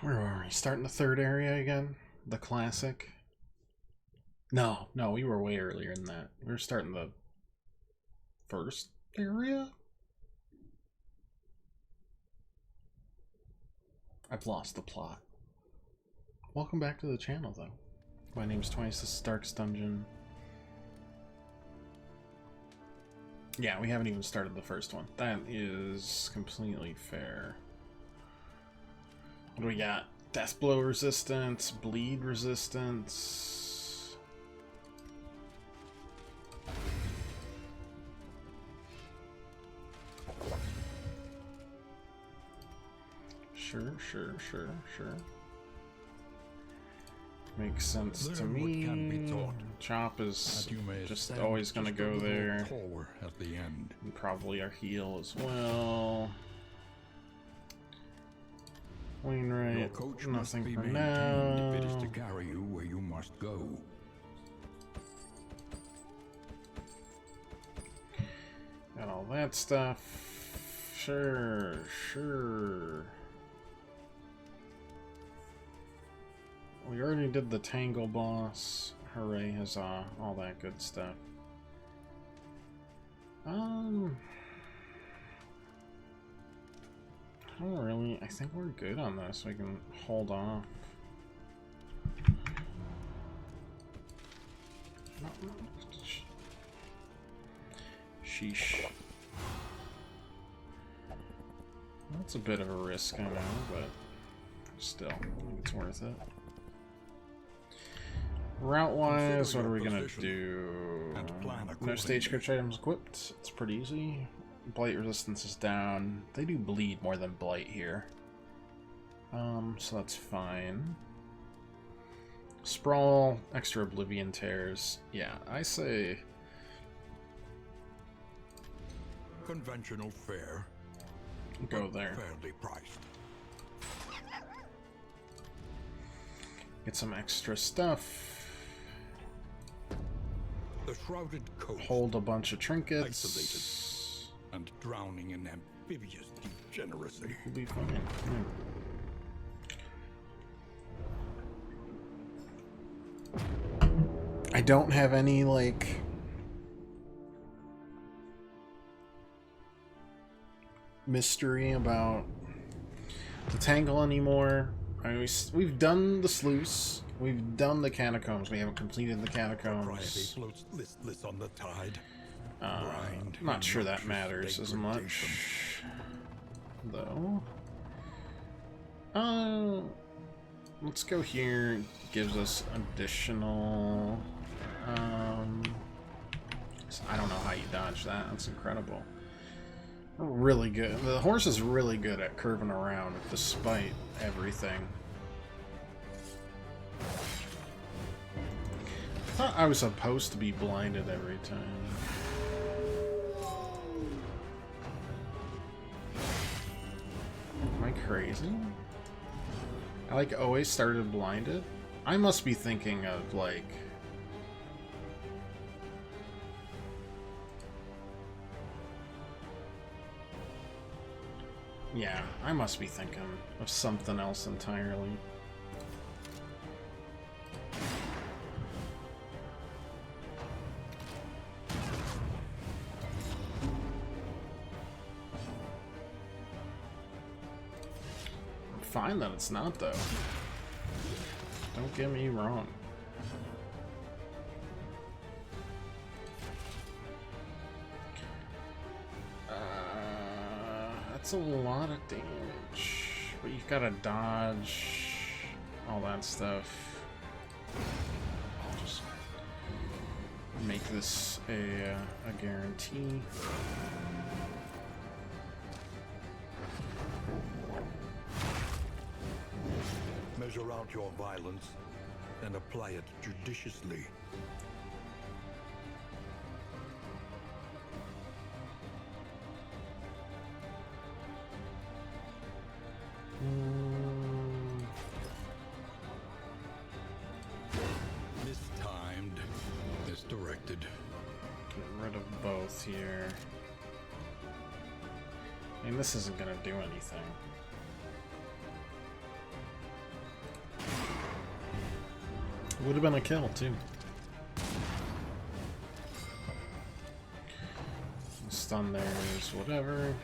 Where were we? Starting the third area again? The classic? No, we were way earlier than that. We were starting the first area? I've lost the plot. Welcome back to the channel, though. My name's Twice, this is Darkest Dungeon. Yeah, we haven't even started the first one. That is completely fair. What do we got? Death blow resistance, bleed resistance. Sure. Makes sense to me. Chop is just always gonna go there. At the end. And probably our heal as well. Wainwright, Your coach must nothing be for maintained if it is now. to carry you where you must go. Got all that stuff. Sure. We already did the Tangle boss. Hooray, huzzah, all that good stuff. I think we're good on this. We can hold off. Sheesh. That's a bit of a risk, I know, but still, I think it's worth it. Route-wise, what are we gonna do? No stagecoach items equipped. It's pretty easy. Blight resistance is down. They do bleed more than blight here. So that's fine. Sprawl, extra oblivion tears. Yeah, I say Conventional fare. go there. Fairly priced. Get some extra stuff. The shrouded coast. Hold a bunch of trinkets. Isolated. And drowning in amphibious degeneracy. We'll be fine. I don't have any, like, mystery about the Tangle anymore. I mean, we've done the sluice, we've done the catacombs, we haven't completed the catacombs. Floats listless on the tide. I'm not sure that matters as much, though. Let's go here. Gives us additional. I don't know how you dodge that. That's incredible. Really good. The horse is really good at curving around despite everything. I thought I was supposed to be blinded every time. Am I crazy? I like always started blinded? I must be thinking of like... Yeah, I must be thinking of something else entirely. I'm fine that it's not, though. Don't get me wrong. That's a lot of damage, but you've got to dodge all that stuff. I'll just make this a guarantee. Measure out your violence and apply it judiciously. Mistimed, misdirected. Get rid of both here. I mean, this isn't gonna do anything. Would have been a kill, too. Stun there's whatever.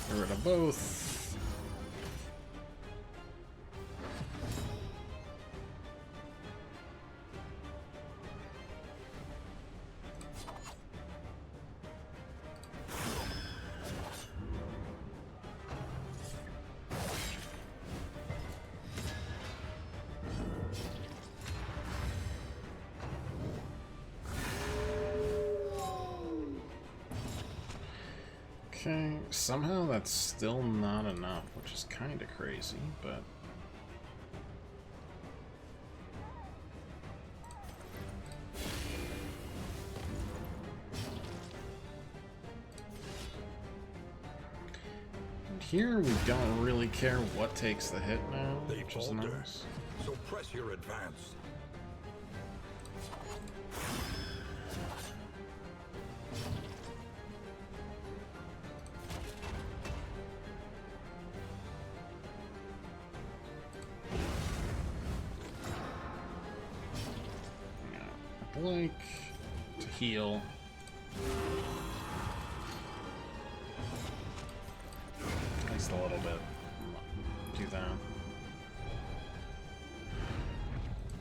Get rid of both. Okay, somehow that's still not enough, which is kind of crazy, but... And here we don't really care what takes the hit now, which is nice. So press your advance. Like to heal. At least a little bit. Do that.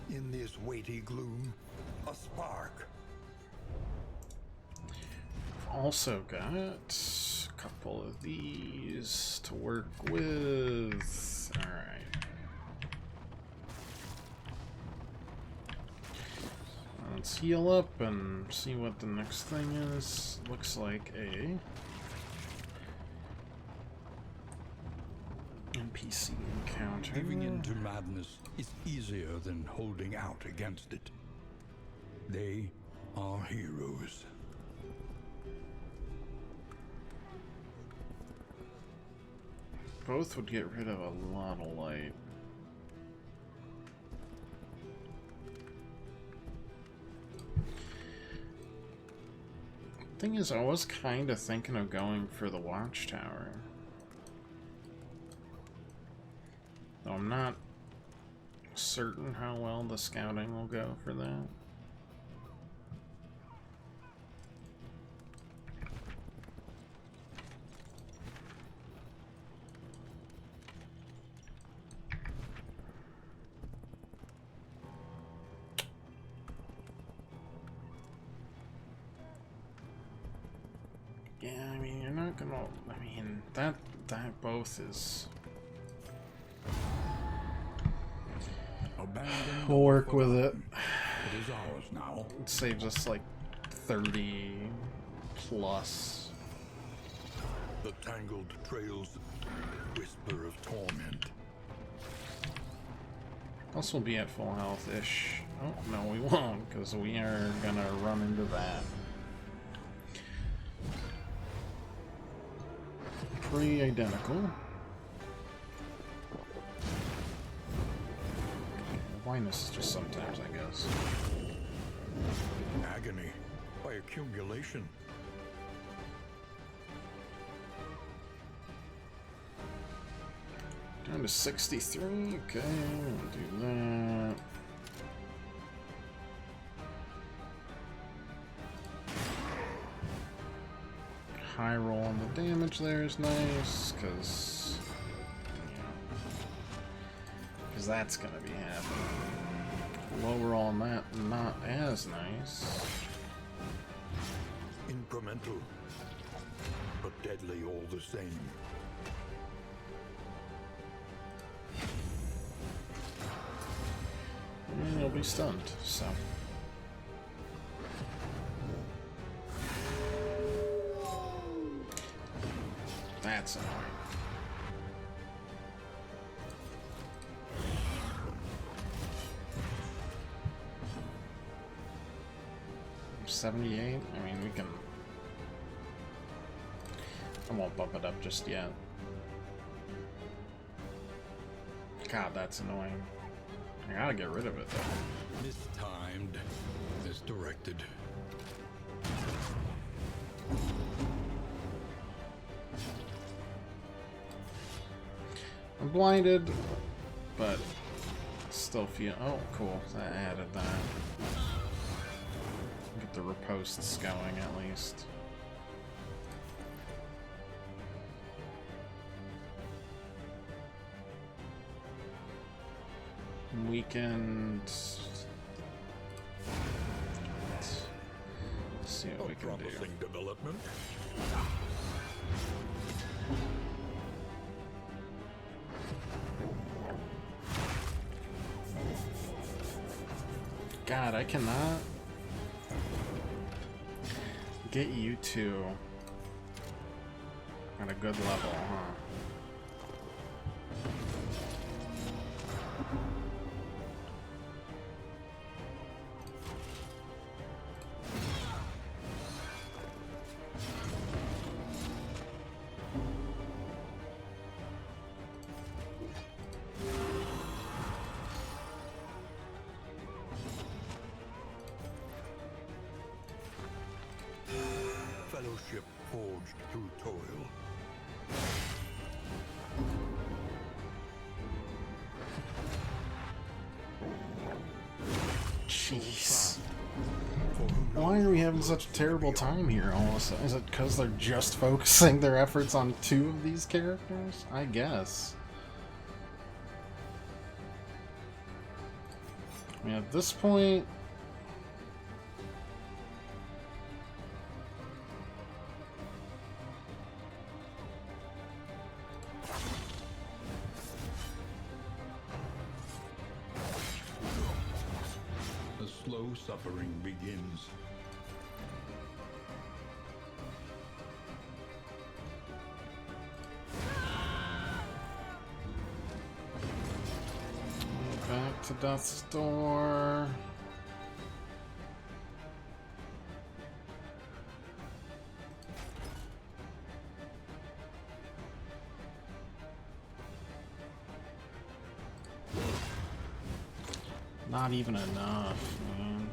In this weighty gloom, a spark. Also got a couple of these to work with. Alright. Let's heal up and see what the next thing is. Looks like a NPC encounter. Giving in to madness is easier than holding out against it. They are heroes. Both would get rid of a lot of light. Thing is, I was kind of thinking of going for the watchtower. Though I'm not certain how well the scouting will go for that. Yeah, I mean, you're not gonna... I mean, that both is... We'll work with it. It is ours now. It saves us like 30 plus. The tangled trails whisper of torment. Plus we'll be at full health-ish. Oh, no we won't, because we are gonna run into that. Pretty identical. Blindness is just sometimes, I guess. Agony by accumulation. Down to 63. Okay, we'll do that. High roll on the damage there is nice, because that's gonna be happening. Lower on that, not as nice. Incremental, but deadly all the same. And you'll be stunned, so. That's annoying. I'm 78. I mean, we can. I won't bump it up just yet. God, that's annoying. I gotta get rid of it though. Mistimed, misdirected. I'm blinded, but still feel... Oh, cool. I added that. Get the riposts going, at least. Weekend... Let's see what we can do. Development. God, I cannot get you two at a good level, huh? Fellowship forged through toil. Jeez. Why are we having such a terrible time here all of a sudden? Is it because they're just focusing their efforts on 2 of these characters? I guess. I mean, at this point... The slow suffering begins. Back to Death's Door. Not even enough, man.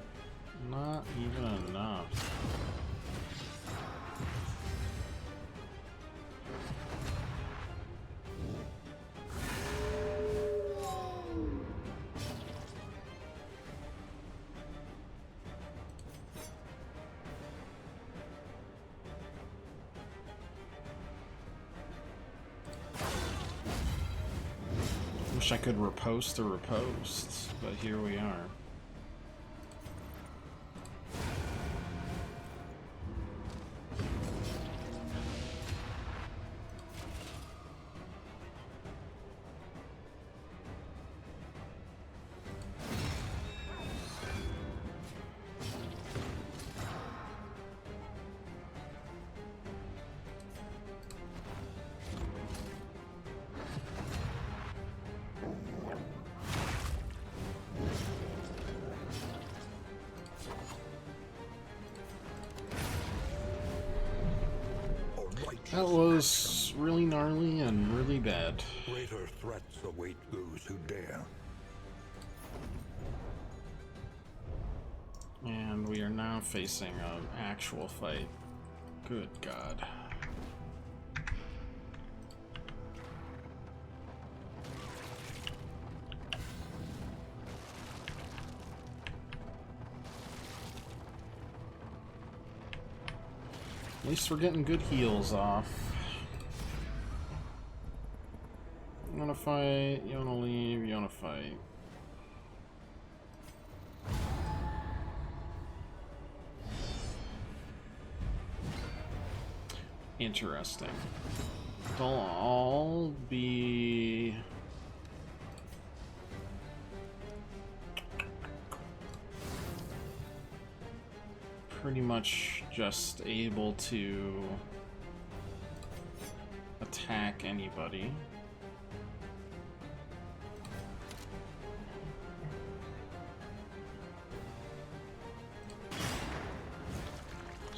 Not even enough. Wish I could riposte the riposts, but here we are. That was really gnarly and really bad. Greater threats await those who dare. And we are now facing an actual fight. Good God. At least we're getting good heals off. You wanna fight, you wanna leave, you wanna fight. Interesting. They'll all be... pretty much just able to attack anybody.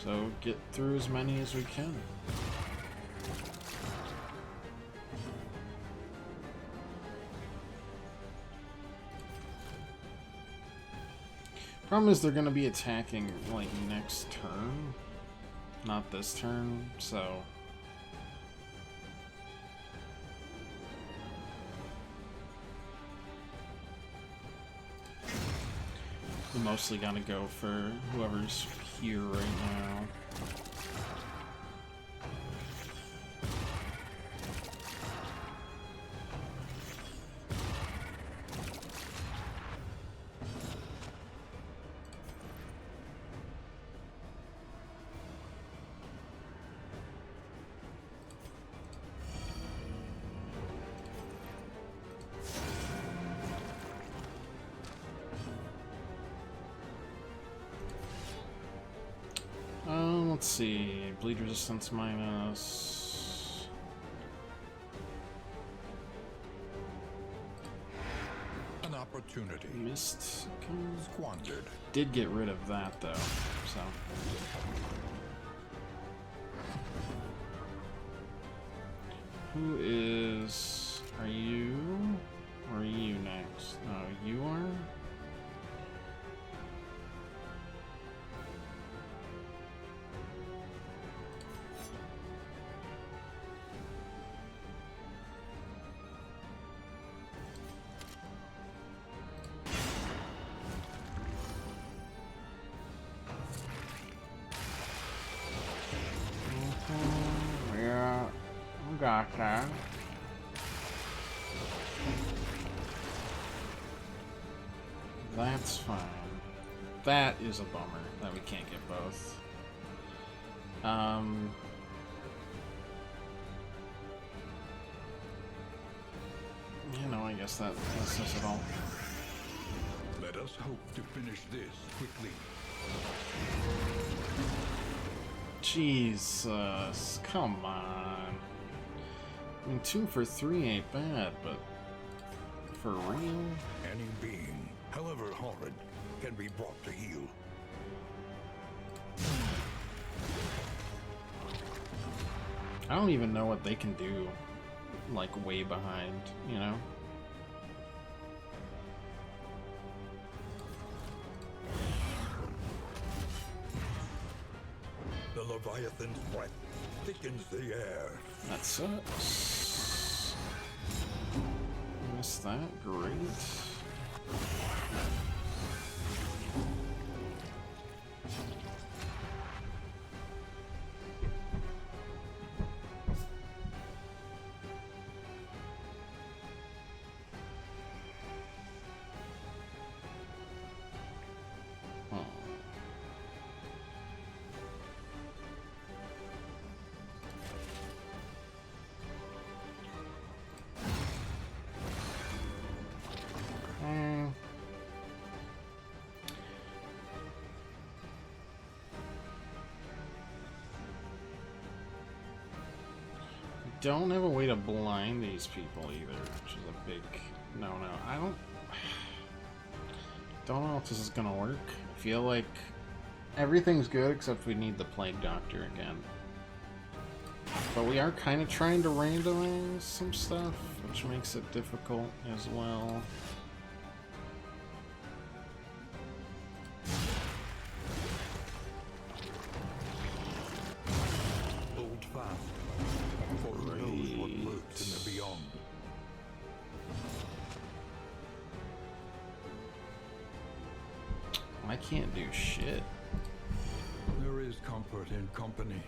So get through as many as we can. Problem is they're going to be attacking like next turn. not this turn, so... we mostly gotta go for whoever's here right now. Let's see, bleed resistance minus. An opportunity Missed. squandered. Did get rid of that though, so. Who is? Are you? Or are you next? No, you are? Yeah, got that. That's fine. That is a bummer that we can't get both. You know, I guess that says it all. Let us hope to finish this quickly. Jesus, come on. I mean, 2 for 3 ain't bad, but for real? Any being, however horrid, can be brought to heel. I don't even know what they can do, like, way behind, you know? The Leviathan's breath thickens the air. That sucks. Missed that, great. Don't have a way to blind these people either, which is a big no-no. I don't know if this is gonna work. I feel like everything's good except we need the Plague Doctor again. But we are kind of trying to randomize some stuff, which makes it difficult as well. Hold fast, for who knows what lurks in the beyond. I can't do shit. There is comfort in company.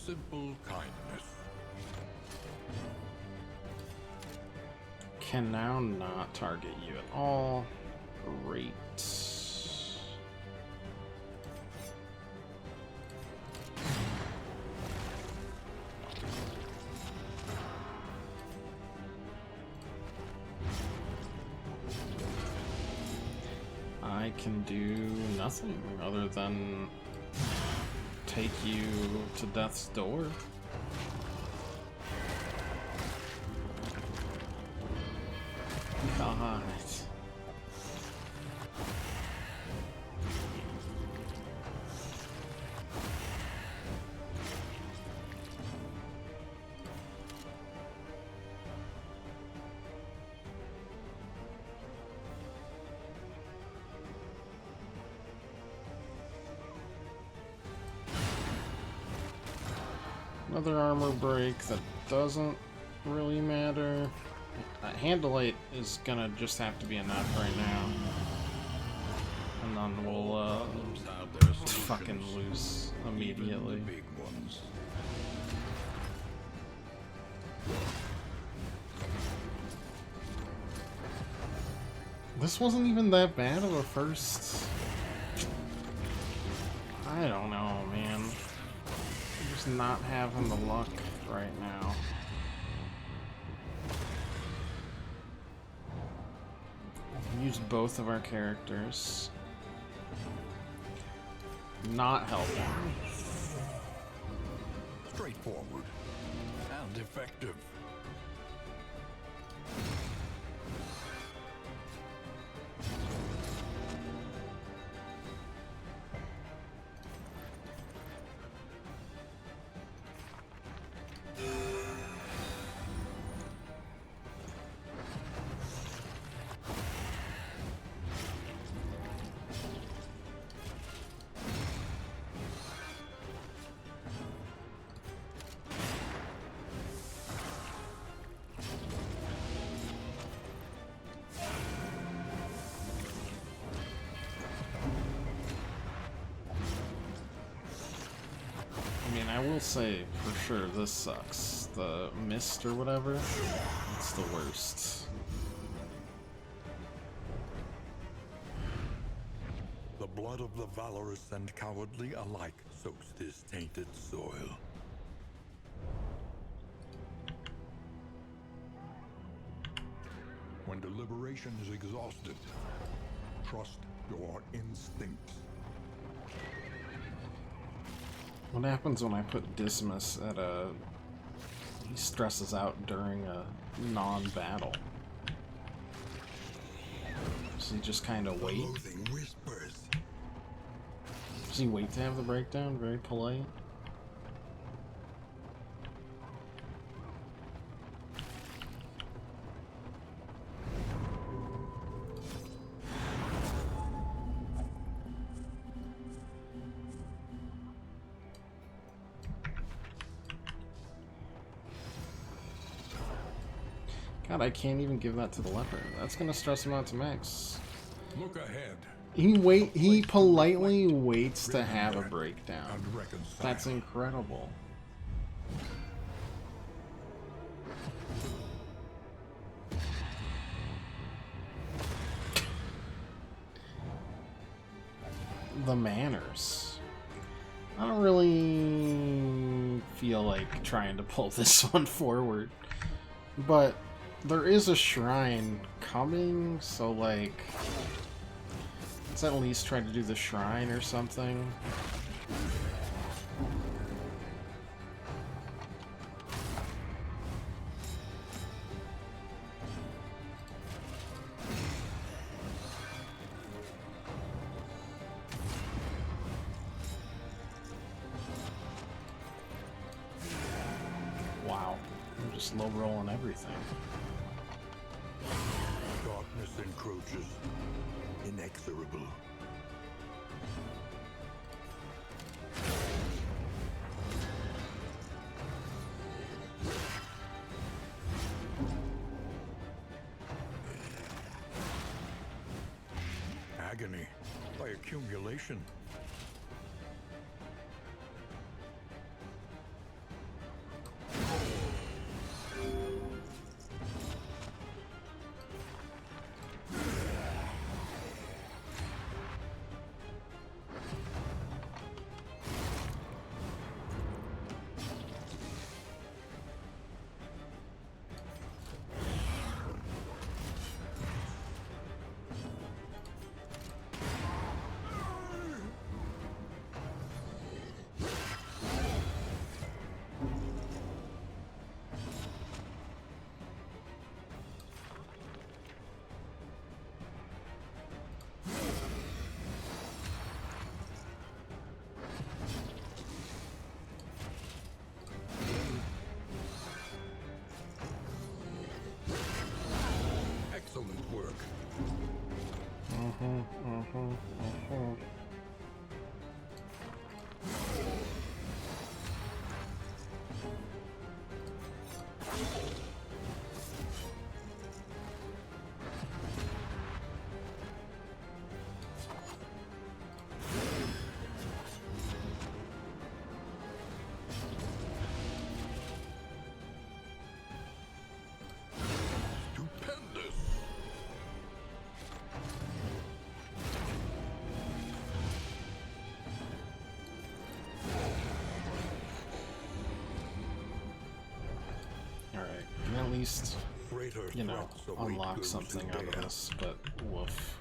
Simple kindness. Can now not target you at all. Great. can do nothing other than take you to death's door. God. Another armor break that doesn't really matter. Handle is gonna just have to be enough right now. And then we'll fucking lose immediately. This wasn't even that bad of a first. I don't know, man. I'm just not having the luck right now. Used both of our characters. Not helping. Straightforward and effective. I will say, for sure, this sucks. The mist or whatever, it's the worst. The blood of the valorous and cowardly alike soaks this tainted soil. When deliberation is exhausted, trust your instincts. What happens when I put Dismas at a... He stresses out during a non-battle. Does he just kind of wait? Does he wait to have the breakdown? Very polite. God, I can't even give that to the leopard. That's gonna stress him out to max. Look ahead. He politely waits to have a breakdown. That's incredible. The manners. I don't really feel like trying to pull this one forward, but there is a shrine coming, so like, let's at least try to do the shrine or something. Wow, I'm just low rolling everything. Darkness encroaches, inexorable. Agony by accumulation. At least, you know, unlock something out of this, but woof.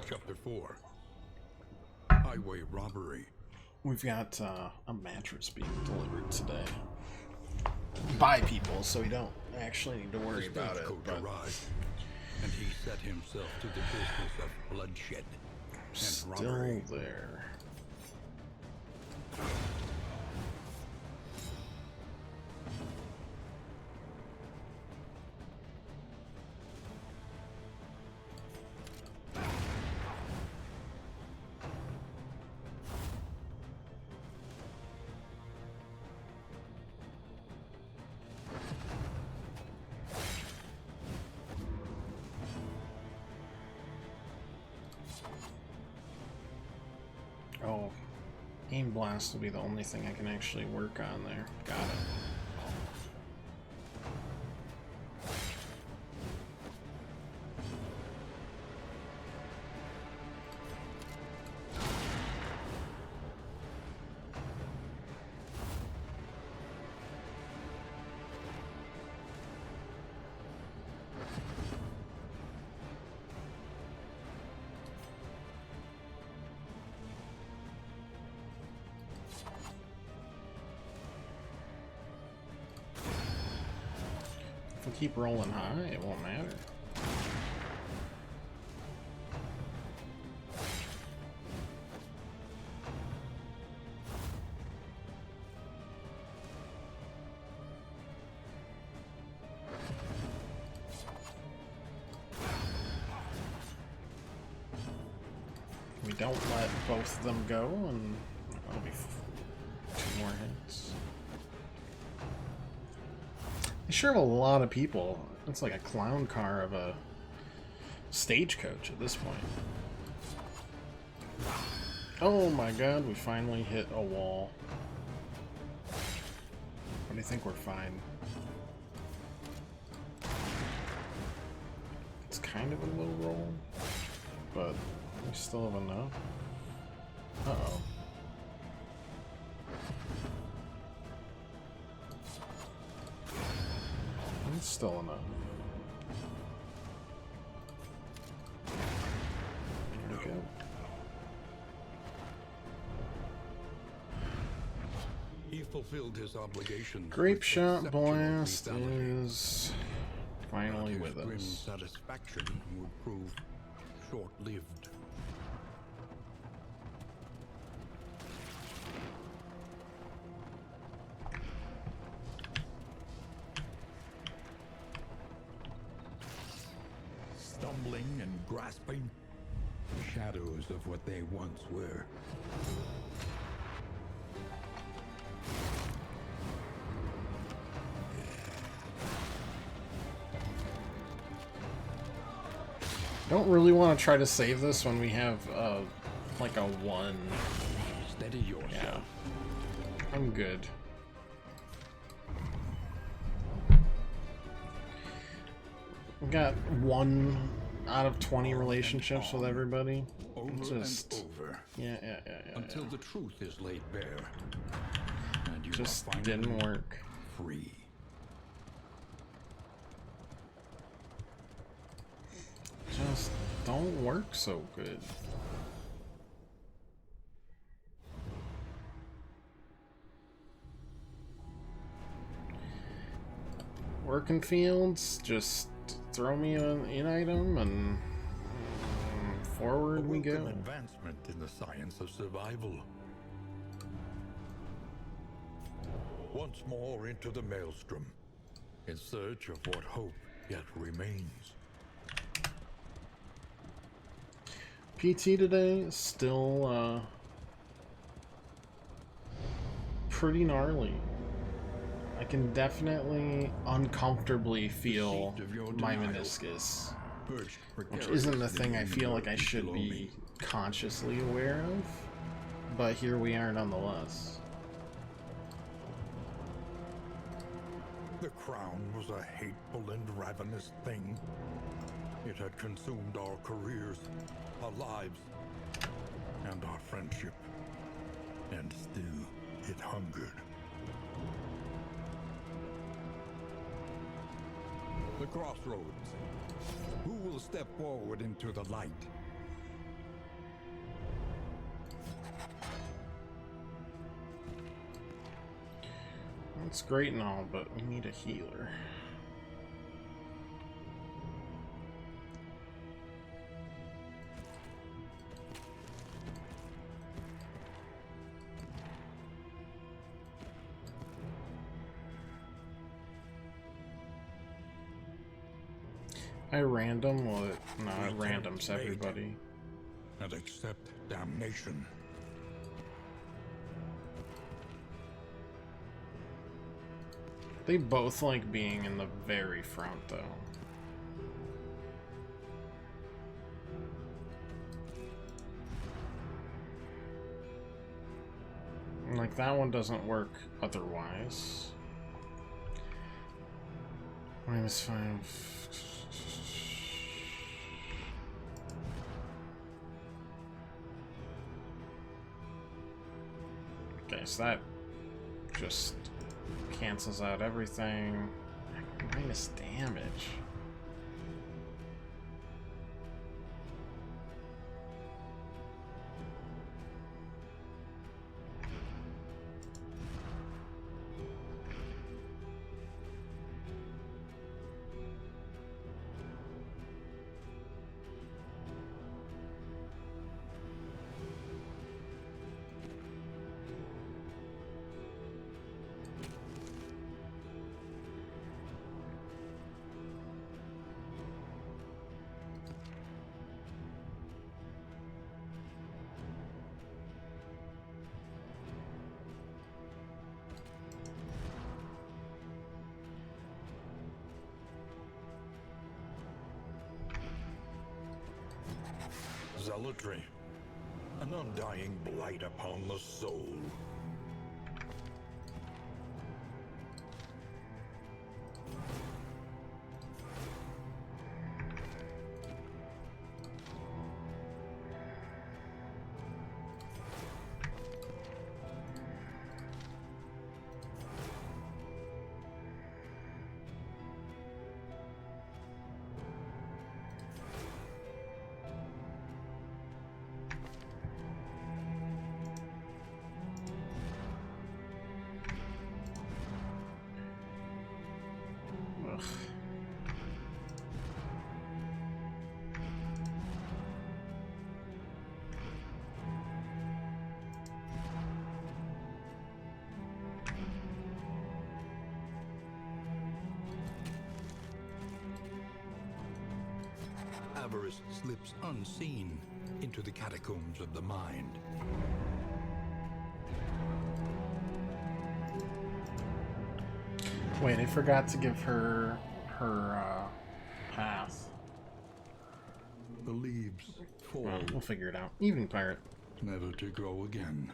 Chapter 4. Highway robbery. We've got a mattress being delivered today by people, so we don't actually need to worry about it. But arrived, and he set himself to the business of bloodshed and still robbery. there. Oh, aim blast will be the only thing I can actually work on there. Got it. If we keep rolling high, it won't matter. We don't let both of them go, and that'll be 2 more hits. They sure have a lot of people. It's like a clown car of a stagecoach at this point. Oh my god, we finally hit a wall. What do you think? We're fine. It's kind of a low roll, but we still have enough. Uh-oh. It's still enough. There we go. He fulfilled his obligation. Grape Shot Blast is finally His with grim us. satisfaction would prove short-lived. Stumbling and grasping, shadows of what they once were. Don't really want to try to save this when we have like a 1. Steady yourself. Yeah, I'm good. We got 1 out of 20 relationships with everybody. Over Just and over. yeah. Until the truth is laid bare. And you Just are finally didn't work. free. Just don't work so good. Working fields, just throw me an item and forward we go. An advancement in the science of survival. Once more into the maelstrom, in search of what hope yet remains. PT today is still pretty gnarly. I can definitely uncomfortably feel my meniscus, which isn't the thing I feel like I should be consciously aware of, but here we are nonetheless. The crown was a hateful and ravenous thing. It had consumed our careers, our lives, and our friendship. And still, it hungered. The crossroads. Who will step forward into the light? That's great and all, but we need a healer. I random what? No, it randoms everybody. And accept damnation. They both like being in the very front, though. Like, that one doesn't work otherwise. -5. Okay, so that just cancels out everything. Minus damage. Zealotry, an undying blight upon the soul. Avarice slips unseen into the catacombs of the mind. Wait, I forgot to give her path. The leaves fall, Well, we'll figure it out. Even pirate. never to grow again.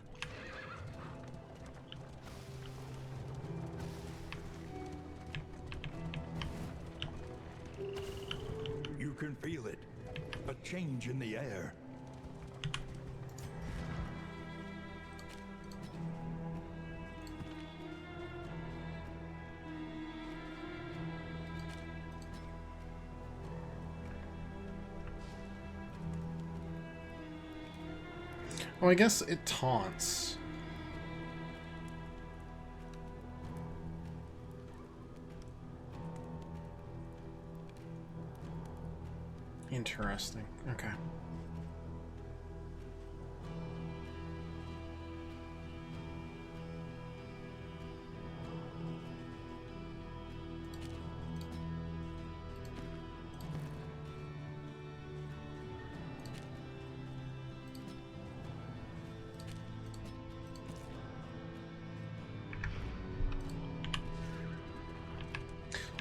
You can feel it. A change in the air. Oh, I guess it taunts. Interesting. Okay.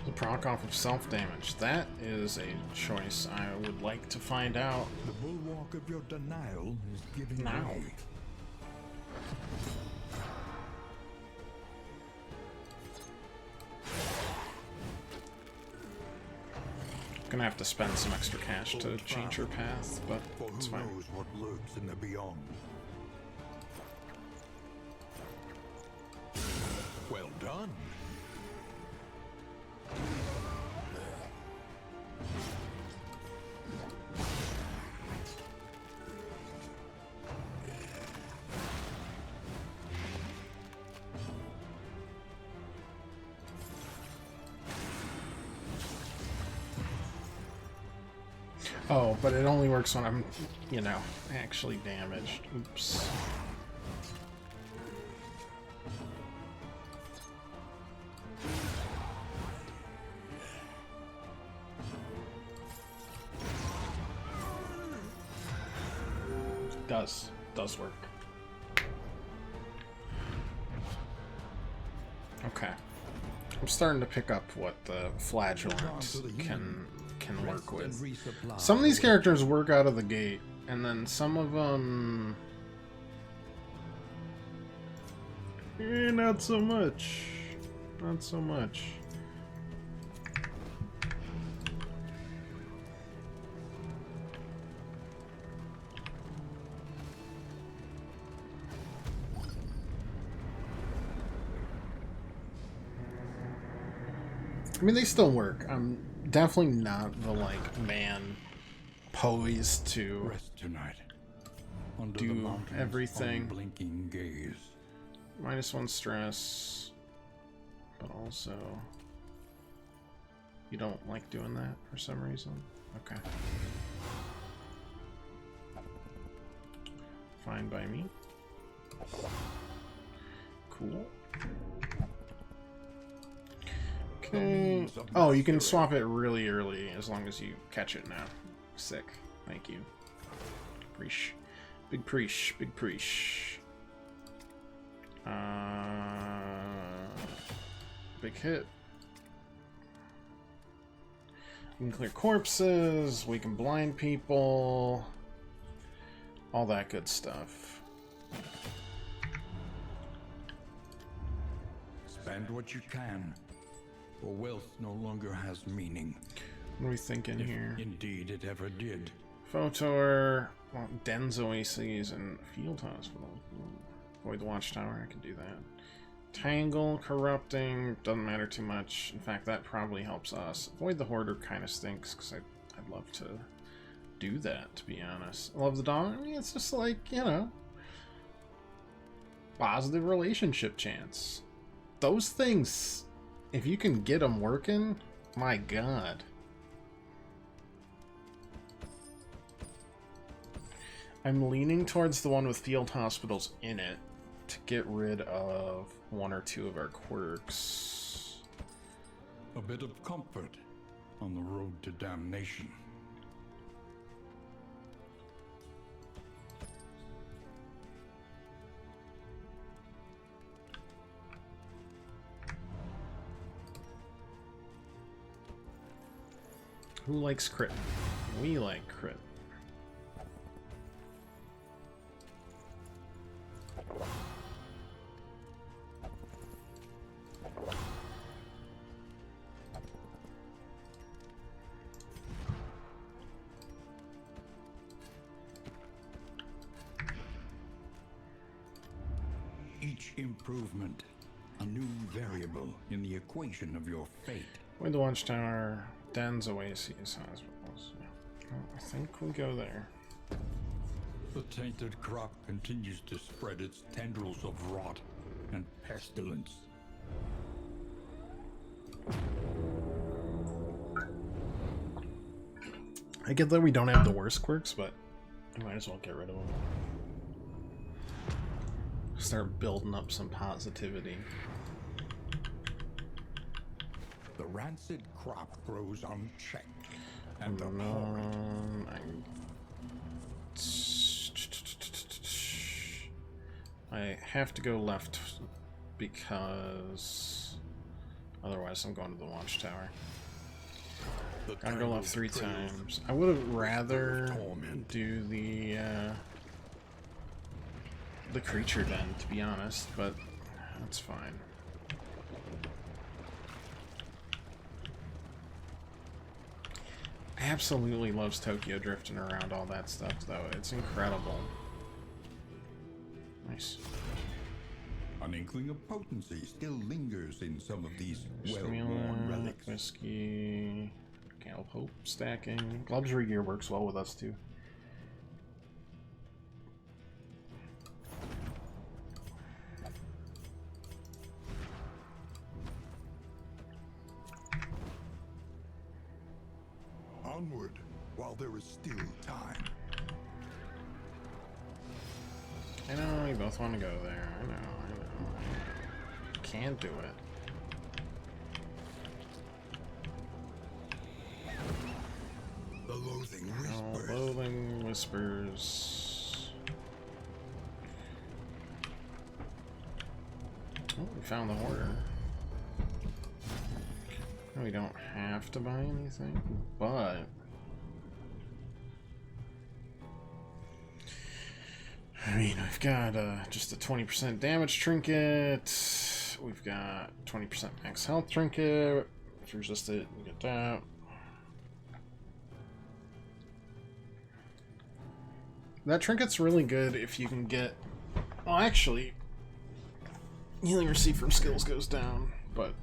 The proc off of self-damage. That is a choice I would like to find out. The bulwark of your denial is giving now. way. Gonna have to spend some extra cash to change her path, but For it's who fine. knows what lurks in the beyond. Well done. Oh, but it only works when I'm, you know, actually damaged. Oops. Does work. Okay. I'm starting to pick up what the flagellant can work with. Some of these characters work out of the gate, and then some of them not so much. Not so much. I mean, they still work. I'm definitely not the, like, man poised to Rest tonight. Under do the mountain's everything. unblinking gaze. -1 stress, but also you don't like doing that for some reason. Okay. Fine by me. Cool. Okay. Oh, you can swap it really early as long as you catch it now. Sick. Thank you. Preach. Big preach. Big preach. Big hit. We can clear corpses. We can blind people. All that good stuff. Spend what you can, for wealth no longer has meaning. What are we thinking here? Indeed, it ever did. Photor, well, Den's Oases, and Field Hospital. Avoid the Watchtower, I can do that. Tangle, Corrupting, doesn't matter too much. In fact, that probably helps us. Avoid the Hoarder kind of stinks, because I'd love to do that, to be honest. I love the Dawn. I mean, it's just like, you know, positive relationship chance. Those things, if you can get them working, my god. I'm leaning towards the one with field hospitals in it to get rid of 1 or 2 of our quirks. A bit of comfort on the road to damnation. Who likes crit? We like crit. Each improvement, a new variable in the equation of your fate. Avoid the Watchtower, Den's Oases, Hospitals. Yeah. Well, I think we'll go there. The tainted crop continues to spread its tendrils of rot and pestilence. I get that we don't have the worst quirks, but I might as well get rid of them. Start building up some positivity. The rancid crop grows unchecked, and Hold appalling. I have to go left because otherwise I'm going to the watchtower. Gotta go left 3 times. I would have rather do the creature den, to be honest, but that's fine. Absolutely loves Tokyo drifting around all that stuff, though. It's incredible. Nice. An inkling of potency still lingers in some of these well-worn Stimulant, relics. whiskey, Gallup Hope stacking. Gloves gear works well with us too. Onward, while there is still time. I know, you both want to go there. I know. Can't do it. The loathing Oh, whispers. loathing whispers. Oh, we found the hoarder. We don't have to buy anything, but I mean, we've got just a 20% damage trinket. We've got 20% max health trinket. If you resist it, you get that. That trinket's really good if you can get... Well, actually, healing received from skills goes down, but...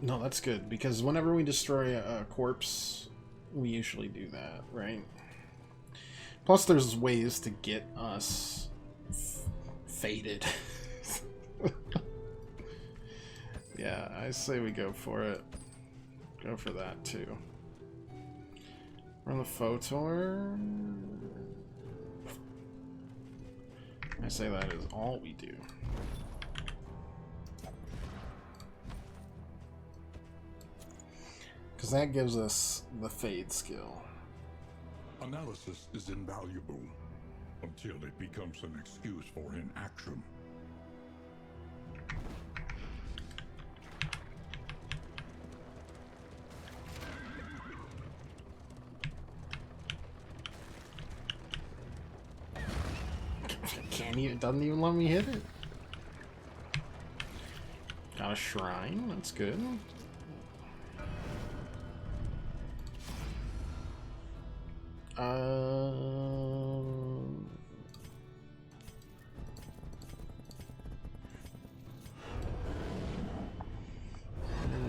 No, that's good, because whenever we destroy a corpse, we usually do that, right? Plus, there's ways to get us faded. Yeah, I say we go for it. Go for that, too. Run the Photor. I say that is all we do. Because that gives us the fade skill. Analysis is invaluable until it becomes an excuse for inaction. It doesn't even let me hit it. Got a shrine, that's good.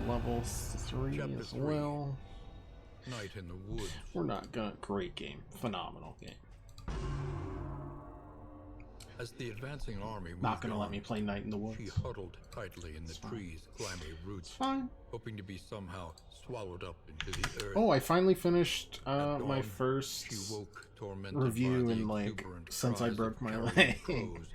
Level 3 Chapter as 3. well. Night in the woods. We're not gonna. Great game. Phenomenal game. As the advancing army Not gonna moved let on, me play Night in the Woods. she huddled tightly in the trees' clammy roots, Fine. hoping to be somehow swallowed up into the earth. Oh, I finally finished At my dawn, first she woke, tormented review by the in like exuberant since I cries broke of my carrion leg, crows,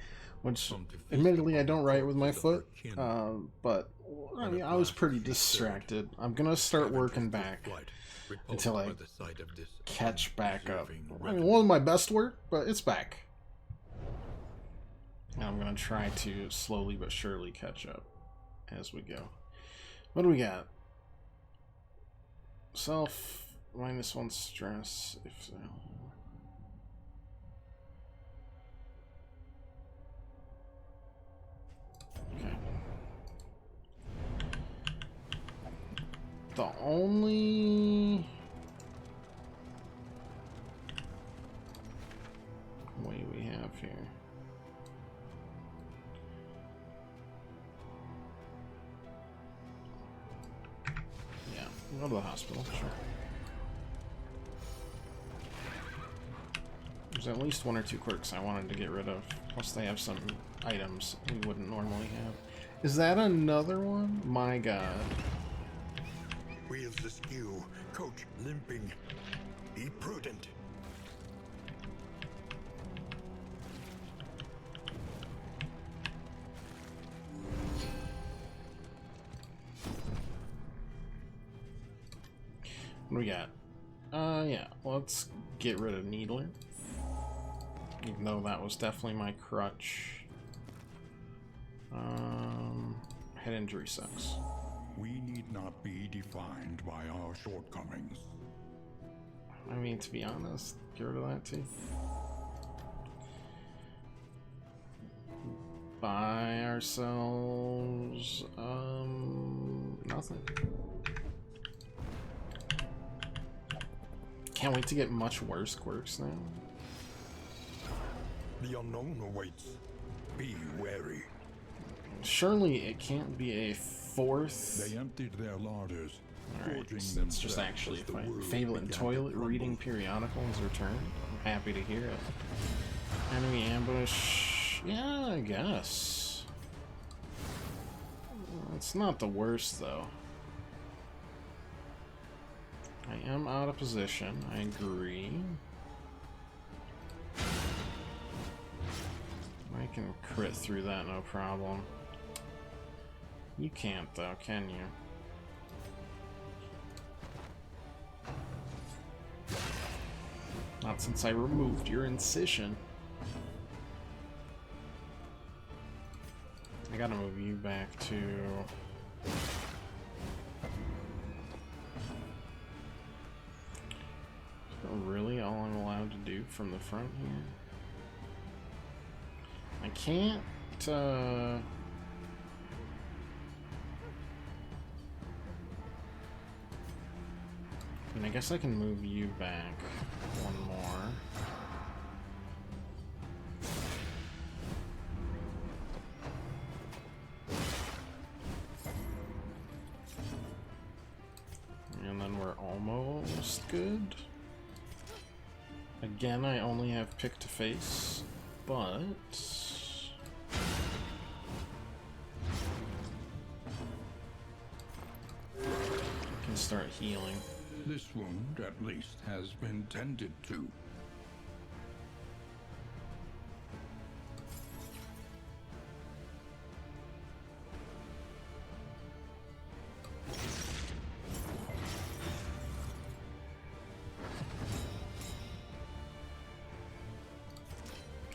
which come to feast admittedly I upon don't the write with my corpses of foot, her kin. but I And mean at I was last pretty she stirred, distracted. I'm gonna start scavengers working took back flight, repulsed until I by the sight of this catch back up. undeserving I mean, revenue. one of my best work, but it's back. And I'm gonna try to slowly but surely catch up as we go. What do we got? Self -1 stress. If so. Okay. The only way we have here. Yeah, we'll go to the hospital, sure. There's at least 1 or 2 quirks I wanted to get rid of. Plus they have some items we wouldn't normally have. Is that another one? My god. Wheels askew, coach limping. Be prudent. What do we got? Yeah, let's get rid of Needler. Even though that was definitely my crutch. Head injury sucks. We need not be defined by our shortcomings. I mean, to be honest, get rid of that too. Buy ourselves, nothing. Can't wait to get much worse quirks now. The unknown awaits. Be wary. Surely it can't be a fourth. They emptied their larders. Alright, so it's just actually a fight. Fable and Toilet reading periodical is returned. I'm happy to hear it. Enemy ambush. Yeah, I guess. It's not the worst though. I am out of position, I agree. I can crit through that, no problem. You can't though, can you? Not since I removed your incision. I gotta move you back to... Really all I'm allowed to do from the front here? I can't, I mean, I guess I can move you back one more. And then we're almost good. Again, I only have pick to face, but... I can start healing. This wound, at least, has been tended to.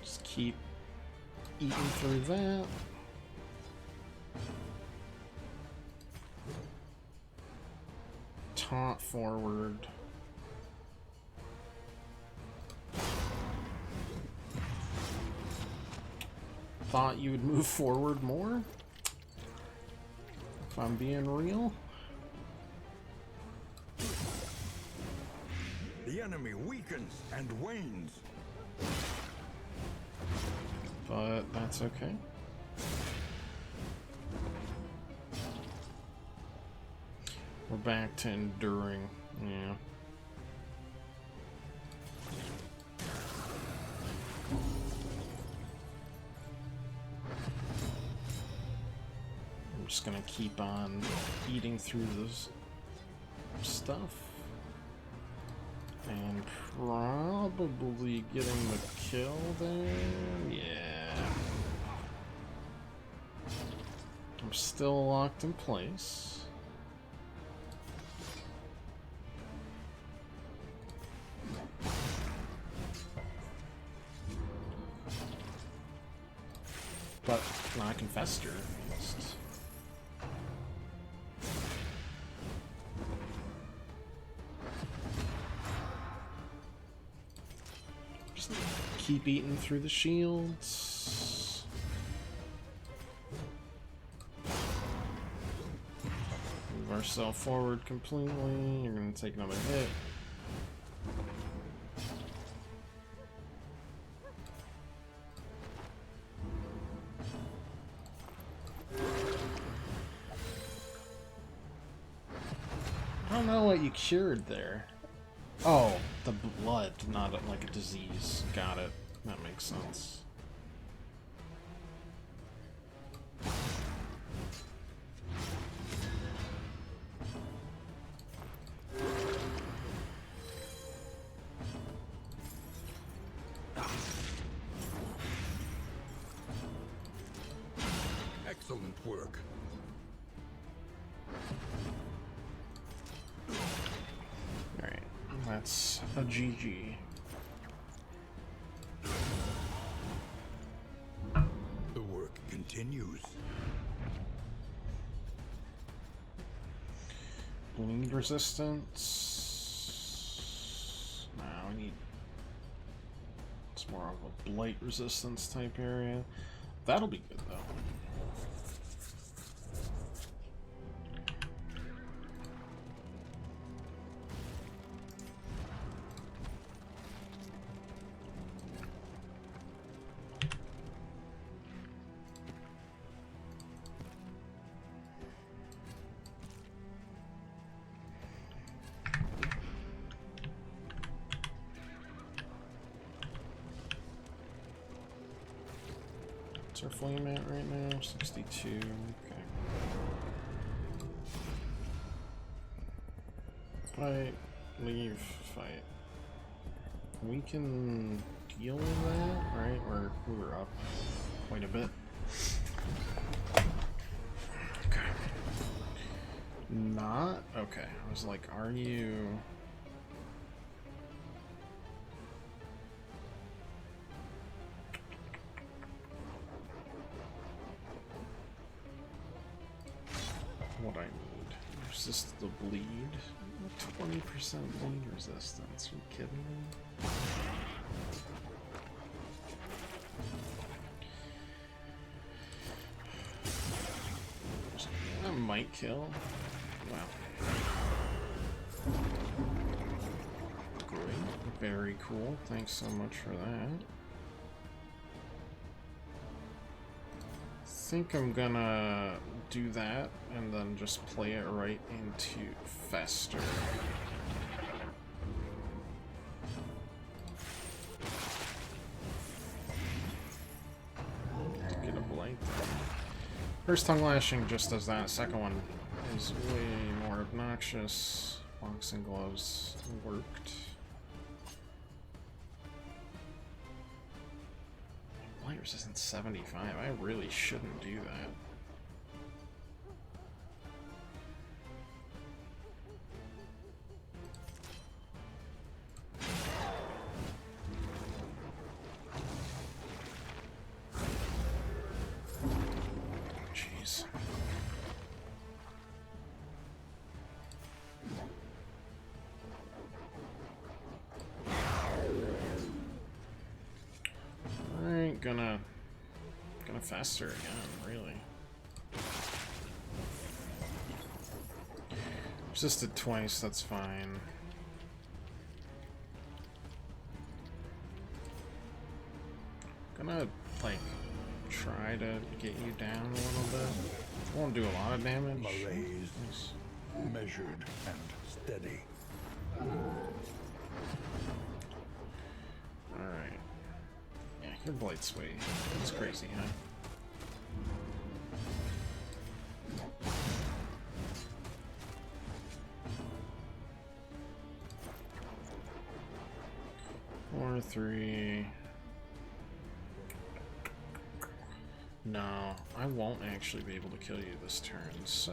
Just keep eating through that. Taunt forward. Thought you would move forward more? If I'm being real? The enemy weakens and wanes. But that's okay. We're back to enduring, yeah. I'm just gonna keep on eating through this stuff. And probably getting the kill there, yeah. I'm still locked in place. But now I can fester at least. Just keep eating through the shields. Move ourselves forward completely. You're gonna take another hit. I don't know what you cured there. Oh, the blood, not like a disease. Got it. That makes sense. that's a GG. The work continues. Bleed resistance. No, we need. It's more of a blight resistance type area. That'll be good though. What's our flame at right now? 62. Okay. Fight. Leave. Fight. We can deal with that, right? Or we were up quite a bit. Okay. Not? Okay. I was like, are you... what I need. Resist the bleed. 20% bleed resistance. Are you kidding me? That might kill. Wow. Great. Very cool. Thanks so much for that. I think I'm gonna do that and then just play it right into Fester. Get a blight. First tongue lashing just does that. Second one is way more obnoxious. Boxing gloves worked. Blight resistance 75. I really shouldn't do that. Jeez. Alright, gonna faster again, really. Resisted twice, that's fine. Gonna, like, try to get you down a little bit. Won't do a lot of damage. Malaise, measured and steady. Alright. Yeah, your blight's sweet. It's crazy, huh? Four, 3. No, I won't actually be able to kill you this turn, so...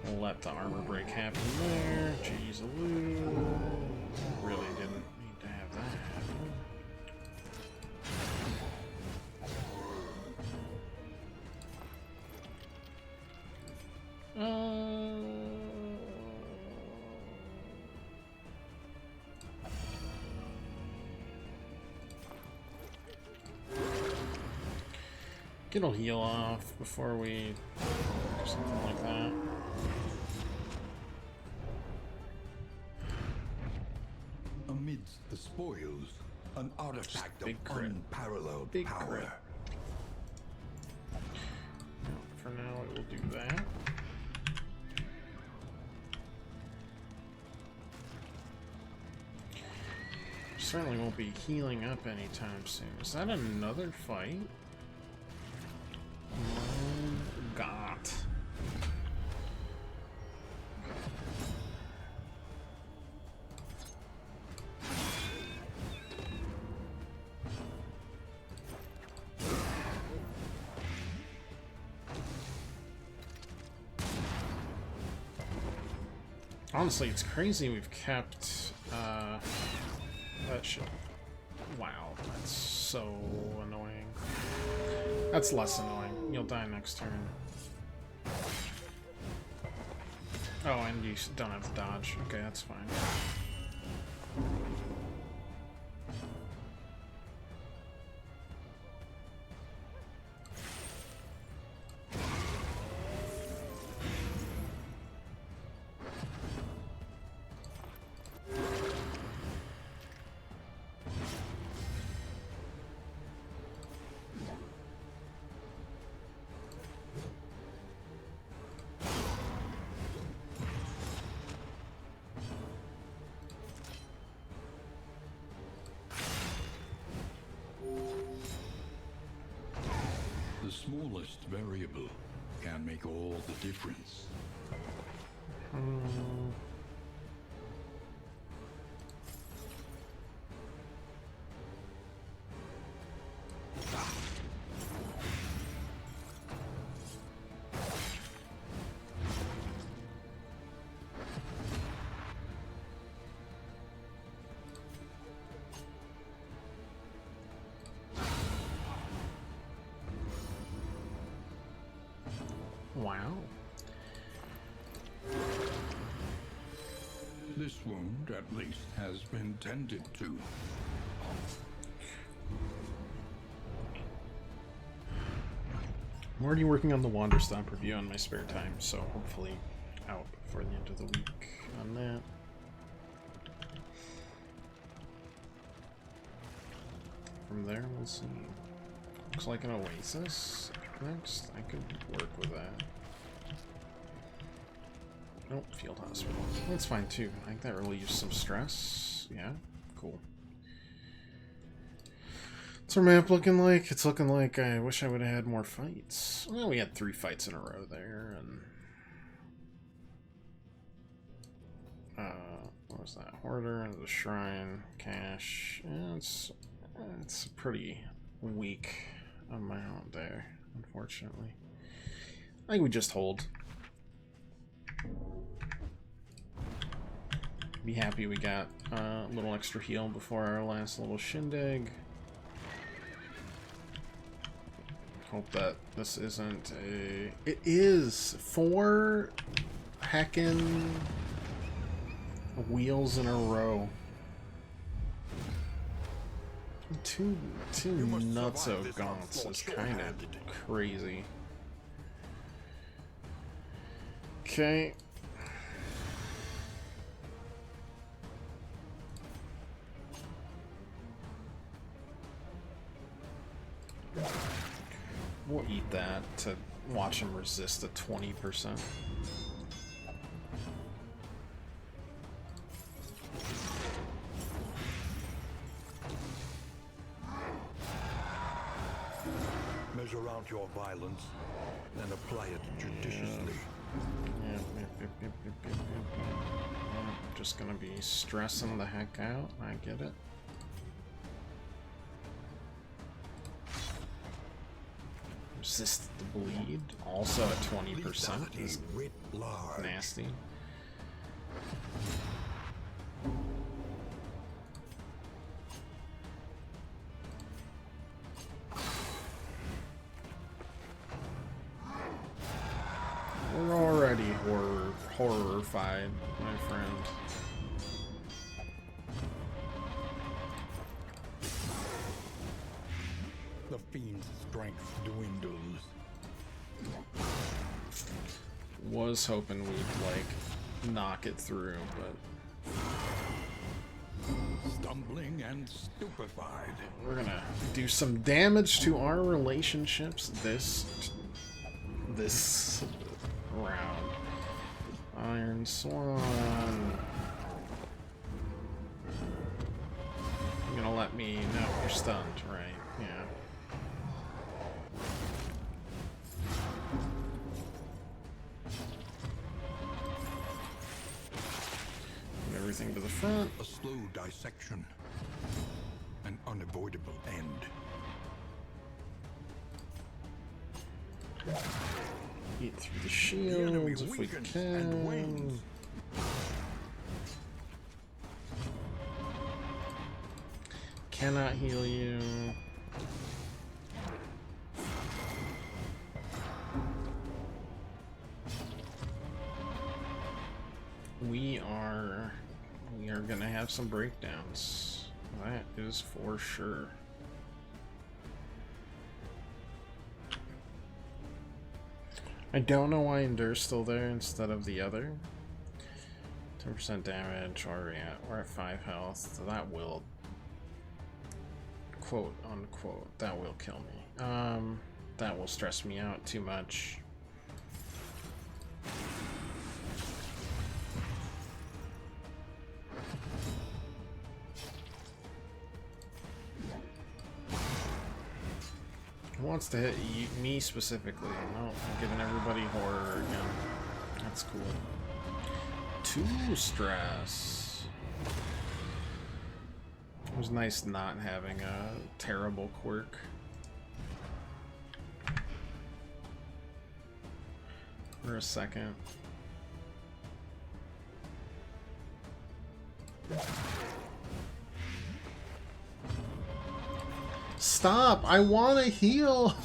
we'll let the armor break happen there. Jeez, really didn't need to have that happen. It'll heal off before we do something like that. Amidst the spoils, an artifact of big crit. unparalleled Big power. crit. For now, it will do that. Certainly won't be healing up anytime soon. Is that another fight? Oh, God. Honestly, it's crazy we've kept that shit. Wow, that's so annoying. That's less annoying. You'll die next turn. Oh, and you don't have to dodge. Okay, that's fine. The smallest variable can make all the difference. Wow. This wound, at least, has been tended to. I'm already working on the Wanderstomp review on my spare time, so hopefully out before the end of the week on that. From there, we'll see. Looks like an Oasis next. I could work with that. Nope, Field Hospital. That's fine too. I think that relieves some stress. Yeah, cool. What's our map looking like? It's looking like I wish I would have had more fights. Well, we had 3 fights in a row there, and what was that? Hoarder, the Shrine, Cache. Yeah, it's pretty weak amount there, unfortunately. I think we just hold. Be happy we got a little extra heal before our last little shindig. Hope that this isn't a... It is 4 heckin' wheels in a row. Two nutso gaunts is kind of crazy. Okay. We'll eat that to watch him resist at 20%. Measure out your violence and apply it judiciously. Yep. I'm just gonna be stressing the heck out. I get it. Resist the bleed, also at 20%, is nasty. We're already horrified, my friend. The fiend's strength dwindles. Was hoping we'd, like, knock it through, but... Stumbling and stupefied. We're gonna do some damage to our relationships this round. Iron Swan. You're gonna let me know you're stunned, right? Yeah. Everything to the front. A slow dissection. An unavoidable end. Eat through the shields if we can. Cannot heal you. We are gonna have some breakdowns. That is for sure. I don't know why Endure's still there instead of the other. 10% damage, we're at 5 health, so that will, quote unquote, that will kill me. That will stress me out too much. Who wants to hit me specifically? No, I'm giving everybody horror again. That's cool. 2 stress. It was nice not having a terrible quirk. For a second. Stop! I want to heal!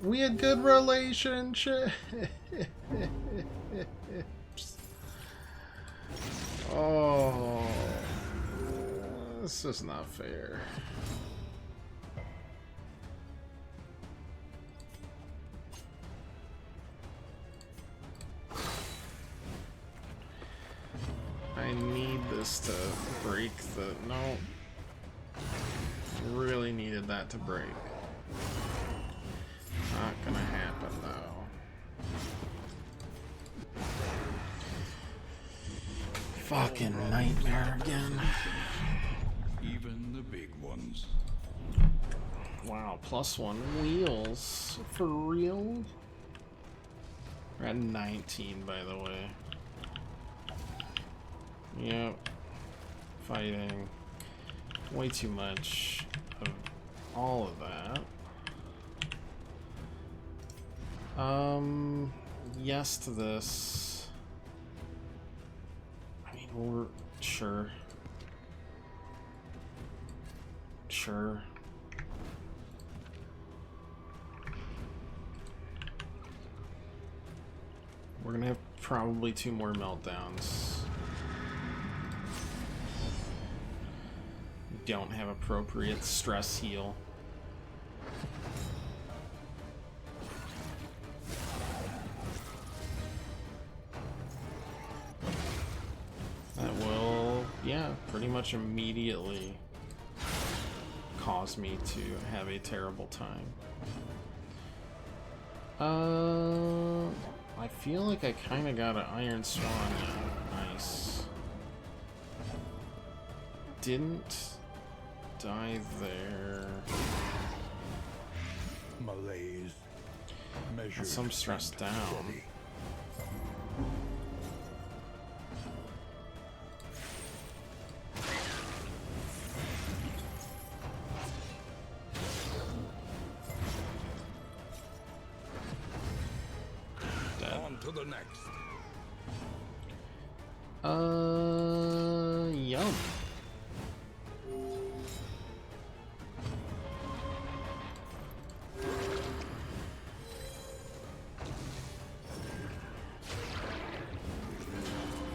We had good relationships. Oh, this is not fair. I need this to break the... No. Really needed that to break. Not gonna happen though. Fucking nightmare again. Even the big ones. Wow, +1 wheels. For real? We're at 19, by the way. Yep. Fighting. Way too much of all of that. Yes to this. I mean, we're... Sure. Sure. We're gonna have probably 2 more meltdowns. We don't have appropriate stress heal. That will, yeah, pretty much immediately cause me to have a terrible time. I feel like I kind of got an Iron Swan. Yeah, nice. Didn't die there. Malaise. Measured. Some stress down. Steady. To the next. Yum.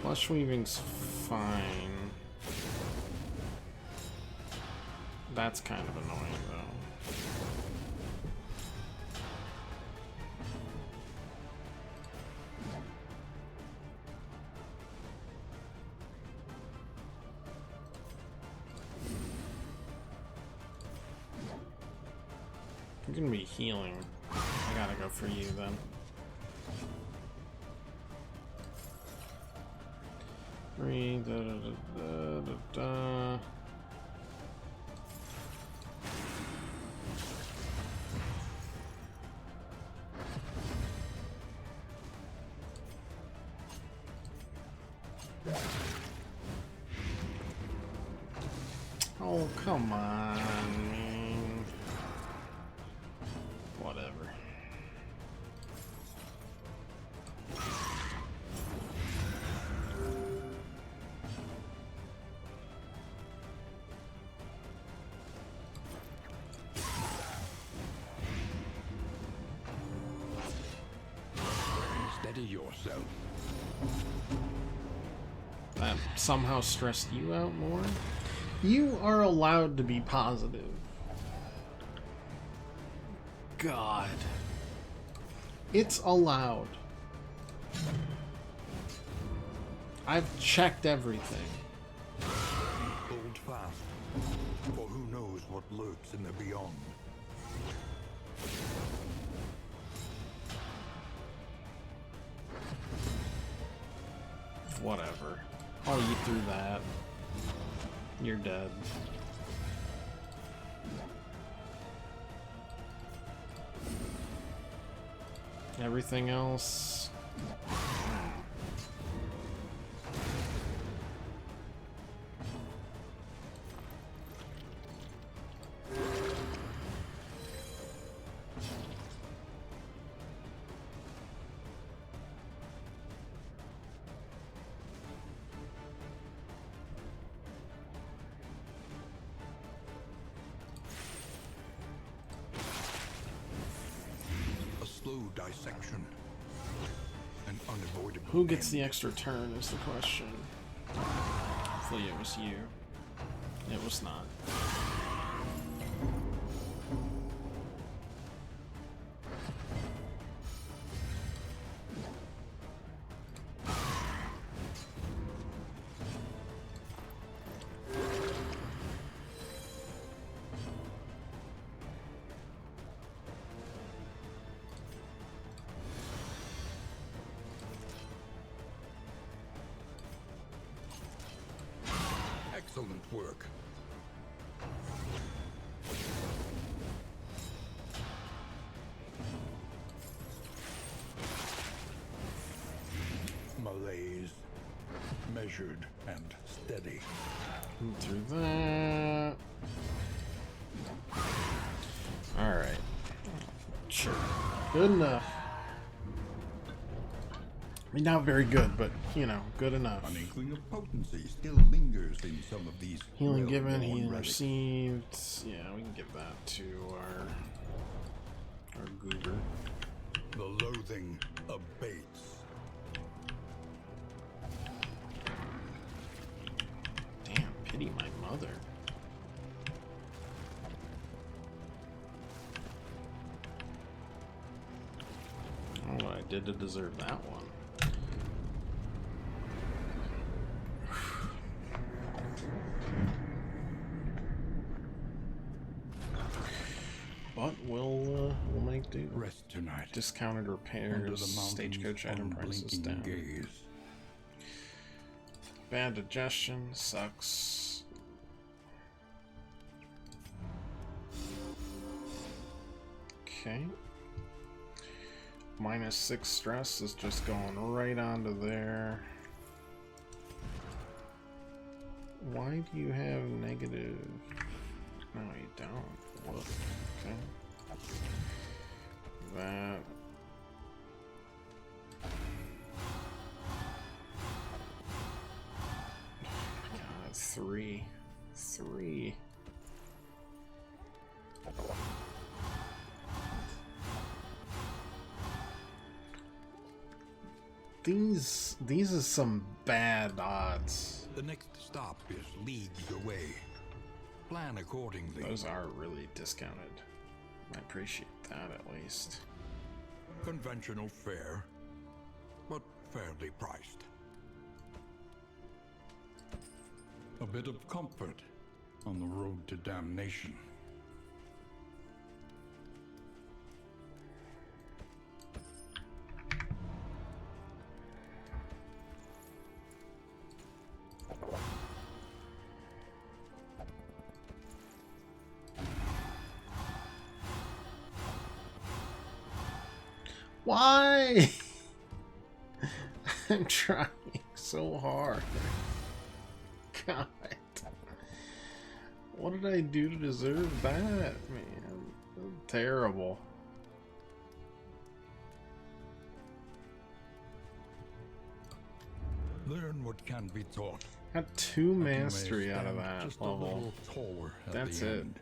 Flesh weaving's fine. That's kind of annoying though. I'm gonna be healing. I gotta go for you then. Three, da da da da da. Oh, come on, man. Whatever. Steady yourself. That somehow stressed you out more? You are allowed to be positive. God. It's allowed. I've checked everything. Hold fast, for who knows what lurks in the beyond. Whatever. I'll eat through that. You're dead. Everything else... Slow dissection. An unavoidable. Who gets the extra turn is the question. Hopefully it was you. It was not. Excellent work. Malaise. Measured and steady. Through that. Alright. Sure. Good enough. I mean, not very good, but, you know, good enough. An inkling of potency still lingers in some of these. Healing given, well-worn healing relics. received. Yeah, we can give that to our goober. The loathing abates. Damn, pity my mother. I don't know what I did to deserve that one. But we'll make do. Rest tonight. Discounted Under repairs, the stagecoach item mountain's prices unblinking down. gaze. Bad digestion sucks. Okay. -6 stress is just going right onto there. Why do you have negative? No, you don't. What? Okay. That. God, 3. These are some bad odds. The next stop is leagues away. Plan accordingly. Those are really discounted. I appreciate that at least. Conventional fare, but fairly priced. A bit of comfort on the road to damnation. Why? I'm trying so hard. God. What did I do to deserve that, man? Terrible. Learn what can be taught. Got 2 and you may mastery out of stand that just a level. little taller at That's the it. end.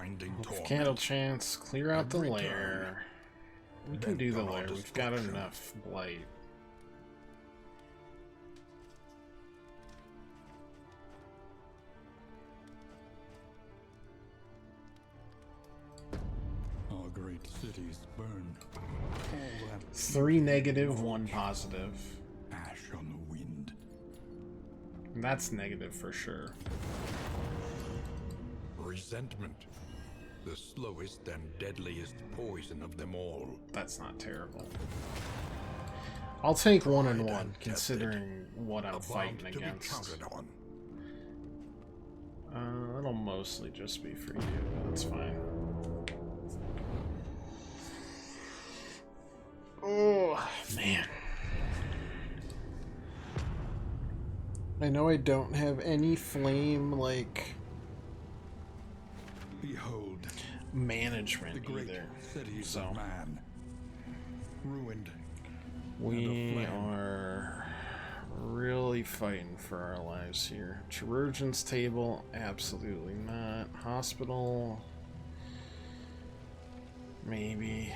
grinding torment. Candle chance, clear out the Every lair. We can bent do the on our lair. We've got destruction. enough blight. Our great cities burn. All that 3 negative, 1 positive. ash on the wind. That's negative for sure. Resentment. The slowest and deadliest poison of them all. That's not terrible. I'll take 1 and Tried 1, and considering what I'm A fighting bond to be against. counted on. That'll mostly just be for you, but that's fine. Oh, man. I know I don't have any flame, like, Behold, management the great either. cities So, of man. Ruined. we and aflame. are really fighting for our lives here. Chirurgeon's table, absolutely not. Hospital, maybe.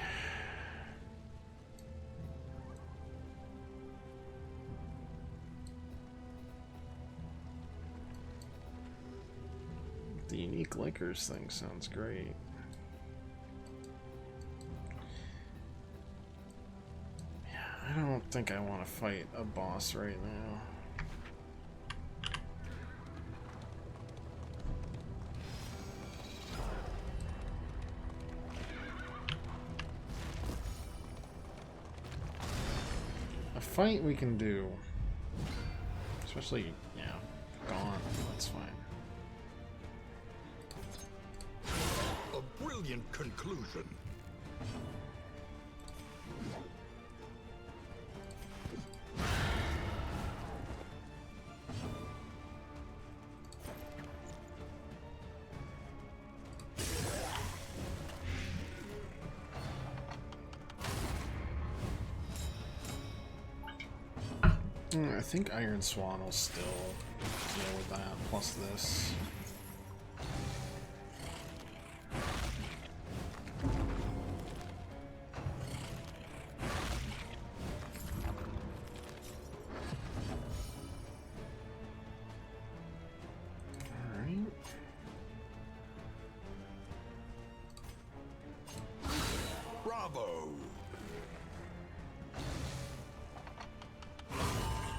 The unique liquors thing sounds great. I don't think I want to fight a boss right now. A fight we can do. Especially, yeah, gone. That's fine. A brilliant conclusion. I think Iron Swan will still deal with that, plus this. Alright. Bravo!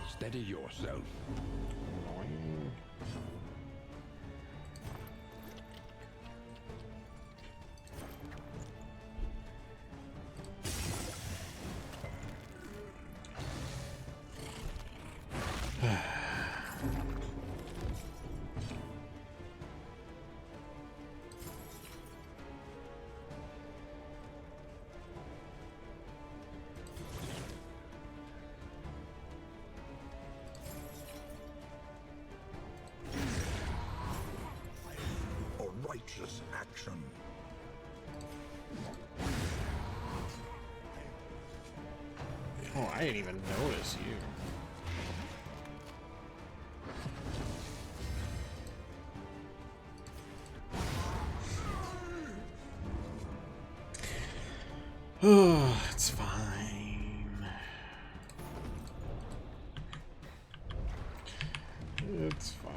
Steady yourself. Annoying. A righteous action. Oh, I didn't even notice you. Oh, it's fine. It's fine.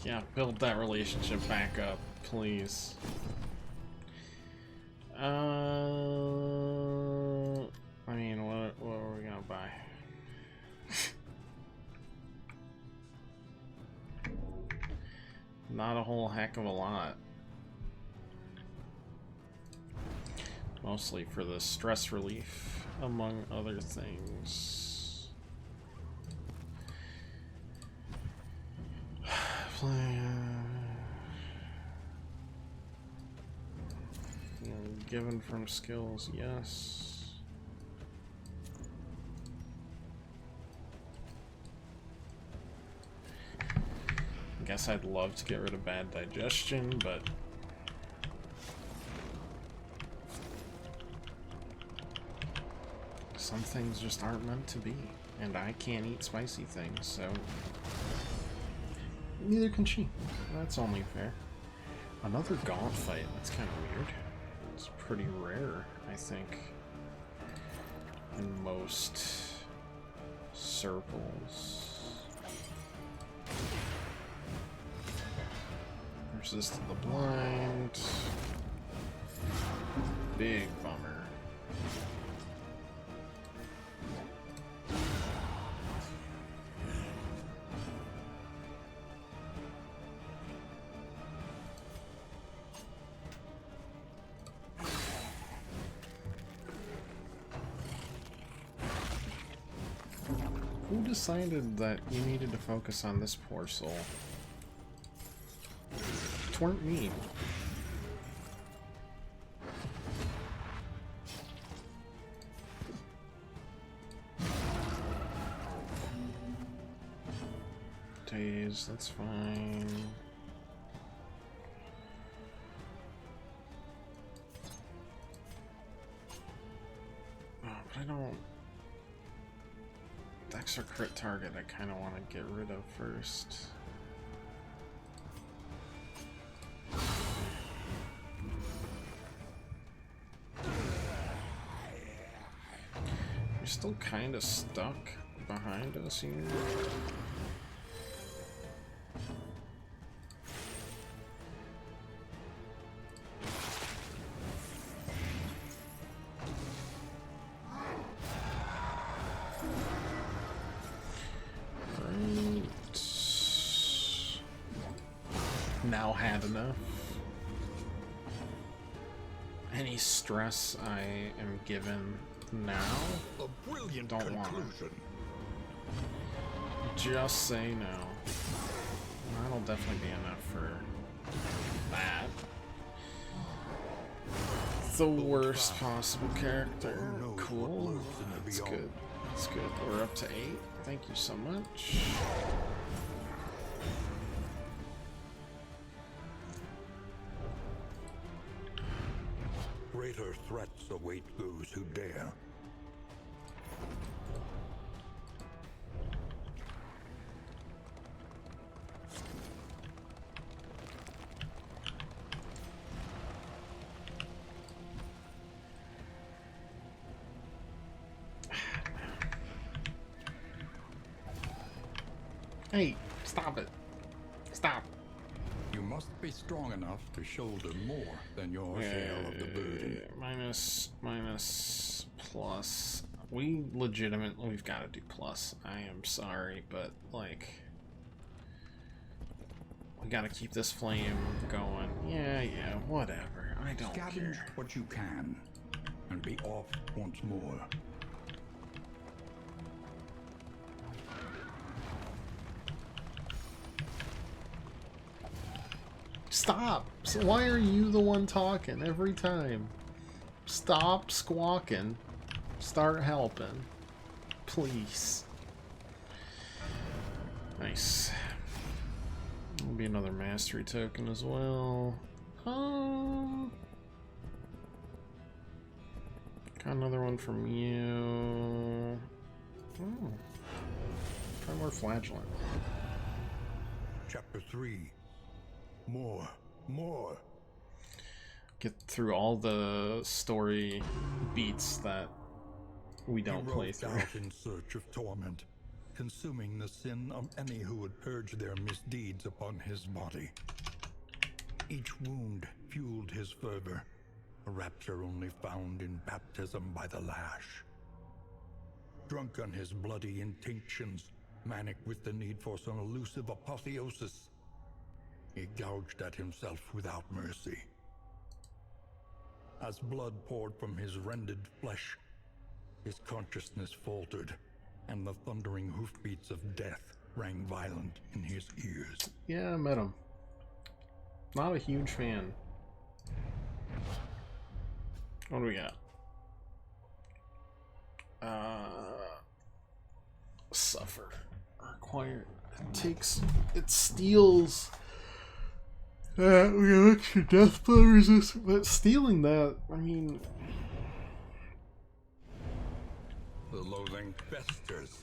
Yeah, build that relationship back up, please. I mean, what are we gonna buy? Not a whole heck of a lot. Mostly for the stress relief, among other things. Given from skills, yes. I guess I'd love to get rid of bad digestion, but Some things just aren't meant to be. And I can't eat spicy things, so... neither can she. That's only fair. Another gaunt fight. That's kind of weird. It's pretty rare, I think, in most circles. Resist to the blind. Big bummer. Who decided that you needed to focus on this poor soul? It weren't me. Days, that's fine. Oh, but I don't... Dex or crit target I kind of want to get rid of first. You're still kind of stuck behind us here. Now had enough. Any stress I am given now, A brilliant don't want conclusion. it. Just say no. That'll definitely be enough for that. The worst possible character. Cool. That's good. That's good. We're up to 8. Thank you so much. Greater threats await those who dare. Hey, stop it. Stop. You must be strong enough to shoulder more than your share of the burden. Minus, plus. We've got to do plus. I am sorry, but, like, we got to keep this flame going. Yeah, whatever. I don't Scavenge care. what you can, and be off once more. Stop! So why are you the one talking every time? Stop squawking. Start helping. Please. Nice. There'll be another mastery token as well. Got another one from you. Oh. Try more flagellant. Chapter 3. More. Get through all the story beats that we don't play through. Out in search of torment, consuming the sin of any who would purge their misdeeds upon his body. Each wound fueled his fervor, a rapture only found in baptism by the lash. Drunk on his bloody intinctions, manic with the need for some elusive apotheosis, he gouged at himself without mercy. As blood poured from his rended flesh, his consciousness faltered, and the thundering hoofbeats of death rang violent in his ears. Yeah, I met him. Not a huge fan. What do we got? Suffer. Required. It steals. We got extra death blow resistance, but stealing that, I mean, The loathing festers.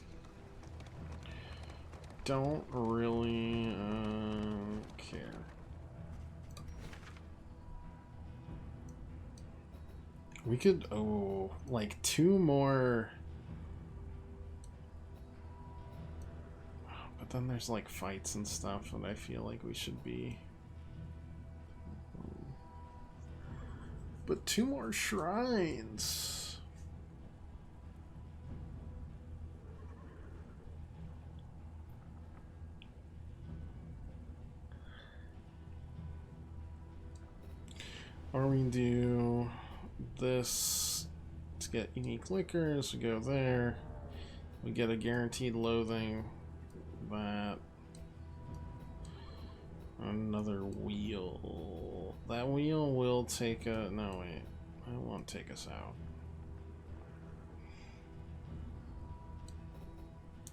Don't really care. We could, oh, like 2 more. But then there's like fights and stuff, and I feel like we should be. But 2 more shrines. Or we do this to get unique liquors. We go there. We get a guaranteed loathing. That. Another wheel. That wheel will take a... No, wait. It won't take us out.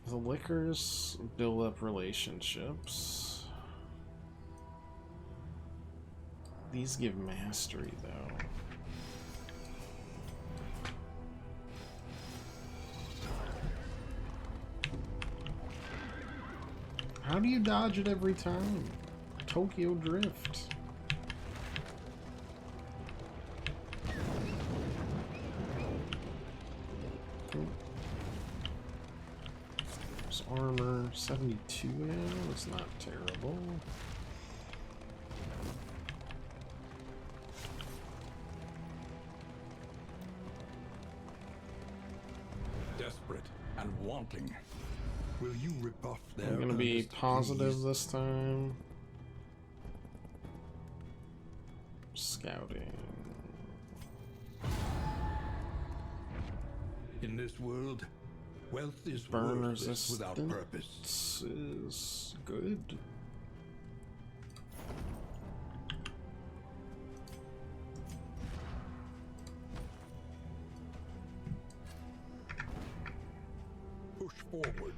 The liquors build up relationships. These give mastery, though. How do you dodge it every time? Tokyo Drift. Cool. There's armor. 72 ammo. It's not terrible. Desperate and wanting. Will you rebuff their I'm gonna be earnest positive pleas? this time. Scouting. In this world, wealth is Burn worthless without purpose. resistance is good. Push forward.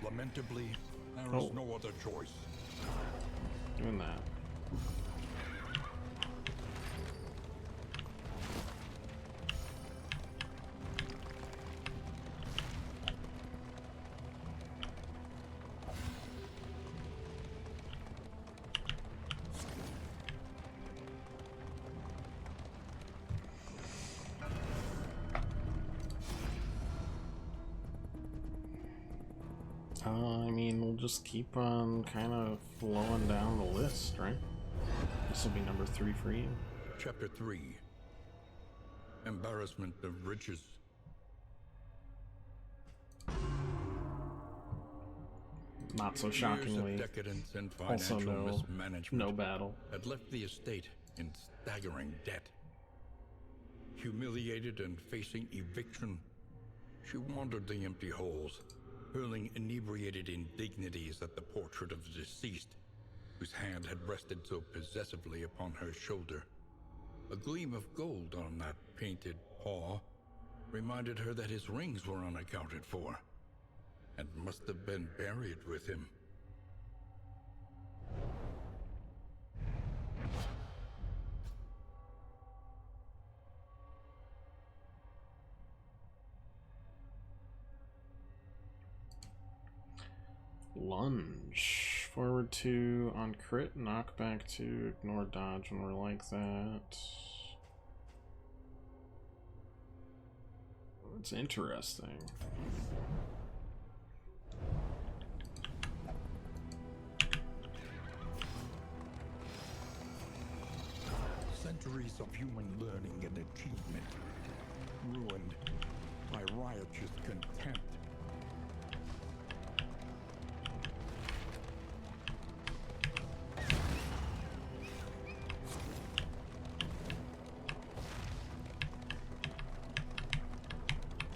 Lamentably, there is no other choice. Doing that. I mean, we'll just keep on kind of flowing down the list, right? This will be number 3 for you. Chapter 3. Embarrassment of riches. Not so Years shockingly, of decadence and also financial mismanagement no battle. had left the estate in staggering debt. Humiliated and facing eviction, she wandered the empty halls, hurling inebriated indignities at the portrait of the deceased, whose hand had rested so possessively upon her shoulder. A gleam of gold on that painted paw reminded her that his rings were unaccounted for, and must have been buried with him. Lunge. Forward 2 on crit, knockback 2, ignore dodge when we're like that. It's interesting. Centuries of human learning and achievement, ruined by riotous contempt.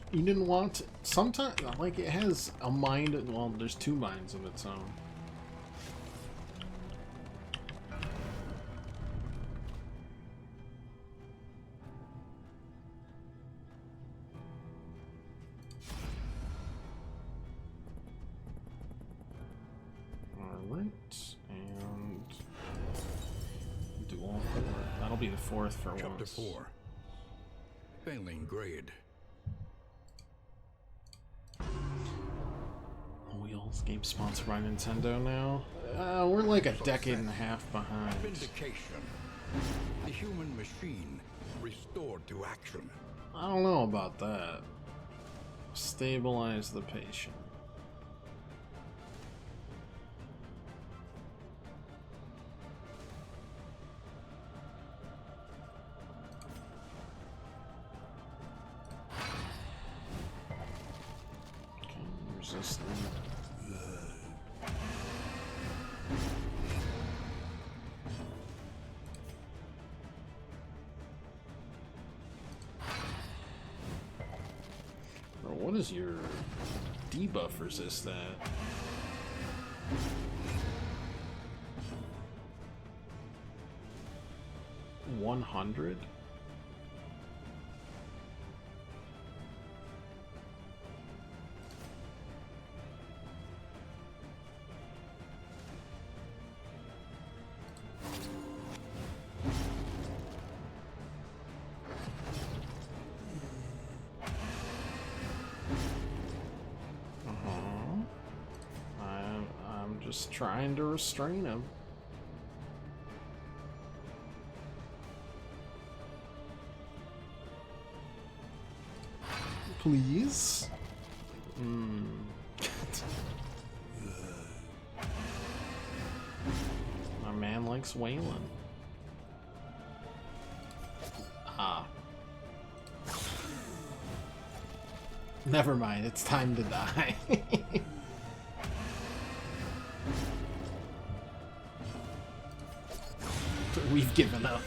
You didn't want... Sometimes, like, it has a mind... Well, there's 2 minds of its own. Alright, and... do all 4. That'll be the 4th for Chapter once. 4. Failing grade. This game's sponsored by Nintendo now. We're like a decade and a half behind. Vindication. The human machine restored to action. I don't know about that. Stabilize the patient. Okay, resist that. What is your debuff resist at? 100? I'm just trying to restrain him. Please? My man likes Waylon. Ah. Never mind, it's time to die. We've given up.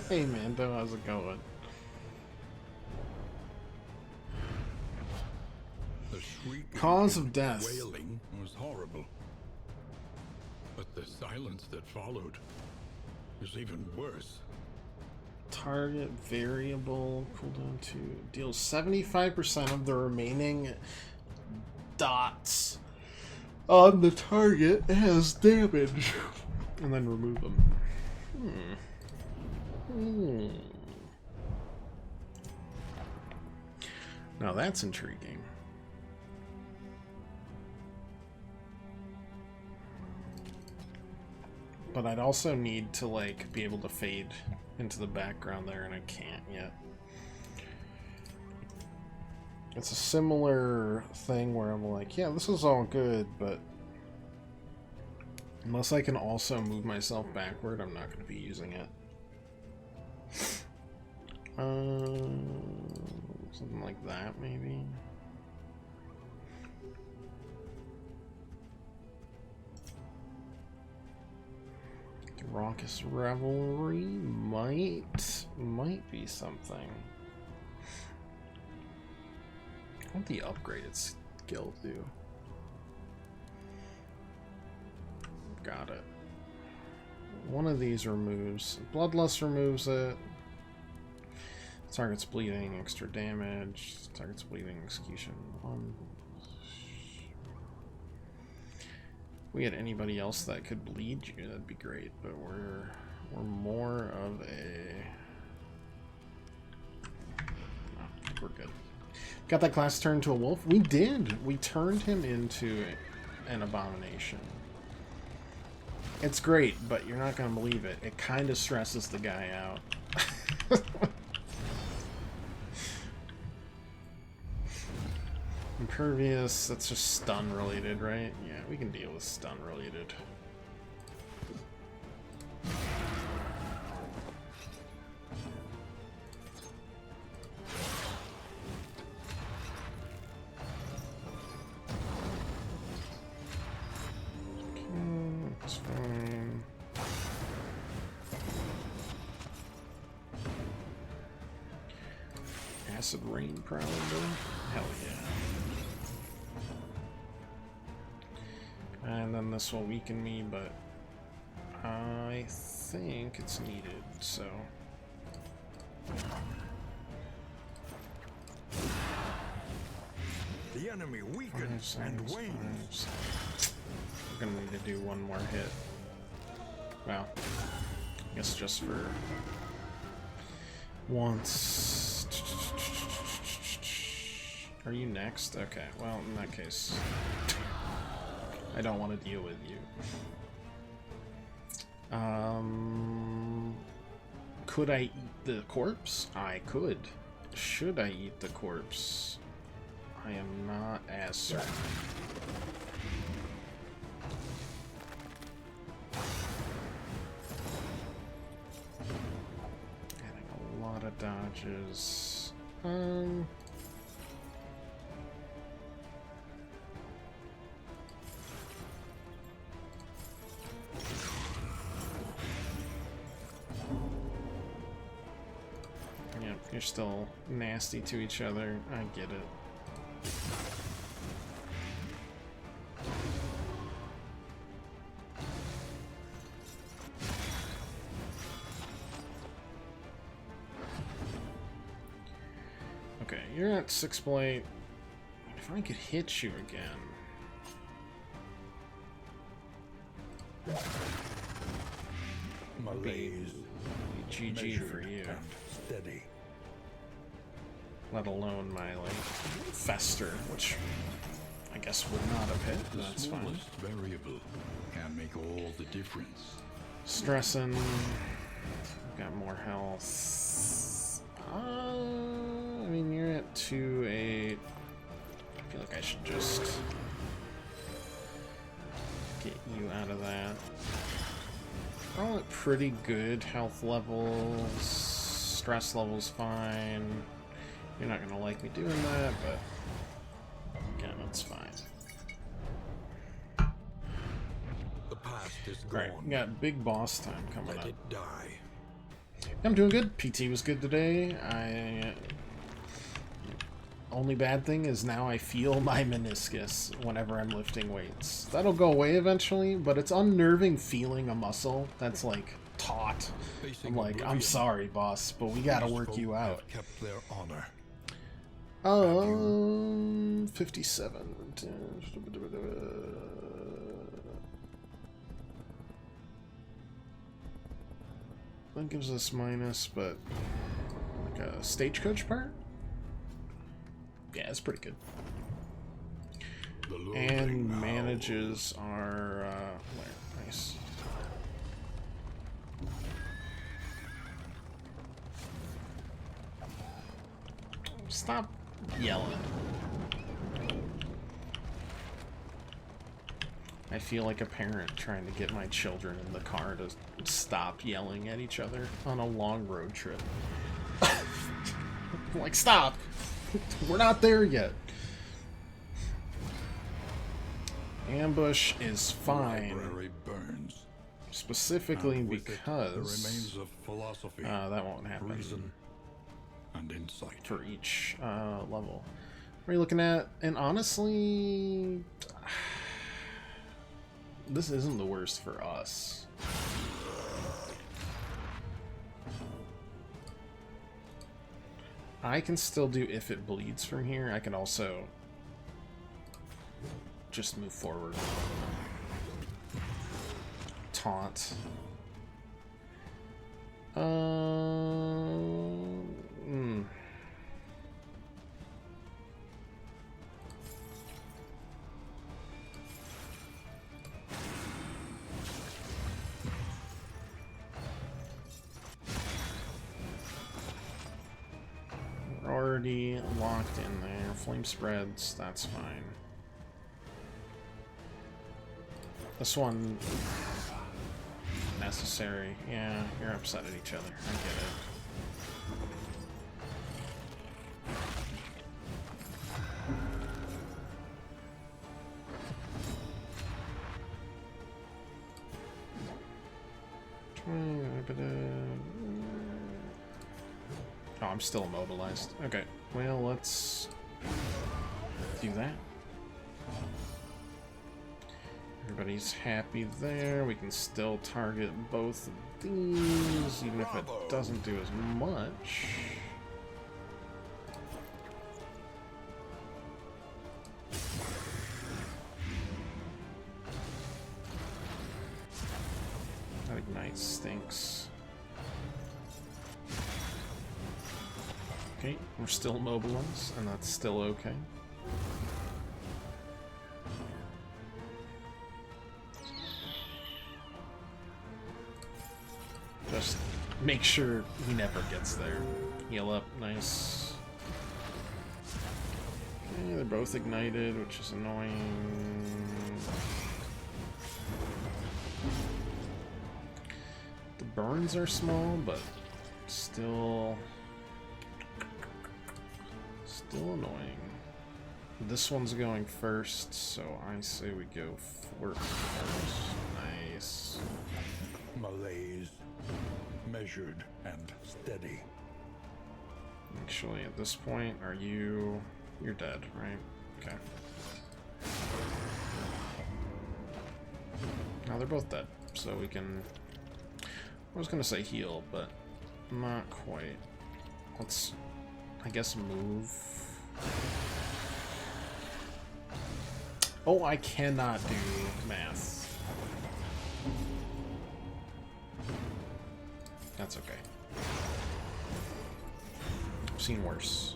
Hey Mando, how's it going? The shrieking Cause of death. wailing was horrible. But the silence that followed is even worse. Target variable cooldown 2 deals 75% of the remaining dots on the target as damage, and then remove them. Now that's intriguing. But I'd also need to like be able to fade into the background there, and I can't yet. It's a similar thing where I'm like, yeah, this is all good, but unless I can also move myself backward, I'm not going to be using it. Something like that, maybe. Raucous Revelry might be something. What the upgraded skill do? Got it. One of these removes. Bloodlust removes it. Target's bleeding, extra damage. Target's bleeding, execution 1. If we had anybody else that could bleed you, that'd be great, but we're more of a... No, we're good. Got that class turned to a wolf? We did! We turned him into an abomination. It's great, but you're not gonna believe it. It kind of stresses the guy out. Impervious, that's just stun related, right? Yeah, we can deal with stun related. Okay, that's fine. Acid rain probably. Hell yeah. And then this will weaken me, but I think it's needed, so... The enemy weakens and wanes. We're gonna need to do one more hit. Well, I guess just for once. Are you next? Okay, well, in that case... I don't want to deal with you. Could I eat the corpse? I could. Should I eat the corpse? I am not as certain. Adding a lot of dodges. Yep, you're still nasty to each other. I get it. Okay, you're at 6 blight. If I could hit you again. Malaise. GG for you. And steady. Let alone my, like, Fester, which I guess would not have hit, but that's fine. The smallest variable can make all the difference. Stressing. Got more health. I mean, you're at 2-8. I feel like I should just get you out of that. All at pretty good health levels. Stress levels fine. You're not gonna like me doing that, but again, it's fine. The past is gone. Alright, we got big boss time coming Let up. it die. I'm doing good. PT was good today. Only bad thing is now I feel my meniscus whenever I'm lifting weights. That'll go away eventually, but it's unnerving feeling a muscle that's like taut. I'm like, I'm sorry, boss, but we gotta work you out. Have kept their honor. 57. That gives us minus, but like a stagecoach part? Yeah, it's pretty good. And manages our where? Nice. Stop yelling. I feel like a parent trying to get my children in the car to stop yelling at each other on a long road trip. Like, stop! We're not there yet. Ambush is fine. Library burns. Specifically And with it, because the remains of philosophy, that won't happen reason, and insight. for each level. What are you looking at? And honestly, this isn't the worst for us. I can still do if it bleeds from here. I can also just move forward. Taunt. We're already locked in there. Flame spreads, that's fine. This one, necessary. Yeah, you're upset at each other. I get it. Oh, I'm still immobilized. Okay, well, let's do that. Everybody's happy there. We can still target both of these, even if it doesn't do as much. That ignite stinks. Okay, we're still immobilized, and that's still okay. make sure he never gets there. Heal up, nice. Okay, they're both ignited, which is annoying. The burns are small, but still annoying. This one's going first, so I say we go forward first. Nice. Malaise, measured and steady. Actually, at this point, you're dead, right? Okay. Now they're both dead, so we can... I was gonna say heal, but not quite. Let's, I guess, move. Oh, I cannot do math. That's okay. I've seen worse.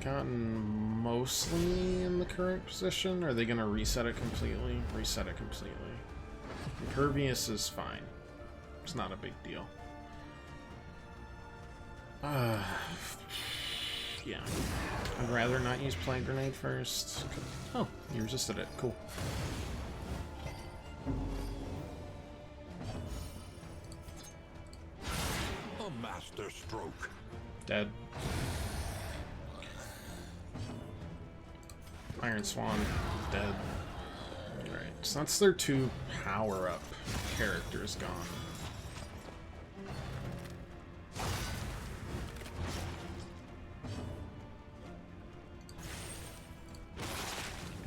Gotten mostly in the current position. Are they gonna reset it completely? Reset it completely. Impervious is fine. It's not a big deal. Yeah. I'd rather not use Plague Grenade first. Oh, you resisted it. Cool. A master stroke. Dead. Iron Swan, dead. Alright, so that's their 2 power-up characters gone.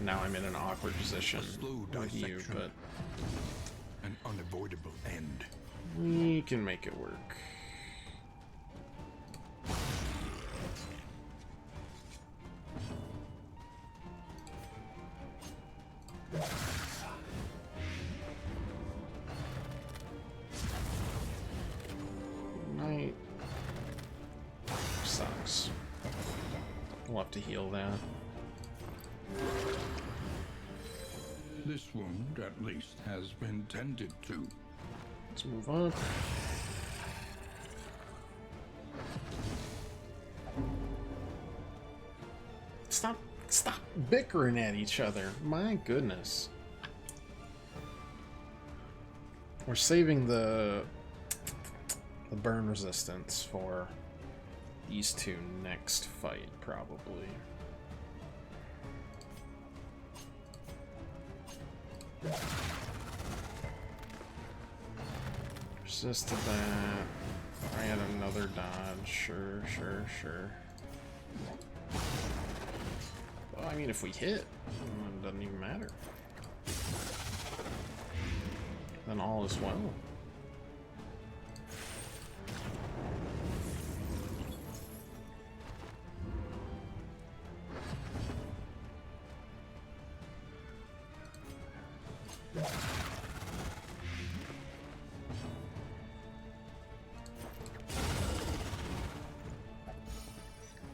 Now I'm in an awkward position with you, but an unavoidable end. we can make it work. Night sucks. We'll have to heal that. This wound, at least, has been tended to. Let's move on. Stop bickering at each other. My goodness. We're saving the burn resistance for these 2 next fight, probably. Resisted that. I had another dodge. Sure. Well, I mean, if we hit, it doesn't even matter. Then all is well.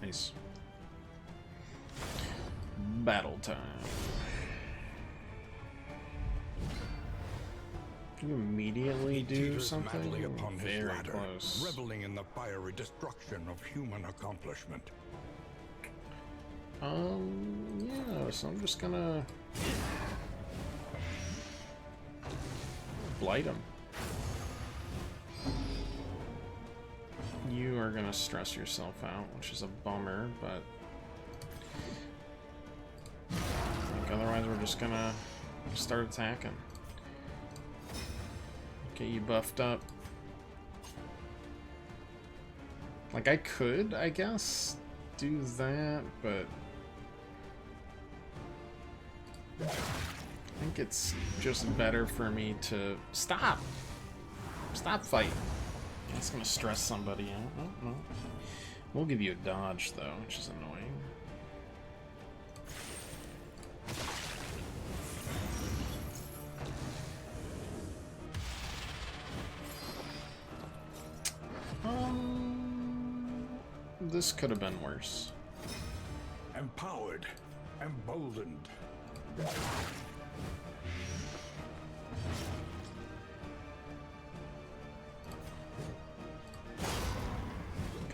Nice. Battle time. Can you immediately do something? Upon his Very ladder, close. reveling in the fiery destruction of human accomplishment. Yeah, so I'm just gonna blight him. You are gonna stress yourself out, which is a bummer, but I think otherwise we're just gonna start attacking. Get you buffed up. Like, I could, I guess, do that, but I think it's just better for me to stop fighting. It's gonna stress somebody out. No. We'll give you a dodge though, which is annoying. This could have been worse. Empowered, emboldened.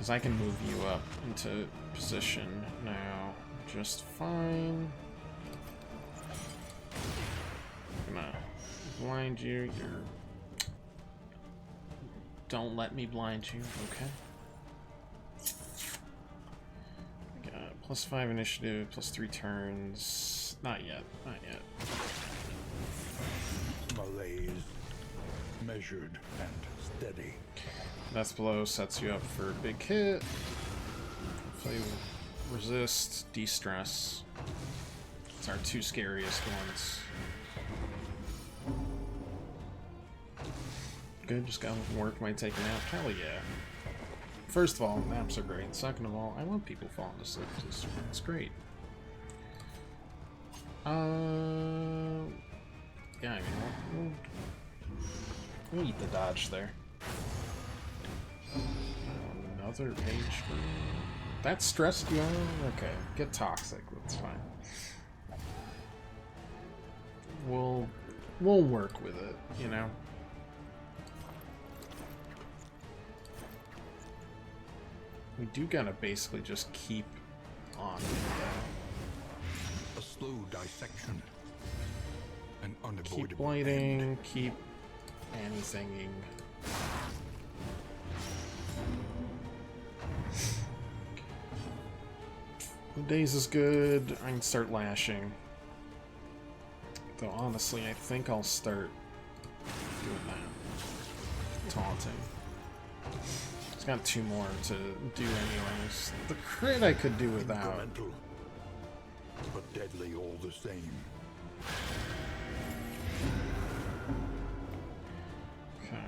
Because I can move you up into position now just fine. I'm gonna blind you. Don't let me blind you, okay? Got +5 initiative, +3 turns. Not yet, not yet. Malaise, measured and steady. Death Blow sets you up for a big hit. Hopefully resist, de-stress. It's our two scariest ones. Good, just got home work, might take a nap. Hell yeah. First of all, naps are great. Second of all, I love people falling asleep. It's great. Yeah, I mean, we'll eat the dodge there. Another page for me. That stressed you out? Okay, get toxic. That's fine. We'll work with it, you know. We do gotta basically just keep on. A slow dissection. An unavoidable Keep blighting, keep anythinging. The daze is good. I can start lashing. Though honestly, I think I'll start doing that. Taunting. It's got 2 more to do anyways. The crit I could do without. Incremental, but deadly all the same. Okay.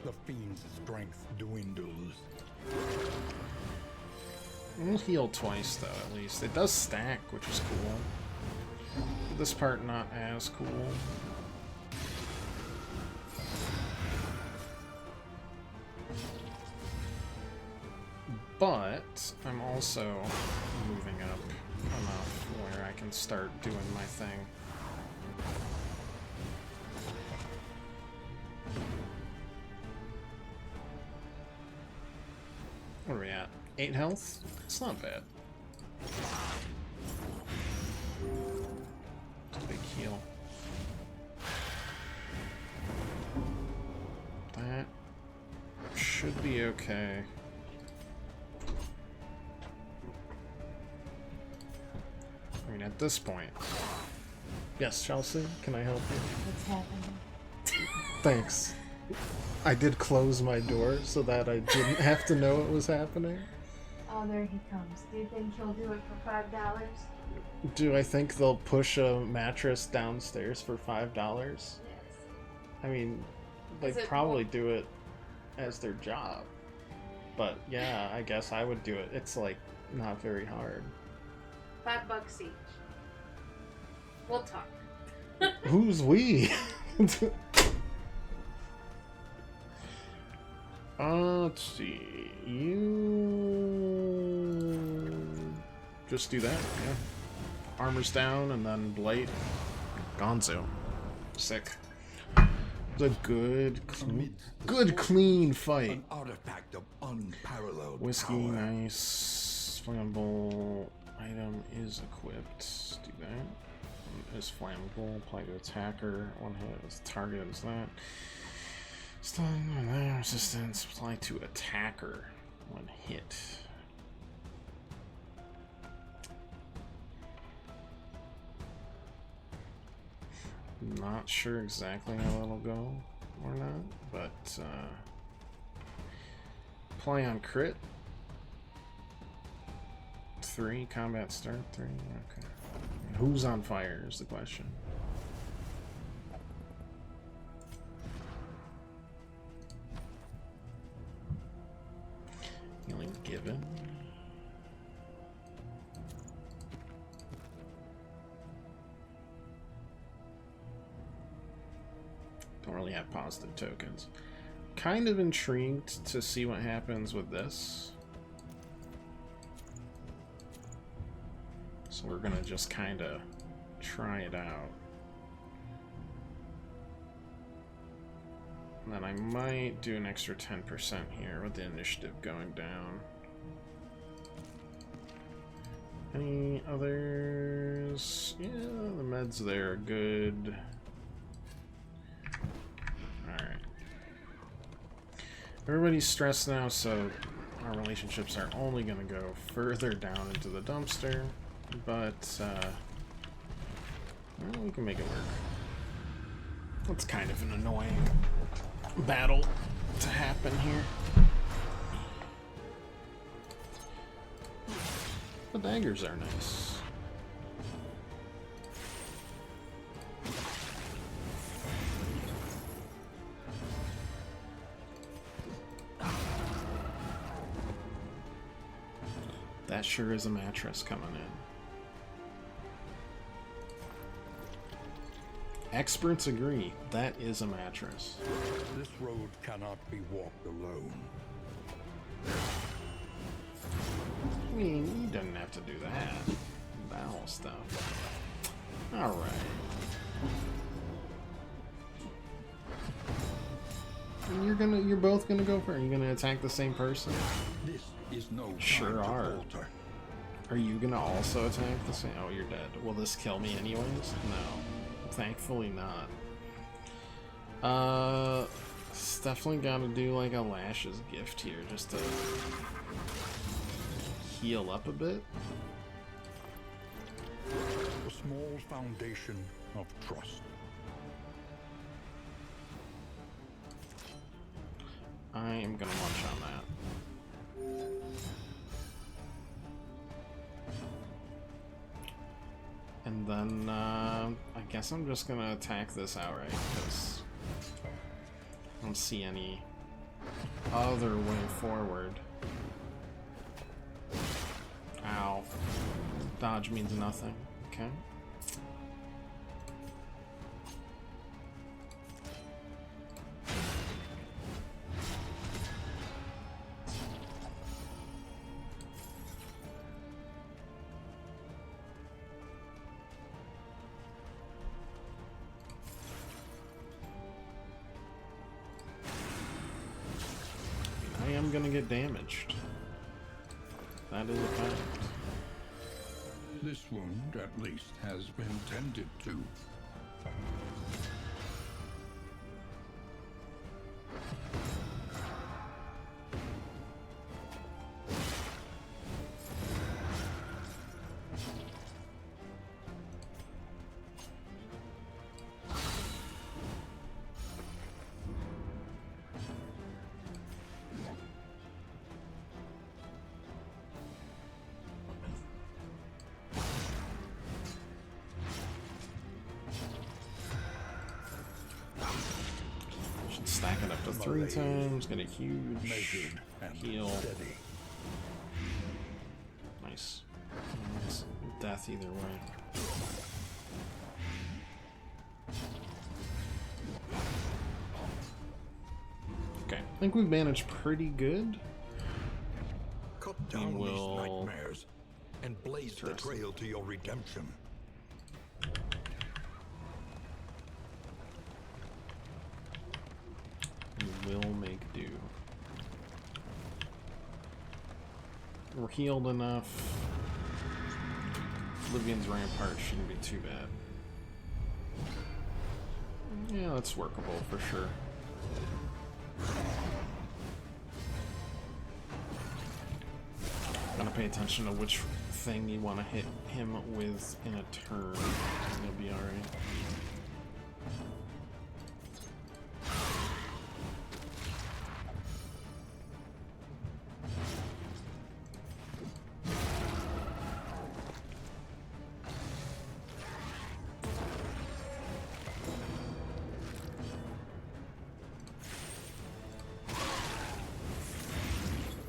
The fiend's strength dwindles. We'll heal twice though, at least. It does stack, which is cool. This part not as cool. But I'm also moving up enough where I can start doing my thing. What are we at? 8 health? It's not bad. It's a big heal. That should be okay. I mean, at this point. Yes, Chelsea, can I help you? What's happening? Thanks. I did close my door so that I didn't have to know it was happening. Oh, there he comes. Do you think he'll do it for $5? Do I think they'll push a mattress downstairs for $5? Yes. I mean, they'd Is it probably more- do it as their job. But yeah, I guess I would do it. It's like not very hard. $5 each. We'll talk. Who's we? Let's see. You just do that, yeah. Armor's down and then Blade. Gonzo. Sick. It's a good, clean fight. An artifact of unparalleled Whiskey, power. nice. Flammable item is equipped. Do that. Is flammable. Apply to attacker. One hit is target. Is that. Stun. Resistance. Apply to attacker. One hit. Not sure exactly how that'll go or not, but play on crit. 3 combat start 3. Okay. Who's on fire is the question. Healing given. Don't really have positive tokens. Kind of intrigued to see what happens with this. So we're gonna just kind of try it out. And then I might do an extra 10% here with the initiative going down. Any others? Yeah, the meds there are good. Alright. Everybody's stressed now, so our relationships are only going to go further down into the dumpster. But, well, we can make it work. It's kind of an annoying battle to happen here. The daggers are nice. That sure is a mattress coming in. Experts agree, that is a mattress. This road cannot be walked alone. I mean, he doesn't have to do that. Bowel stuff. Alright. You're both gonna go for it? Are you gonna attack the same person? This is no Sure time to are. falter. Are you gonna also attack the same? Oh, you're dead. Will this kill me anyways? No. Thankfully not. It's definitely gotta do like a Lash's gift here just to heal up a bit. A small foundation of trust. I am gonna munch on that. And then, I guess I'm just gonna attack this outright, because I don't see any other way forward. Ow. Dodge means nothing. Okay. I am gonna get damaged. That is a fact. This wound, at least, has been tended to. Should stack it up to 3 times, get a huge Measured and heal. steady. Nice. It's death either way. Okay, I think we've managed pretty good. Cut down will- these nightmares and blaze the Interesting. trail to your redemption. We will make do. We're healed enough. Livian's Rampart shouldn't be too bad. Yeah, that's workable for sure. Gotta pay attention to which thing you want to hit him with in a turn. You'll be alright.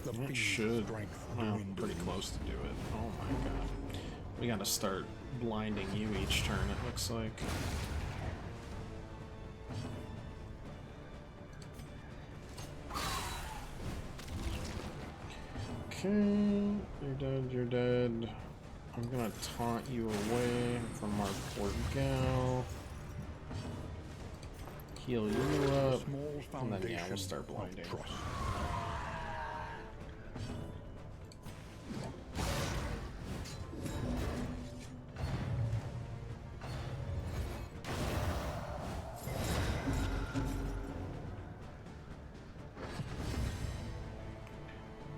The That fiend's should, strength well, dwindles. pretty close to do it. Oh my god. We gotta start blinding you each turn, it looks like. Okay, you're dead, you're dead. I'm gonna taunt you away from our poor gal. heal you A up, small and then foundation yeah, we'll start of blinding. trust.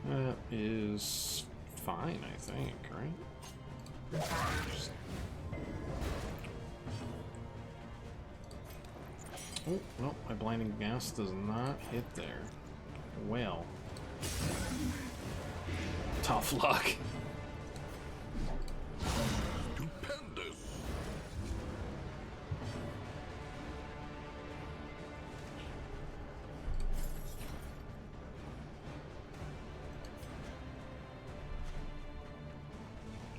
That is fine, I think, right? Oh, no, my blinding gas does not hit there. Well. Tough luck. Stupendous!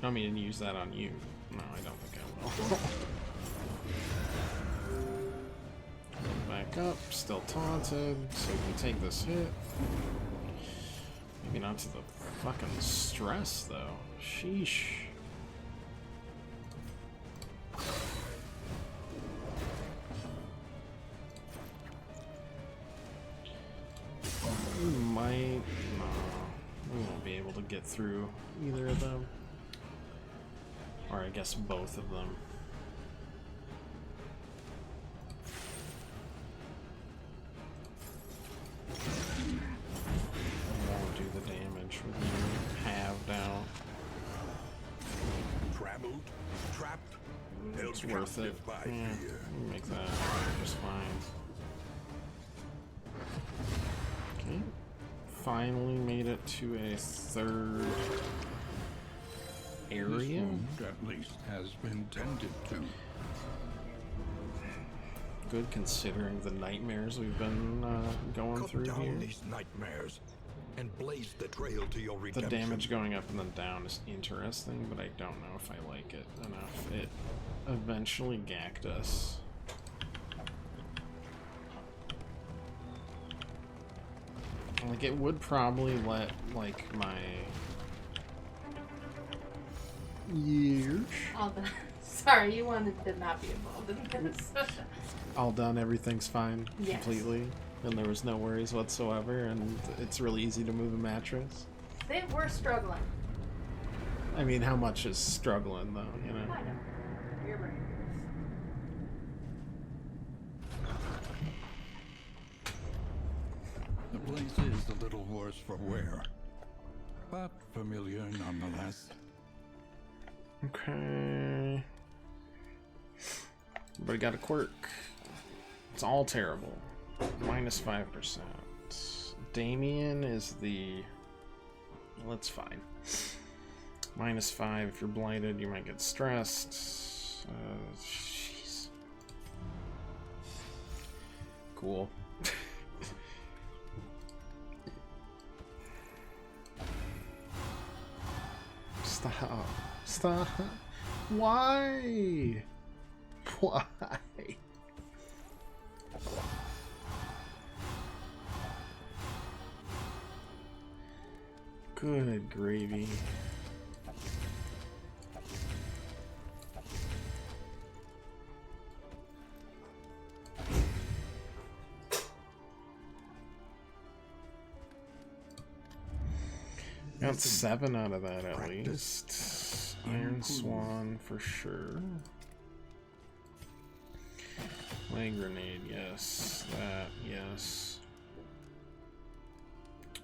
I mean, use that on you. No, I don't think I will. Back up, still taunted, so we can take this hit. Maybe not to the fucking stress, though. Sheesh. We might... No, we won't be able to get through either of them. Or I guess both of them. Won't do the damage with you halved out. Trammeled, trapped, held It's worth it. captive by Yeah, fear. we'll make that just fine. Okay. Finally made it to a third This area. wound, at least, has been tended to. Good considering the nightmares we've been going Cut through down here. these nightmares and blaze the trail to your The redemption. damage going up and then down is interesting, but I don't know if I like it enough. It eventually gacked us. Like, it would probably let, like, my... years All done. Sorry, you wanted to not be involved in this. all done, everything's fine Yes. completely, and there was no worries whatsoever, and it's really easy to move a mattress. They were struggling. I mean, how much is struggling, though, you know? I know. You're right. The place is a little worse for wear, but familiar nonetheless. Okay. Everybody got a quirk. It's all terrible. Minus 5%. Damien is the... Well, that's fine. Minus 5. If you're blighted, you might get stressed. Jeez. Cool. Stop. Stop. Why? Why? Good gravy. Got 7 out of that at least. Iron Swan for sure. Flame Grenade, yes. That, yes.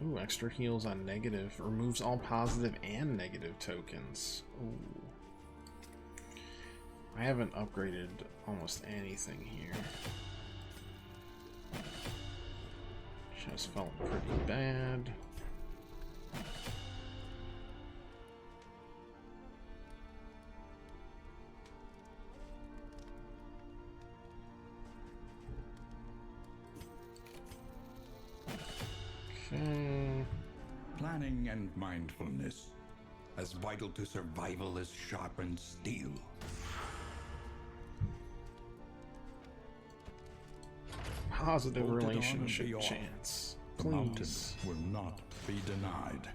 Ooh, extra heals on negative. Removes all positive and negative tokens. Ooh. I haven't upgraded almost anything here. Just felt pretty bad. Okay. Planning and mindfulness, as vital to survival as sharpened steel. Positive Bolted on and relationship be off. chance. The mountain Please. will not be denied.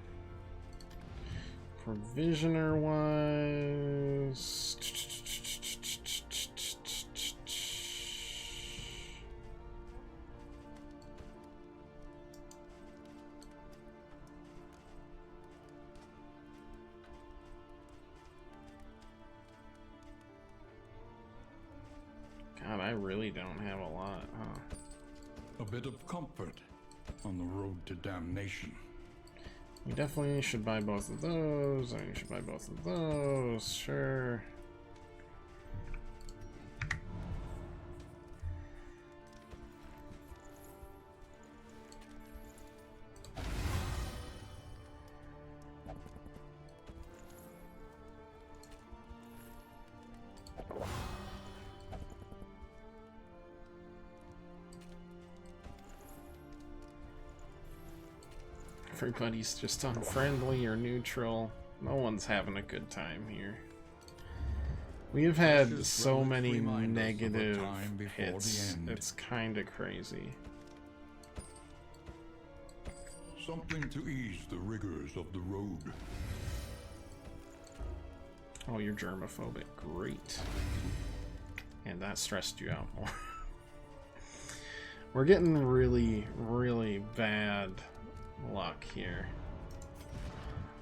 Provisioner wise. really don't have a lot, huh? A bit of comfort on the road to damnation. We definitely should buy both of those, and you should buy both of those, sure. Everybody's just unfriendly or neutral. No one's having a good time here. We have had so many negative hits. It's kind of crazy. Something to ease the rigors of the road. Oh, you're germophobic. Great. And that stressed you out more. We're getting really, really bad luck here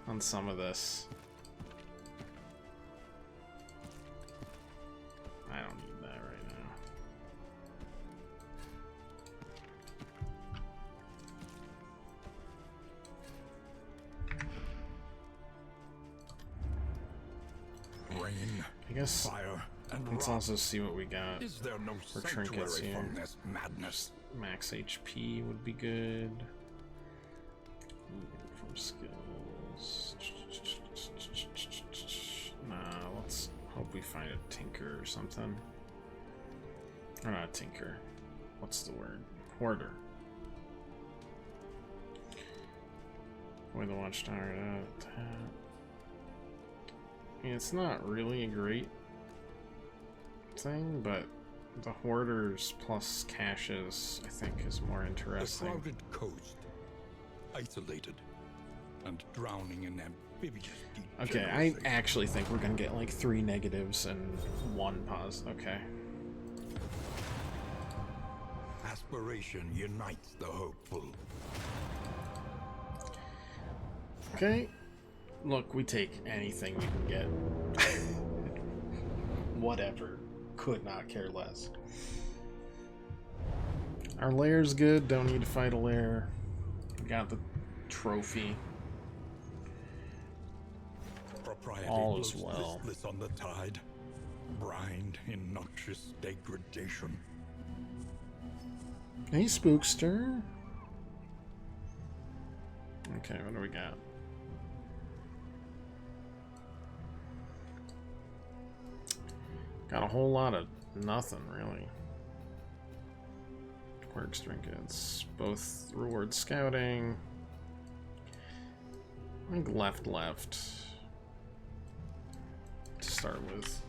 on some of this. I don't need that right now. Rain, I guess fire, and let's rock. also see what we got. Is there no for trinkets sanctuary here. from this madness? Max HP would be good. From skills. Nah, let's hope we find a tinker or something. Or not a tinker. What's the word? Hoarder. With the watchtower. I mean, it's not really a great thing, but the hoarders plus caches, I think, is more A interesting. crowded coast, isolated, and drowning in amphibious Okay, I degeneracy. actually think we're gonna get like 3 negatives and 1 positive. Okay. Aspiration unites the hopeful. Okay. Look, we take anything we can get. Whatever. Could not care less. Our lair's good. Don't need to fight a lair. We got the trophy. Propriety All is blows well. listless on the tide, brined in noxious degradation. Hey, Spookster. Okay, what do we got? Got a whole lot of nothing, really. Quirks, trinkets, both reward scouting. I think left to start with.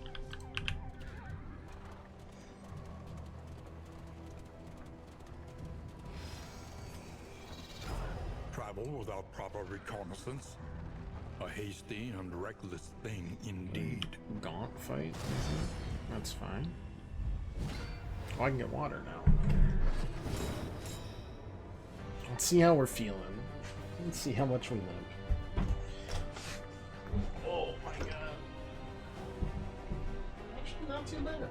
Travel without proper reconnaissance. A hasty and reckless thing indeed. Gaunt fight, I think. That's fine. Oh, I can get water now. Let's see how we're feeling. Let's see how much we live. Oh my god. Actually, not too bad.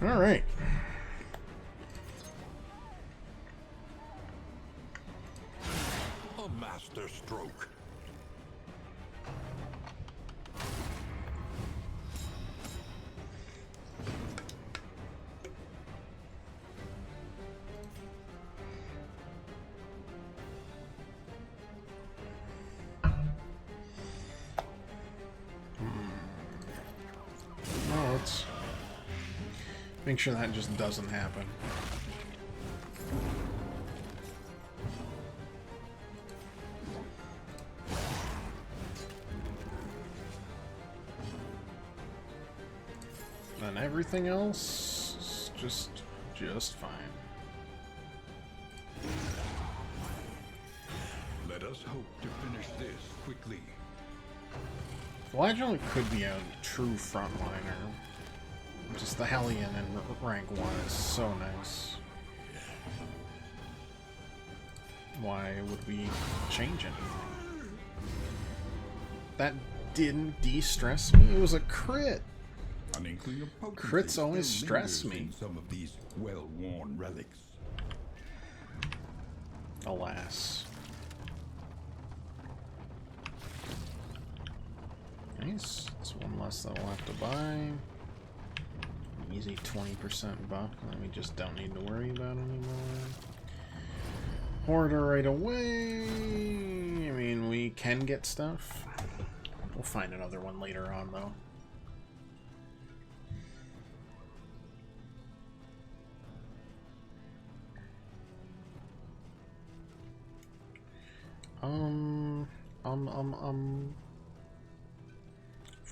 All right. A master stroke. Oh, let's make sure that just doesn't happen. Then everything else is just fine. Let us hope to finish this quickly. Galadriel could be a true frontliner. Just the Hellion in rank 1 is so nice. Why would we change anything? That didn't de-stress me. It was a crit. An inkling of potency Crits always still stress lingers me. in some of these well-worn relics. Alas. Nice. That's one less that we'll have to buy. Easy 20% buff that we just don't need to worry about anymore. Hoarder right away. I mean, we can get stuff. We'll find another one later on, though.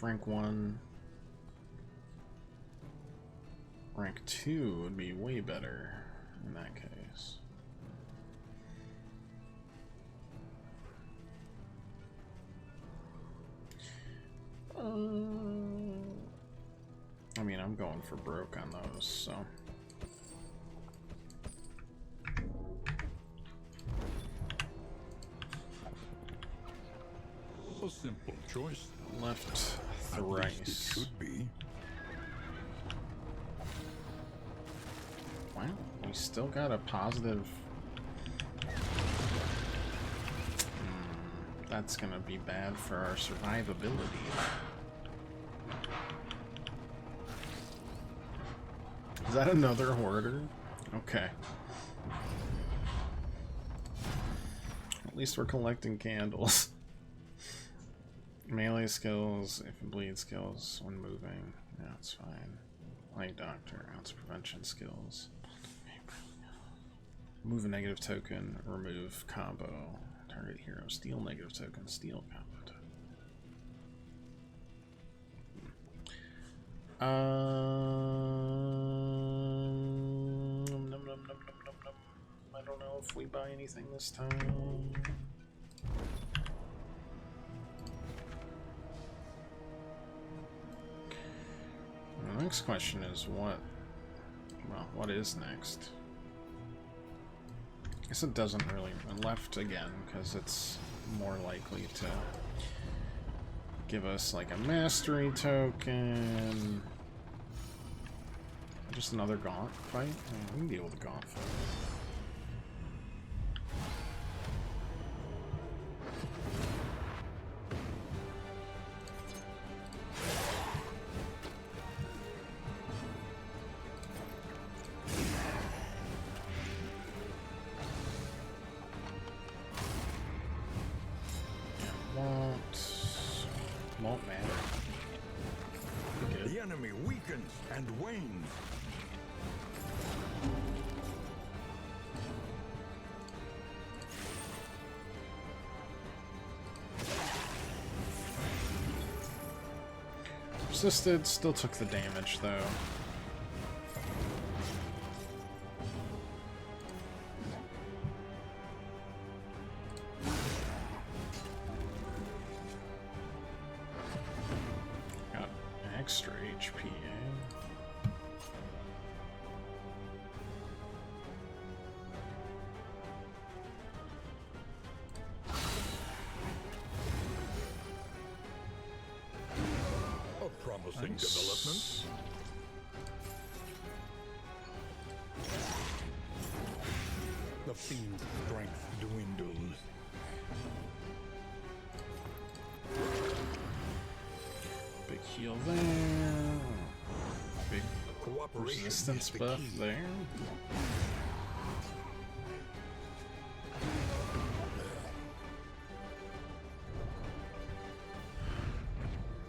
Rank 1. Rank 2 would be way better in that case. I mean, I'm going for broke on those, so. A simple choice. Left At least it thrice. should be. Wow, we still got a positive. That's gonna be bad for our survivability. Is that another hoarder? Okay. At least we're collecting candles. Melee skills, if it bleed skills when moving. Yeah, it's fine. Light Doctor, ounce prevention skills. Move a negative token, remove combo. Target hero, steal negative token, steal combo. I don't know if we buy anything this time. The next question is what is next? I guess it doesn't really left again because it's more likely to give us like a mastery token. Just another gaunt fight? Yeah, we can deal with the gaunt fight. Won't matter. The enemy weakens and wanes. Resisted, still took the damage though. Got extra HP. A promising development. fiend's strength dwindles. Big heal there. Big Cooperation resistance is the buff key. there.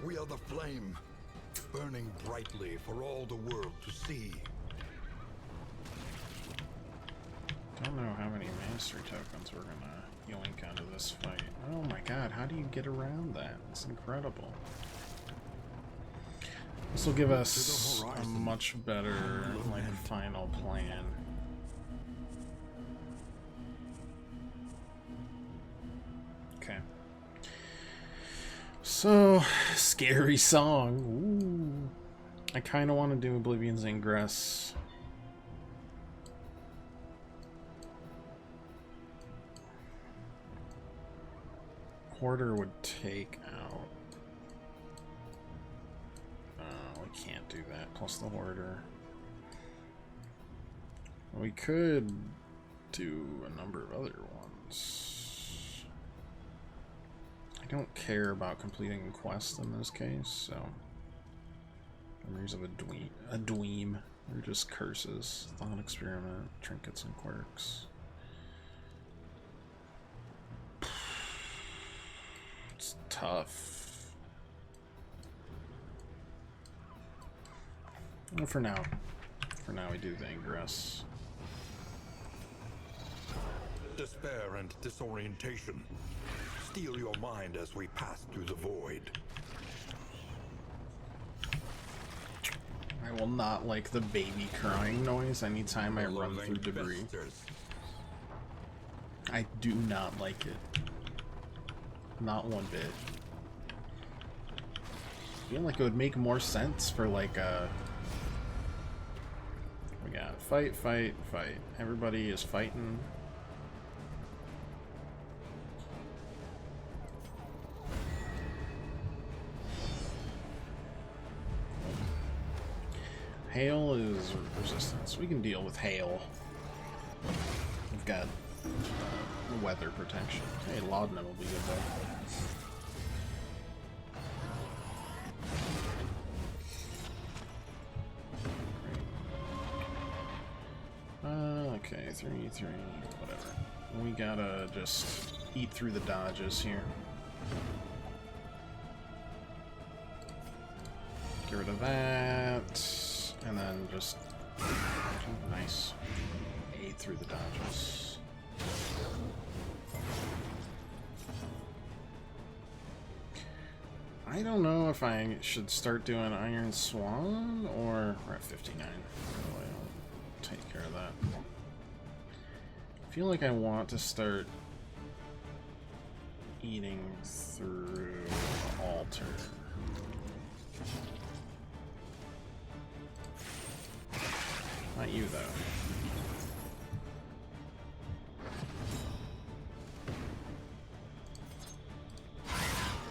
We are the flame, burning brightly for all the world to see. Don't know how many mastery tokens we're gonna yoink onto this fight. Oh my god, how do you get around that? It's incredible. This will give us a much better, like, final plan. Okay. So, scary song. Ooh. I kind of want to do Oblivion's Ingress. Hoarder would take out. We can't do that, plus the Hoarder. We could do a number of other ones. I don't care about completing a quest in this case, so... Memories of a dweem. Or just curses. Thought experiment, trinkets and quirks. It's tough. Well, for now we do the Ingress. Despair and disorientation steal your mind as we pass through the void. I will not like the baby crying noise anytime I run through debris. I do not like it. Not one bit. I feel like it would make more sense for like a... We got fight, fight, fight. Everybody is fighting. Hail is resistance. We can deal with hail. We've got weather protection. Hey, Laudanum will be good though. Okay, 3, whatever. We gotta just eat through the dodges here. Get rid of that. And then just... nice. 8 through the dodges. I don't know if I should start doing Iron Swan, or... We're at 59. I'll take care of that. I feel like I want to start eating through Altar. Not you, though.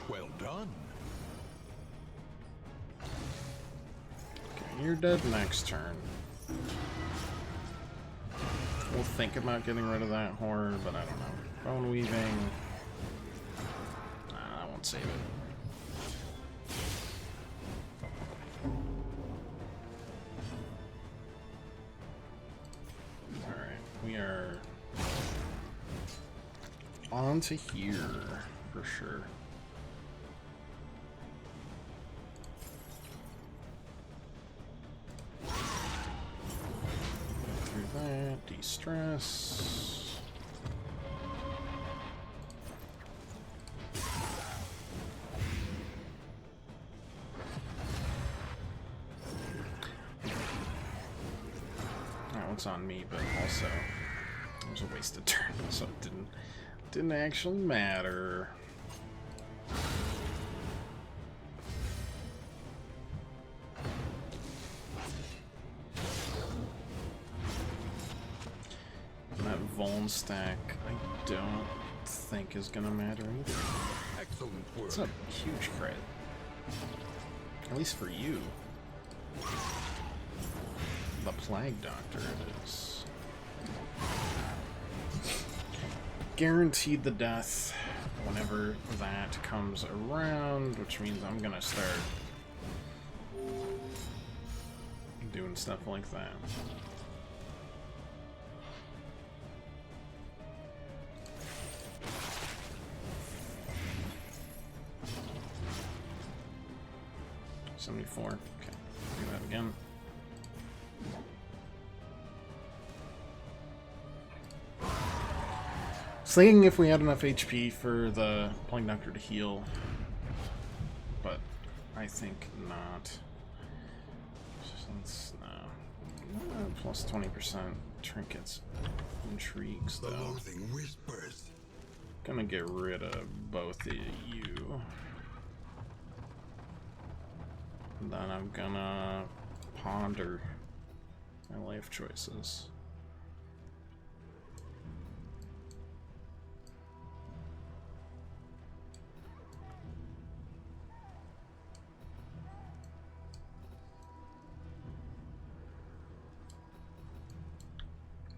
Well done. Okay, you're dead next turn. We'll think about getting rid of that horror, but I don't know. Bone weaving. Nah, I won't save it. We are on to here for sure. Go through that, de-stress. That one's on me, but also it was a wasted turn, so it didn't actually matter. And that Vuln stack, I don't think is gonna matter either. Excellent work. It's a huge crit. At least for you. The Plague Doctor it is. guaranteed the death whenever that comes around, which means I'm gonna start doing stuff like that. $74. Okay, do that again. Thinking if we had enough HP for the Plague Doctor to heal, but I think not. Since plus 20% trinkets, intrigues though. The loathing whispers. Gonna get rid of both of you. And then I'm gonna ponder my life choices.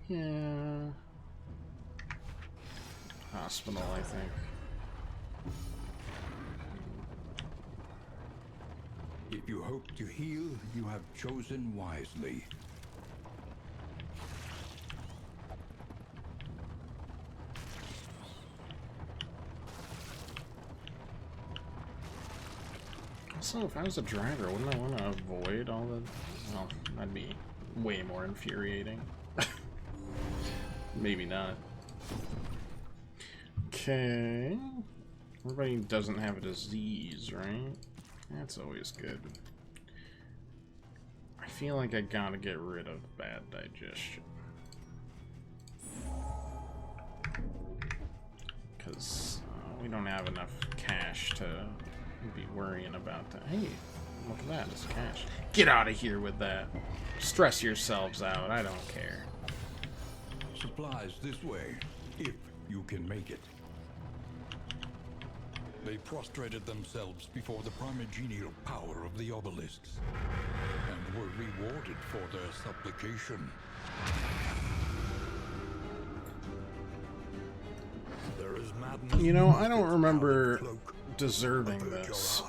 Yeah. Hospital, I think. If you hope to heal, you have chosen wisely. So if I was a driver, wouldn't I want to avoid all the... Well, that'd be way more infuriating. Maybe not. Okay. Everybody doesn't have a disease, right? That's always good. I feel like I gotta get rid of bad digestion. Because we don't have enough cash to be worrying about that. Hey, look at that, it's cash. Get out of here with that. Stress yourselves out, I don't care. Supplies this way, if you can make it. They prostrated themselves before the primogenial power of the obelisks, and were rewarded for their supplication. There is madness. You know, I don't remember deserving this.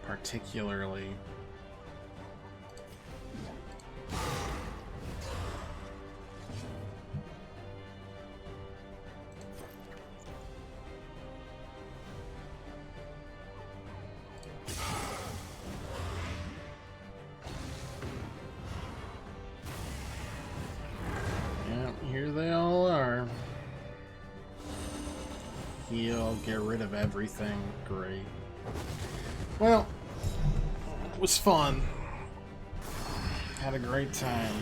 Particularly. Here they all are. Heal, get rid of everything. Great. Well, it was fun. Had a great time.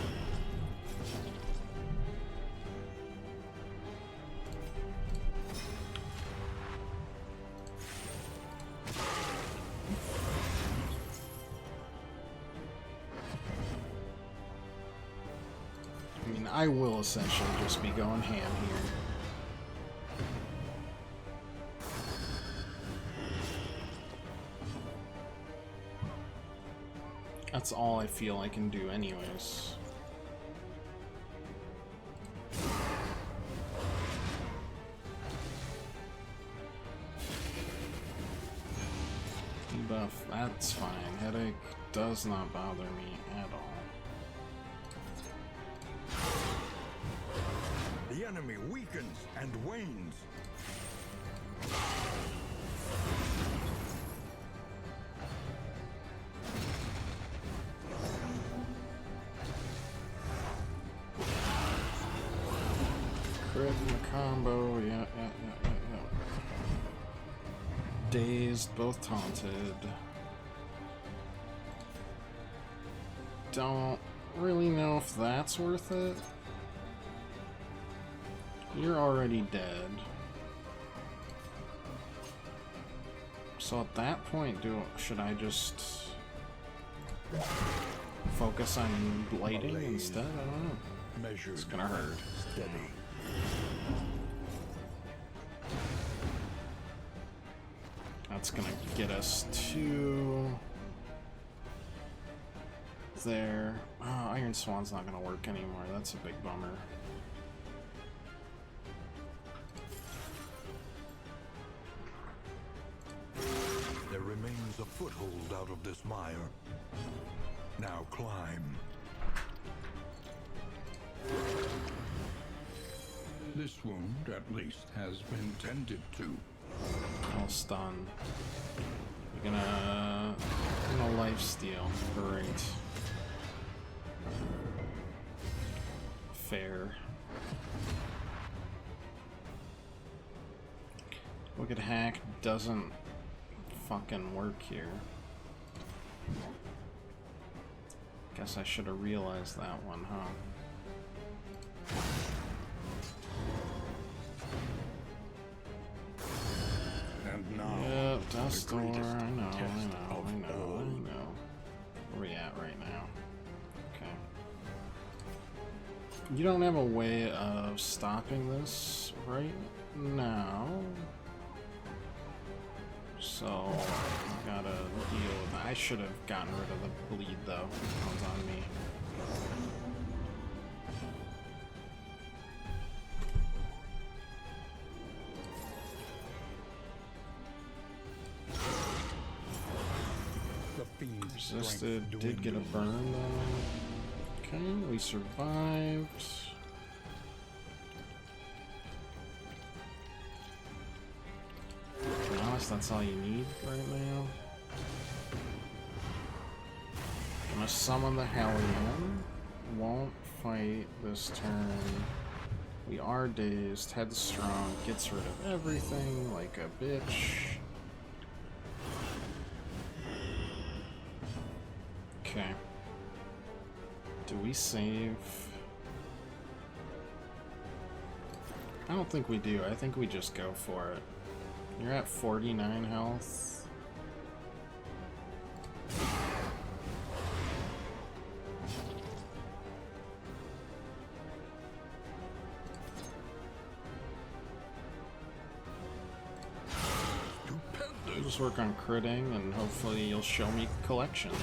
I will essentially just be going ham here. That's all I feel I can do anyways. Debuff, that's fine. Headache does not bother me at all. The enemy weakens and wanes. Crit in the combo, yeah. Dazed, both taunted. Don't really know if that's worth it. You're already dead. So at that point, should I just focus on blighting instead? I don't know. It's gonna hurt. Steady. That's gonna get us to there. Oh, Iron Swan's not gonna work anymore. That's a big bummer. There remains a foothold out of this mire. Now climb. This wound, at least, has been tended to. I'll stun. You're gonna lifesteal. Great. Fair. Wicked Hack doesn't fucking work here. Guess I should have realized that one, huh? And now, Yep, Dust Door. I greatest know. test of all. Where we at right now? Okay. You don't have a way of stopping this right now. So, I gotta deal with that. I should have gotten rid of the bleed, though. That one's on me. The fiend's Resisted. strength Did get a dwindles. burn, though. Okay, we survived. To be honest, that's all you need right now. Gonna summon the Hellion. Won't fight this turn. We are dazed. Headstrong gets rid of everything like a bitch. Okay. Do we save? I don't think we do. I think we just go for it. You're at 49 health. We'll just work on critting and hopefully you'll show me collections.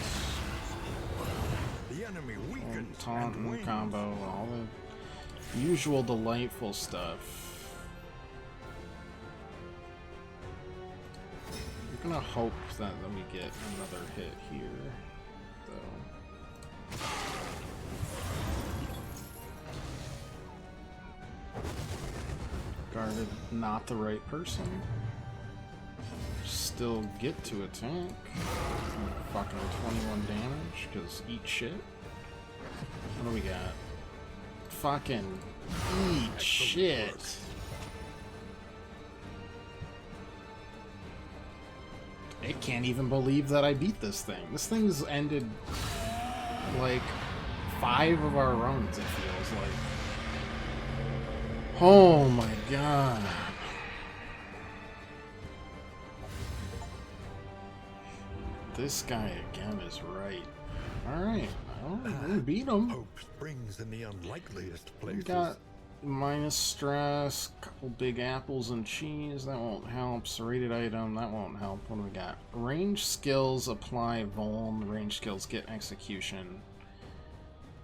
The enemy weakens Taunt and and wins. combo, all the usual delightful stuff. I'm gonna hope that we get another hit here, though. Guarded not the right person. Still get to attack. Fucking 21 damage, because eat shit. What do we got? Fucking eat shit. I can't even believe that I beat this thing. This thing's ended like 5 of our runs, it feels like. Oh my god. This guy again is right. Alright, well, we beat him. Hope springs in the unlikeliest We places. got minus stress, couple big apples and cheese, that won't help. Serrated item, that won't help. What do we got? Range skills apply vuln, range skills get execution.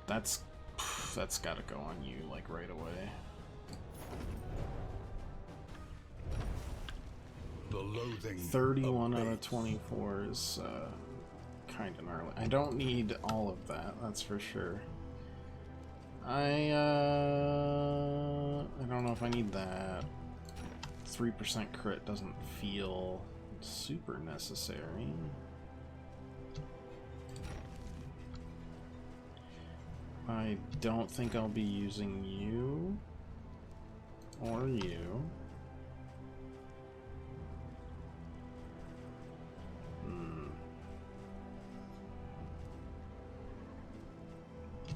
That's gotta go on you, like, right away. The loathing 31 out of abates. 24 is kind of gnarly. I don't need all of that, that's for sure. I don't know if I need that. 3% crit doesn't feel super necessary. I don't think I'll be using you or you.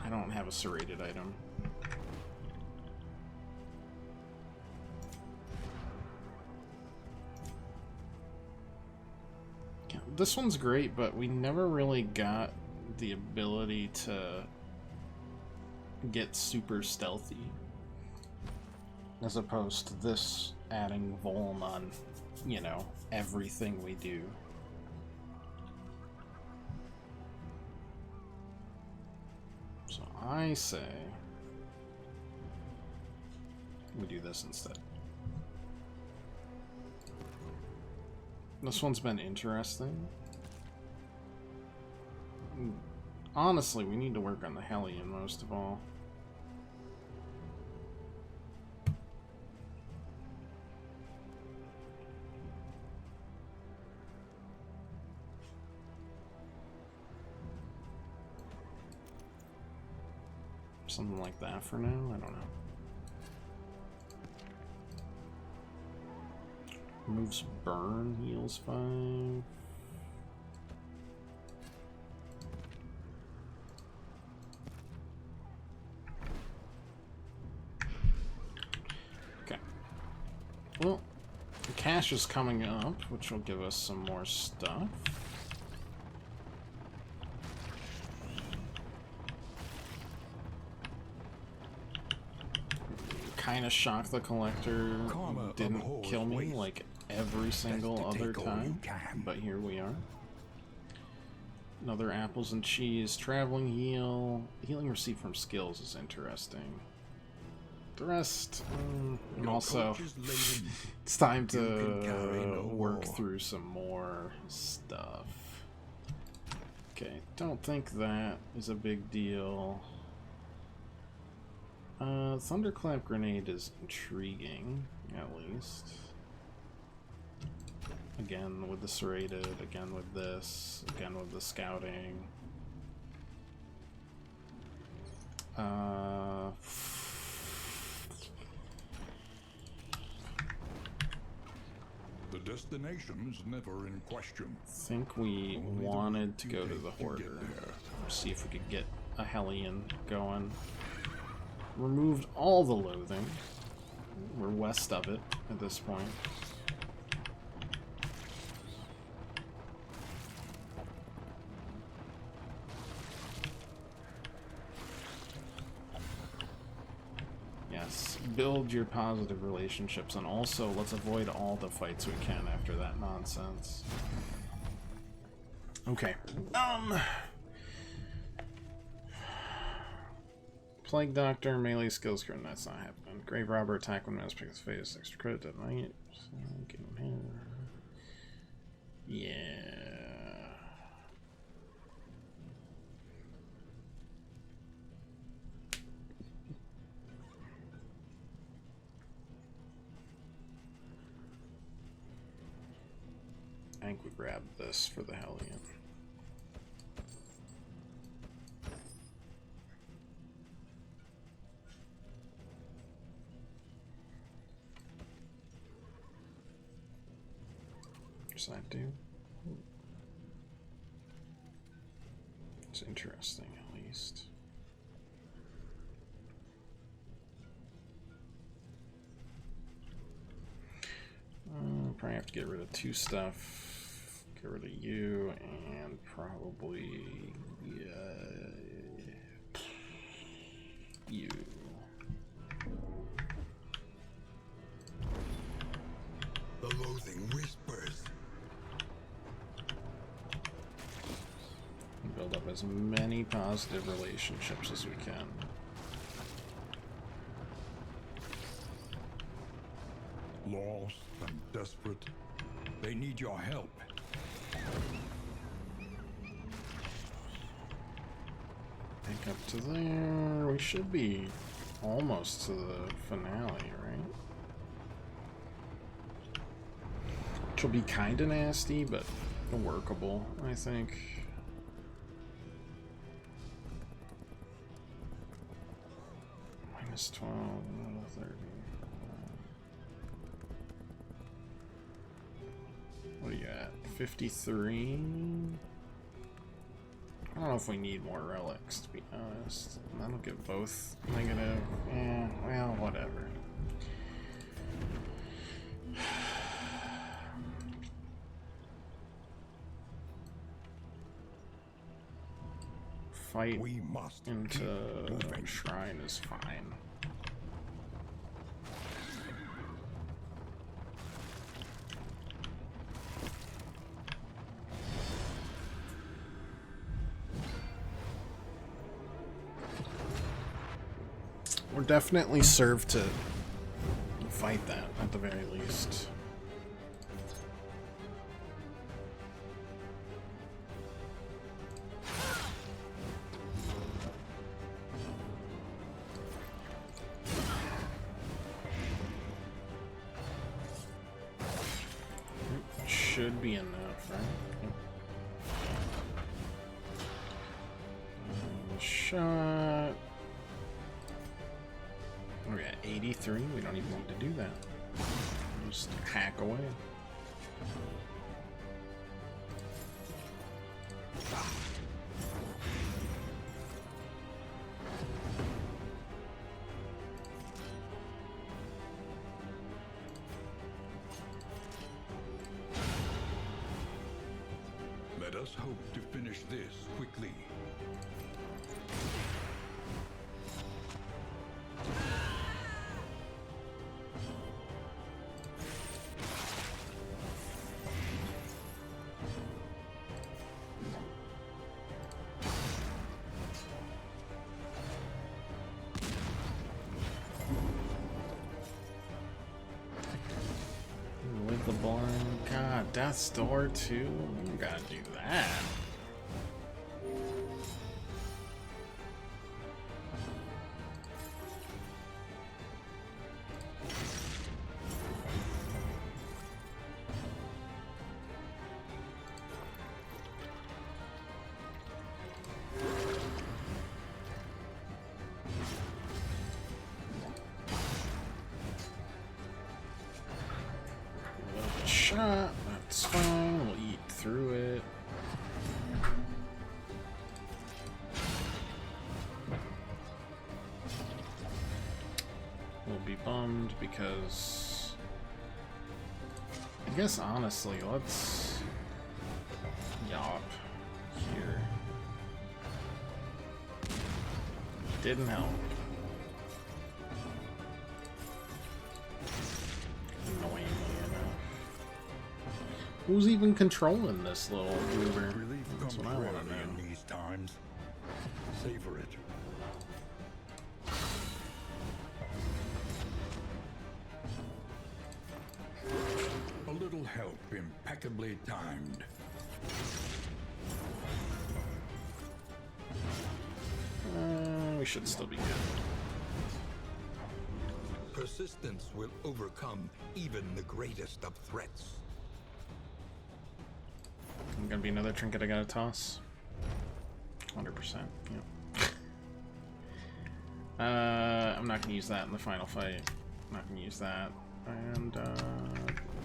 I don't have a serrated item. Yeah, this one's great, but we never really got the ability to get super stealthy. As opposed to this adding vuln on, you know, everything we do. So I say we do this instead. This one's been interesting. Honestly, we need to work on the Hellion most of all. Something like that for now, I don't know. Moves burn, heals 5. Okay. Well, the cash is coming up, which will give us some more stuff. Kind of shocked the collector didn't kill me like every single other time, but here we are. Another apples and cheese, traveling heal, healing received from skills is interesting. The rest, and also it's time to work through some more stuff. Okay, don't think that is a big deal. Thunderclap Grenade is intriguing, at least. Again with the Serrated, again with this, again with the Scouting. The destination is never in question. I think we wanted to go to the Hoarder. See if we could get a Hellion going. Removed all the loathing. We're west of it at this point. Yes, build your positive relationships, and also let's avoid all the fights we can after that nonsense. Okay. Plague Doctor, melee skills, that's not happening. Grave Robber, attack when mouse picks phase, extra credit, detonate. Yeah. I think we grab this for the Hellion. Does that do? It's interesting, at least. Probably have to get rid of 2 stuff. Get rid of you, and probably you. The loathing whispers. Build up as many positive relationships as we can. Lost and desperate. They need your help. Back up to there. We should be almost to the finale, right? Which will be kind of nasty, but workable, I think. Minus 12, 30. What are you at? 53? I don't know if we need more relics, to be honest. That'll get both negative. Yeah, well, whatever. Fight We must into keep moving. Shrine is fine. Or definitely serve to fight that, at the very least. Should be enough, right? Shot. We're at 83. We don't even need to do that. Just hack away. Let us hope to finish this quickly. With the blind. God, Death's Door too. You gotta do that. Shot. That's fine. We'll eat through it. We'll be bummed because I guess honestly, let's yop here. Didn't help. Annoyingly enough. Who's even controlling this little goober? Relief That's comes what I want rarely to know. in these times. Savor it. A little help impeccably timed. We should still be good. Persistence will overcome even the greatest of threats. Gonna be another trinket I gotta toss. 100%. Yep. I'm not gonna use that in the final fight. Not gonna use that, and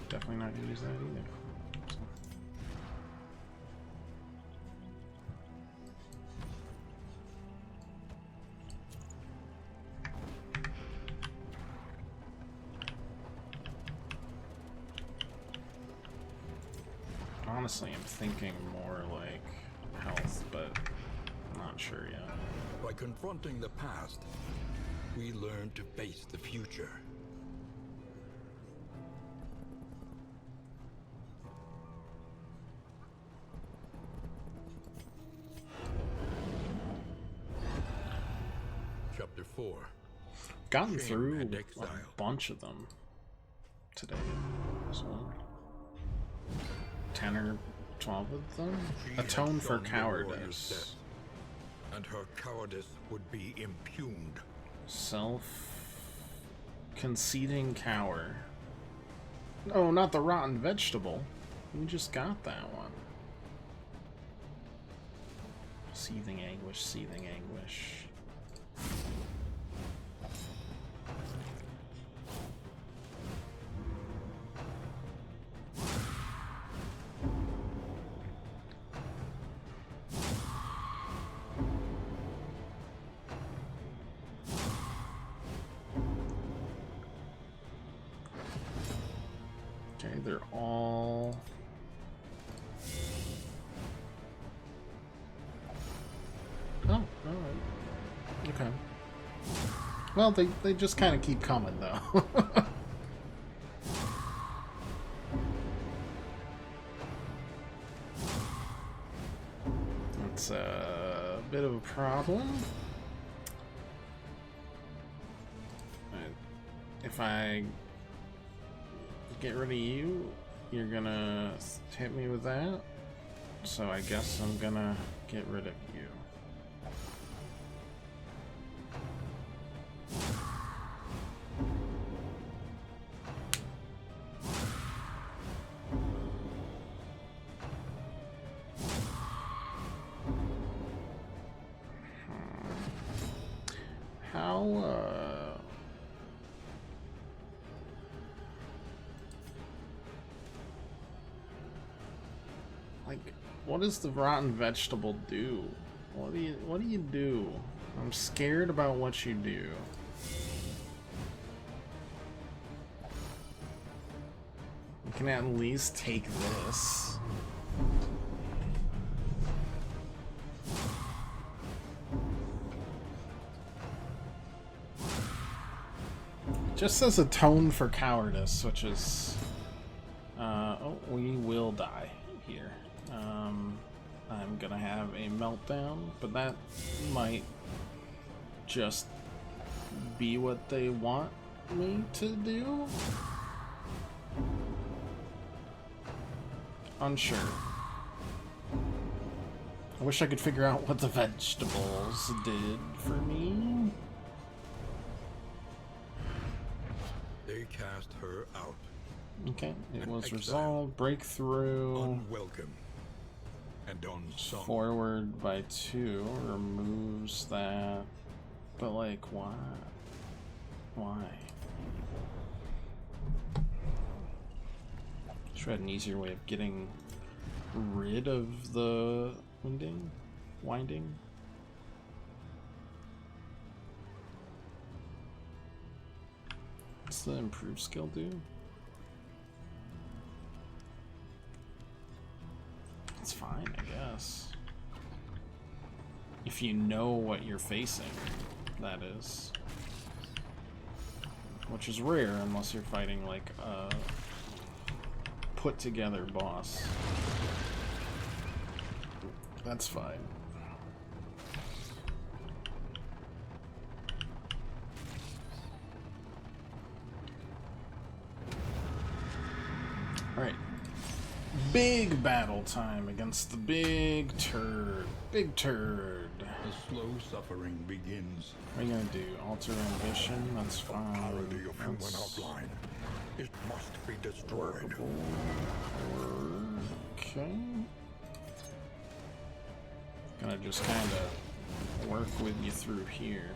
definitely not gonna use that either. So. Honestly, I'm thinking more like health, but I'm not sure yet. By confronting the past, we learn to face the future. Chapter 4. Gotten Shame through and a exile. bunch of them today as well. 10 or 12 of them. She had Atone for shown the warrior's cowardice. death, and her cowardice would be impugned. Self-conceding cower. No, not the rotten vegetable. We just got that one. Seething anguish, seething anguish. Okay, they're all... Oh, alright. Okay. Well, they just kind of keep coming, though. That's a bit of a problem. if I get rid of you, you're gonna hit me with that. So I guess I'm gonna get rid of you. Like, what does the rotten vegetable do? What do you do? I'm scared about what you do. You can at least take this. Just as a tone for cowardice, which is... oh, we will die here. I'm gonna have a meltdown, but that might just be what they want me to do? Unsure. I wish I could figure out what the vegetables did for me. They cast her out. Okay, it was exile. resolved. Breakthrough. Unwelcome and unsung. Forward by 2 removes that. But like, why? Why? Should have had an easier way of getting rid of the winding. What's the improved skill do? It's fine, I guess. If you know what you're facing, that is. Which is rare unless you're fighting like a put together boss. That's fine. Alright. Big battle time against the big turd. Big turd. The slow suffering begins. What are you gonna do? Alter ambition? That's fine. Parody of him went That's offline. It must be destroyed. okay. Gonna just kind of work with you through here.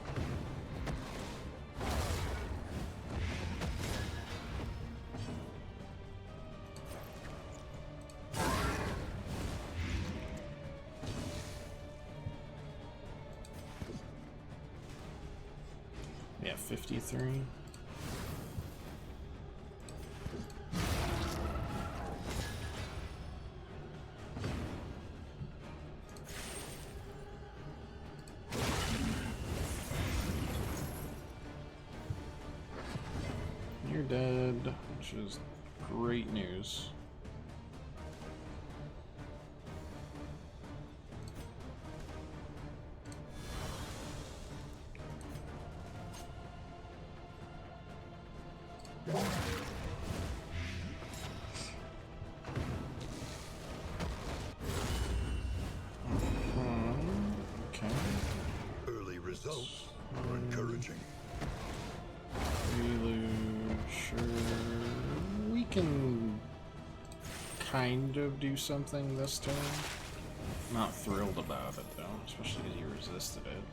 Yeah, 53. You're dead, which is great news. Okay. Early results are encouraging. Prelude, sure. We can kind of do something this turn. Not thrilled about it though, especially because you resisted it.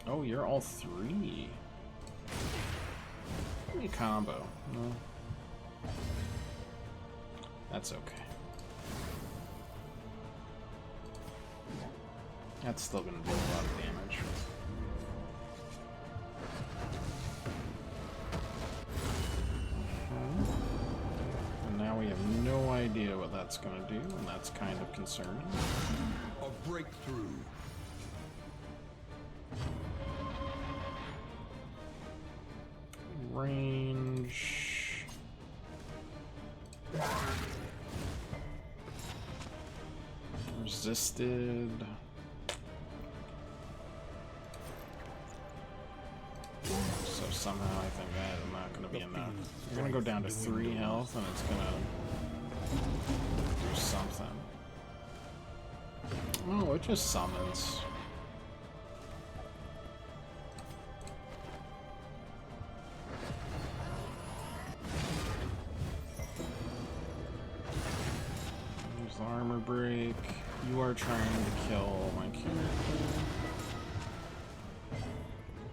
Oh, you're all 3. Give me a combo. No. That's okay. That's still gonna do a lot of damage. And now we have no idea what that's gonna do, and that's kind of concerning. A breakthrough. Range. Resisted. somehow, I think that is not going to be enough. You're going to go down to 3 health, and it's going to do something. Oh, it just summons. Use the armor break. You are trying to kill my character.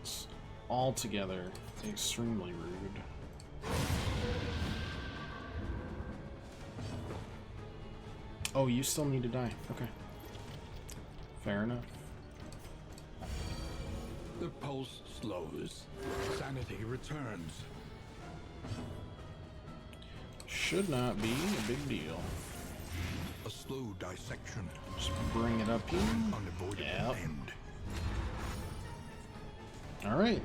It's altogether extremely rude. Oh, you still need to die. Okay. Fair enough. The pulse slows. Sanity returns. Should not be a big deal. A slow dissection. Just bring it up here. Unavoidable Yep. end. Alright.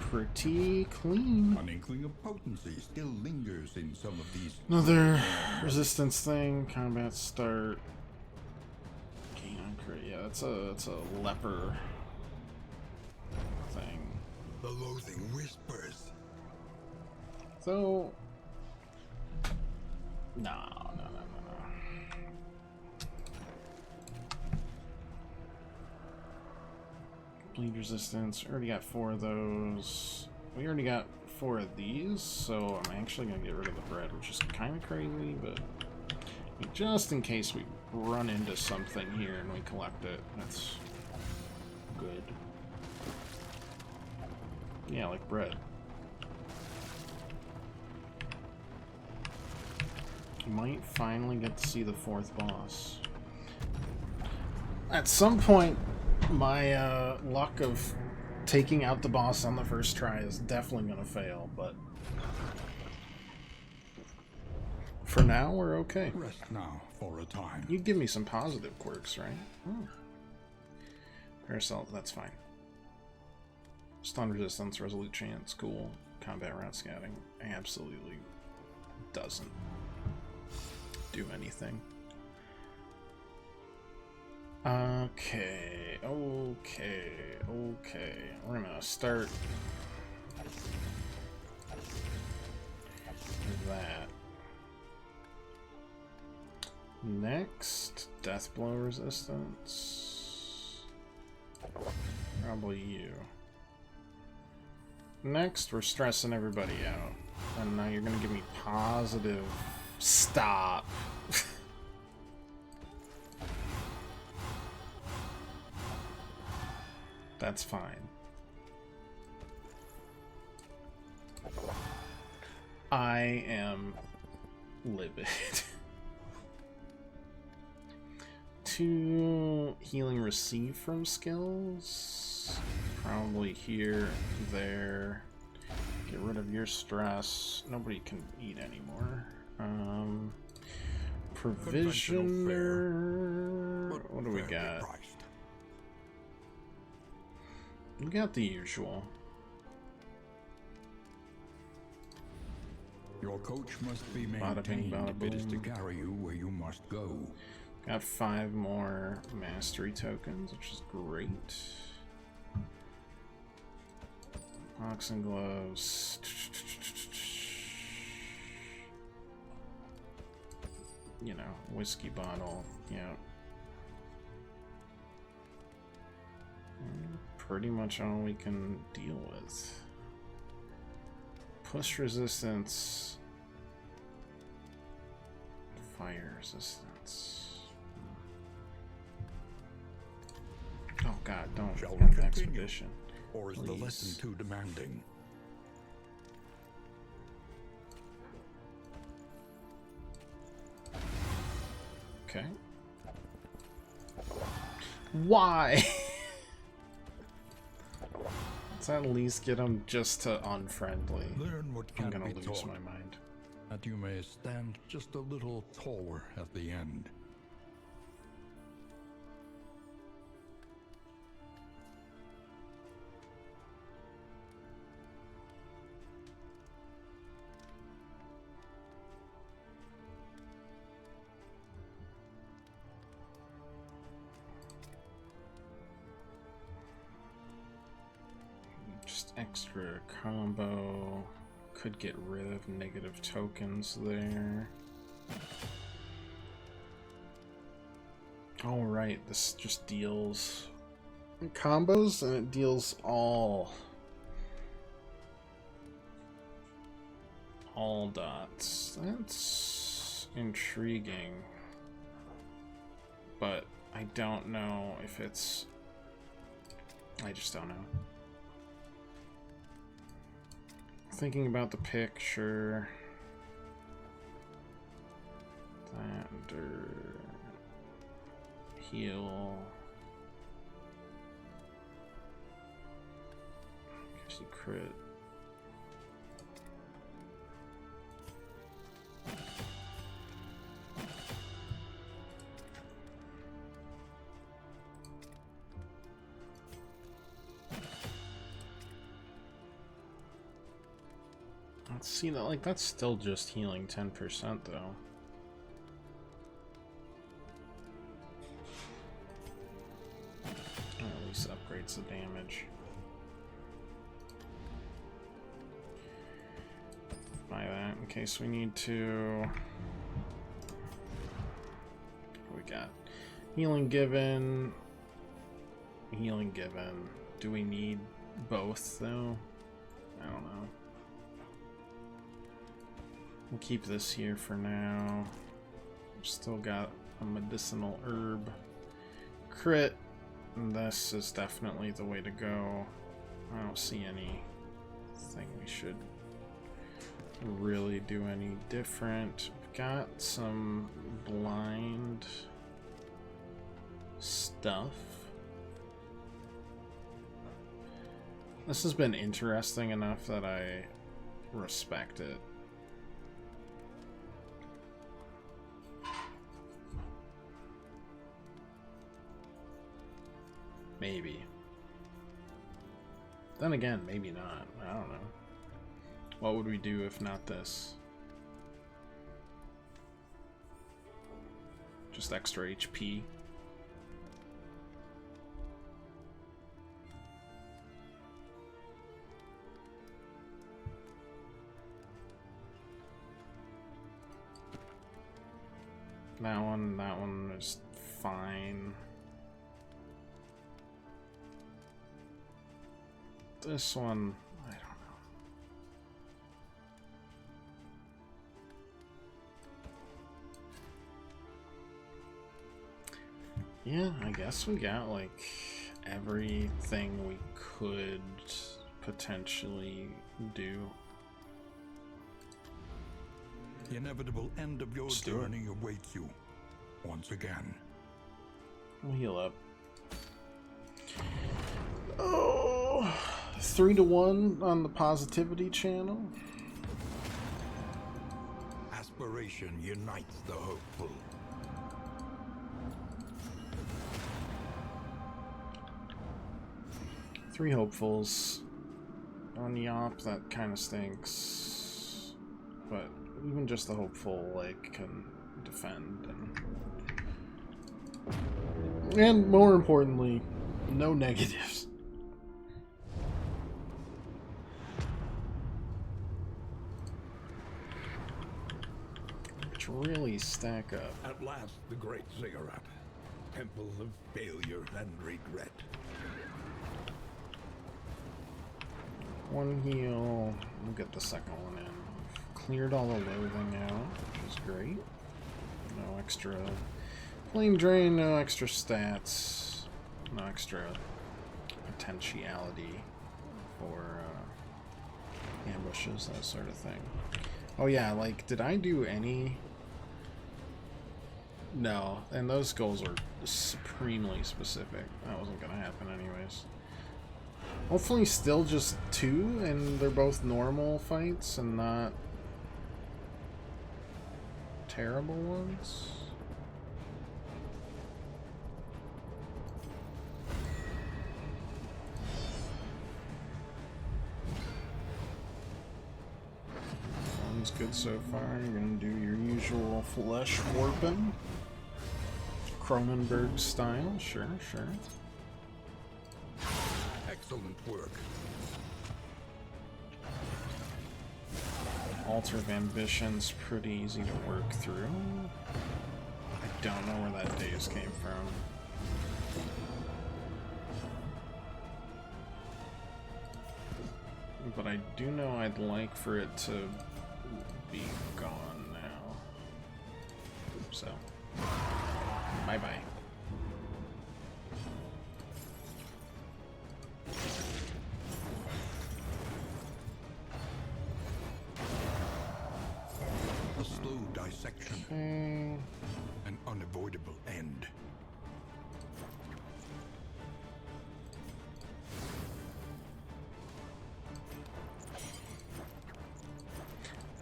Pretty clean. An inkling of potency still lingers in some of these. Another resistance thing. Combat start. Yeah, it's a leper thing. The loathing whispers. So, no. Bleed resistance. Already got 4 of those. We already got 4 of these, so I'm actually gonna get rid of the bread, which is kind of crazy, but just in case we run into something here and we collect it, that's good. Yeah, like bread. You might finally get to see the 4th boss. At some point, my luck of taking out the boss on the first try is definitely going to fail, but for now, we're okay. Rest now for a time. You give me some positive quirks, right? Oh. Parasol, that's fine. Stun resistance, resolute chance, cool. Combat route scouting, absolutely doesn't do anything. Okay. We're gonna start with that. Next, death blow resistance. Probably you. Next, we're stressing everybody out. And now you're gonna give me positive. Stop. That's fine. I am livid. 2 healing receive from skills. Probably here, there. Get rid of your stress. Nobody can eat anymore. Provisioner. What do we got? We got the usual. Your coach must be Bada bing, maintained bada if it is to boom. carry you where you must go. Got 5 more mastery tokens, which is great. Boxing gloves. You know, whiskey bottle. Yeah. Pretty much all we can deal with. Push resistance. Fire resistance. Oh god, don't Shall we have continue? expedition. Or is the Please. lesson too demanding? Okay. Why? Let's at least get him just to unfriendly. Learn what I'm can't gonna be lose taught, my mind. that you may stand just a little taller at the end. Just extra combo. Could get rid of negative tokens there. Oh right, this just deals combos and it deals all dots. That's intriguing. But I don't know if it's... I just don't know. Thinking about the picture... That or... Heal... Guess you crit. Let's see that, like, that's still just healing 10% though. Or at least upgrades the damage. Buy that in case we need to. We got healing given. Healing given. Do we need both though? I don't know. We'll keep this here for now. Still got a medicinal herb. Crit. And this is definitely the way to go. I don't see anything we should really do any different. We've got some blind stuff. This has been interesting enough that I respect it. Maybe. Then again, maybe not. I don't know. What would we do if not this? Just extra HP. That one is fine. This one, I don't know. Yeah, I guess we got like everything we could potentially do. The inevitable end of your journey awaits you once again. We'll heal up. Oh, 3-1 on the positivity channel. Aspiration unites the hopeful. Three hopefuls. On Yop, that kind of stinks. But even just the hopeful, like, can defend. And more importantly, no negatives. Which really stack up. At last, the great ziggurat. Temple of failure and regret. One heal. We'll get the second one in. Cleared all the loathing out, which is great. No extra flame drain, no extra stats, no extra potentiality for ambushes, that sort of thing. Oh yeah, like, did I do any... No, and those goals are supremely specific. That wasn't gonna happen anyways. Hopefully still just 2, and they're both normal fights and not terrible ones. Sounds good so far. You're gonna do your usual flesh warping. Cronenberg style, sure. Excellent work. Altar of Ambition's pretty easy to work through. I don't know where that daze came from. But I do know I'd like for it to be gone now. So, bye-bye. A slow dissection, Okay. an unavoidable end.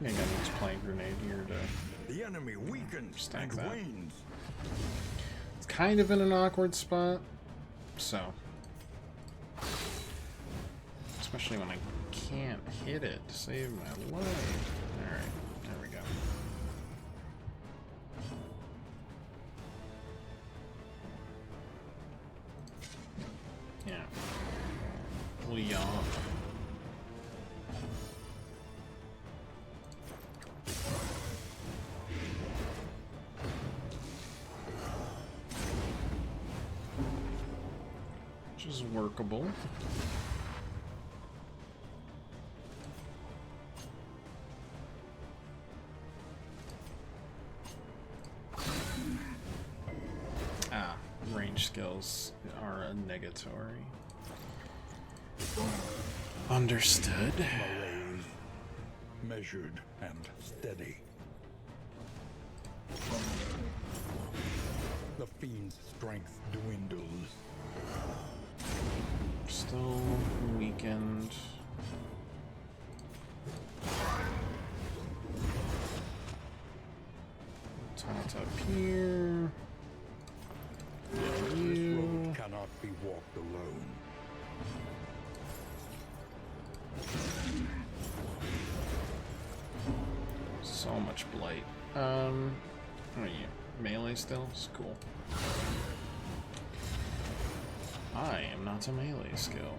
I think I need to play grenade here to... The enemy weakens Stack and that. wanes. It's kind of in an awkward spot, so... Especially when I can't hit it to save my life. Alright, there we go. Yeah. Leon. Which is workable. Ah, range skills are a negatory. Understood. Malaise, measured and steady. The fiend's strength dwindles. Still weakened. Taunt up here. This You. road cannot be walked alone. So much blight. What are you? Melee still? It's cool. I am not a melee skill.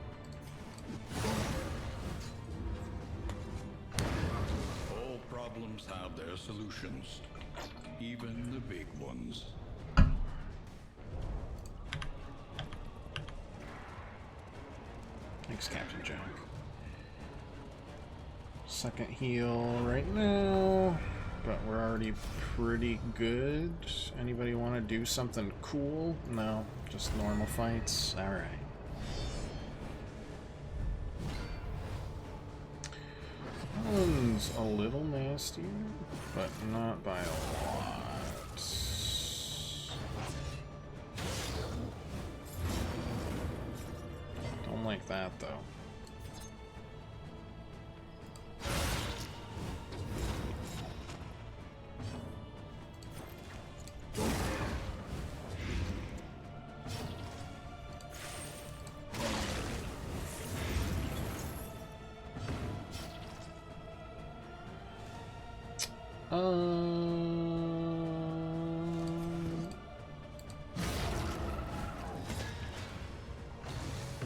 All problems have their solutions, even the big ones. Thanks, Captain Jack. Second heal right now, but we're already pretty good. Anybody want to do something cool? No, just normal fights. All right. That one's a little nastier, but not by a lot. Don't like that though.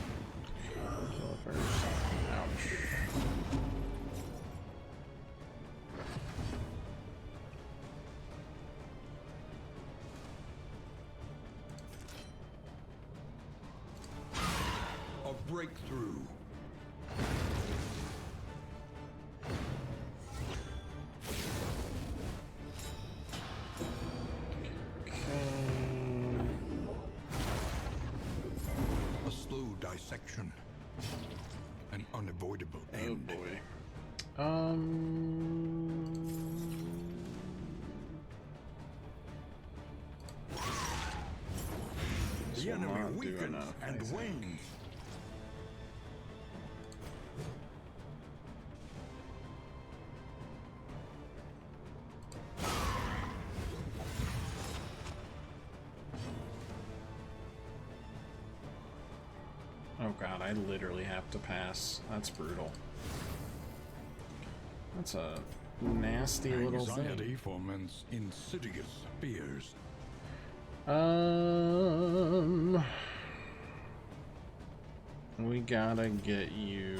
Kill it first. Ouch. A breakthrough. A slow dissection. An unavoidable Oh end. boy. This The will enemy not do weakens enough, I and think. wanes. Oh god, I literally have to pass. That's brutal. That's a nasty little Anxiety thing. foments insidious fears. We gotta get you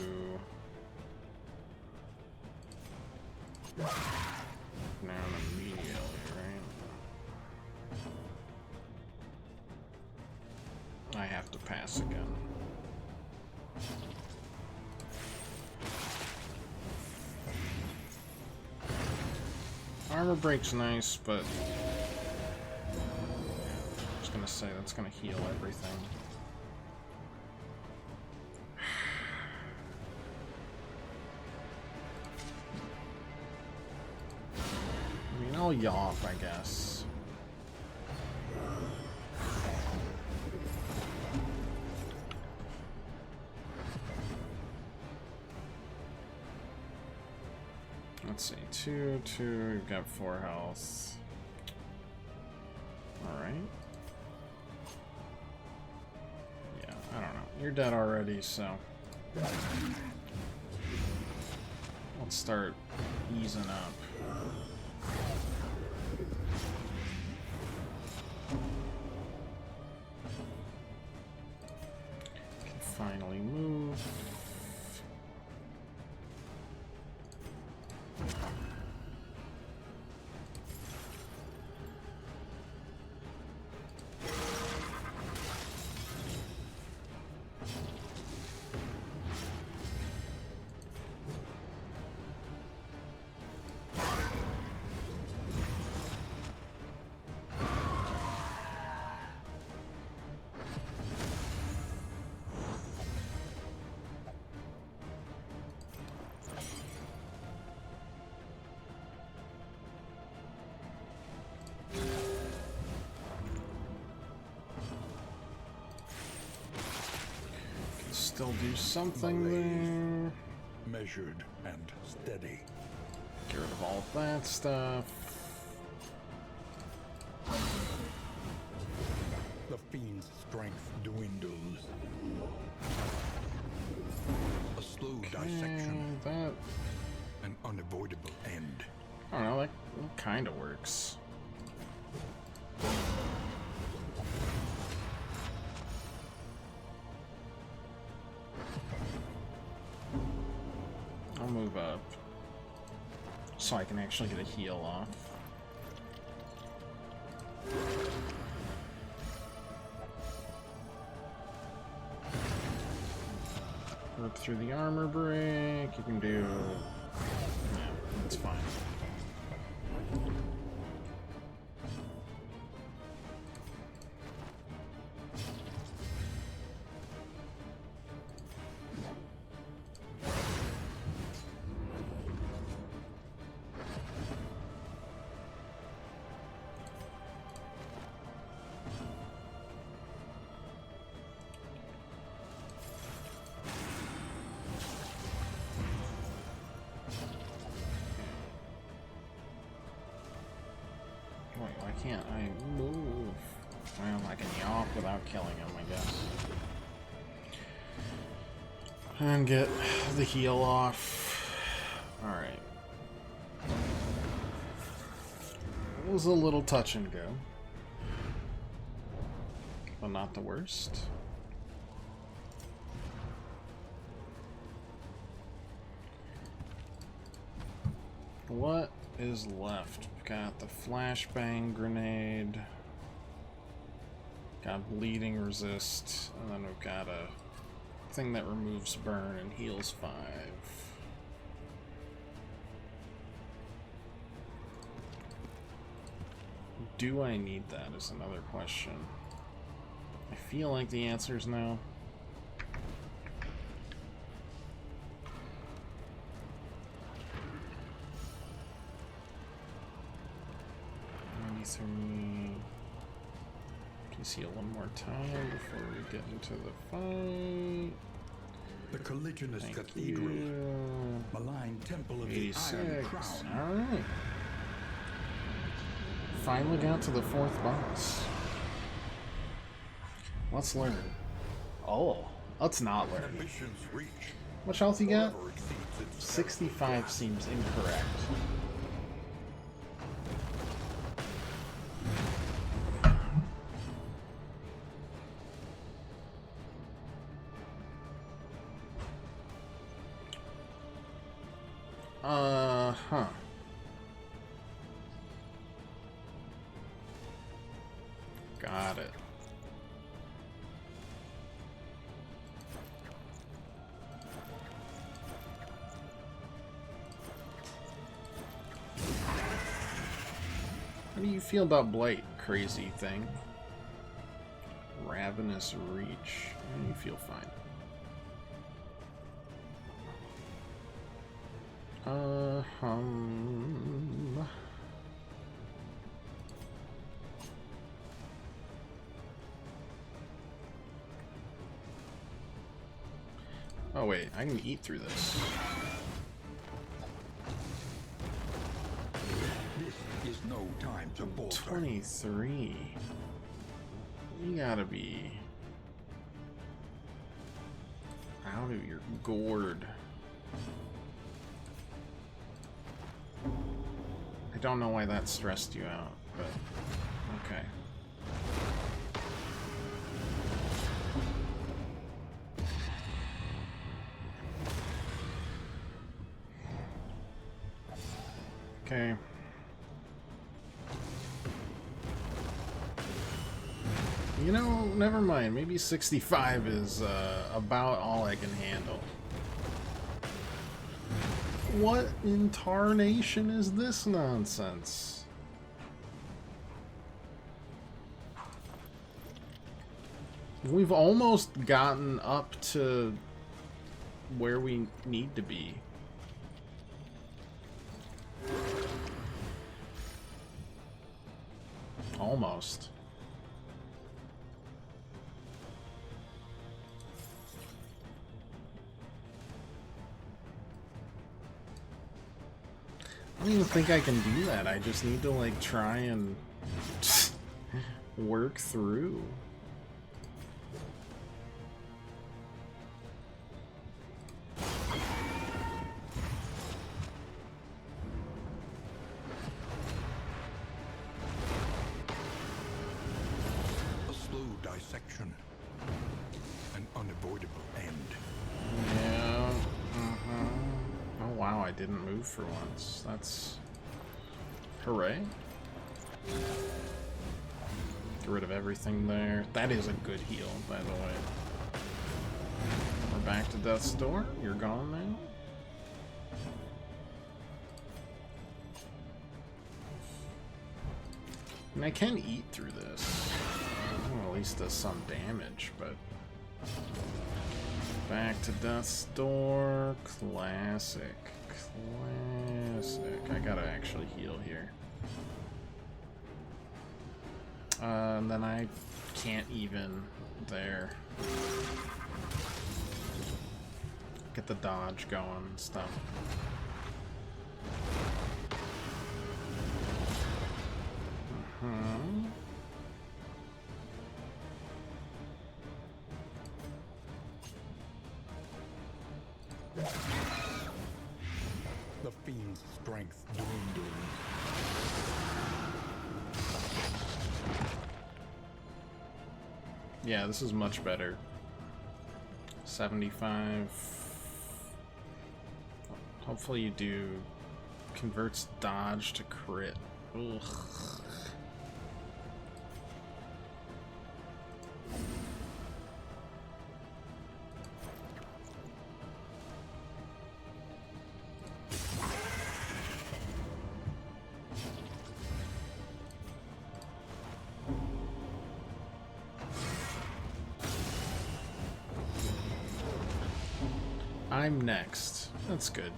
Now immediately, right? I have to pass again. Armor break's nice, but I was gonna say that's gonna heal everything. I mean, I'll yaw, I guess. Let's see, 2, you've got 4 health. Alright. Yeah, I don't know. You're dead already, so... let's start easing up. Can finally move. Still do something there. Measured and steady. Get rid of all of that stuff. The fiend's strength dwindles. A slow dissection. That, An unavoidable end. I don't know, that kind of works. I'll move up so I can actually get a heal off. Rip through the armor break. You can do... yeah, that's fine. Wait, why can't I move? Well, I can yaw without killing him, I guess. And get the heal off. Alright. It was a little touch and go. But not the worst. What is left? We've got the flashbang grenade, got bleeding resist, and then we've got a thing that removes burn and heals 5. Do I need that is another question. I feel like the answer is no. Please heal one more time before we get into the fight. The Colliginous Thank Cathedral, you. malign temple of the 86. Iron Crown. Alright. Finally got to the 4th boss. Let's learn. Oh, let's not learn. Ambition's reach. How much health you got? Forever exceeds its 65 seems incorrect. Huh. got it. How do you feel about Blight, crazy thing? Ravenous Reach. You feel fine. Oh wait, I can eat through this. This is no time to falter. 23. You gotta be out of your gourd. I don't know why that stressed you out, but okay. Okay. You know, never mind. Maybe 65 is about all I can handle. What in tarnation is this nonsense? We've almost gotten up to where we need to be. Almost. I don't even think I can do that. I just need to, like, try and work through. A slow dissection. An unavoidable end. Yeah. Oh wow, I didn't move for once. That's... hooray. Get rid of everything there. That is a good heal, by the way. We're back to Death's Door. You're gone now. And I can eat through this. Well, at least does some damage, but... Back to Death's Door. Classic. Classic. I gotta actually heal here. And then I can't even there. Get the dodge going and stuff. The fiend's strength dwindling. Yeah, this is much better. 75. Hopefully you do. Converts dodge to crit. Ugh. I'm next. That's good.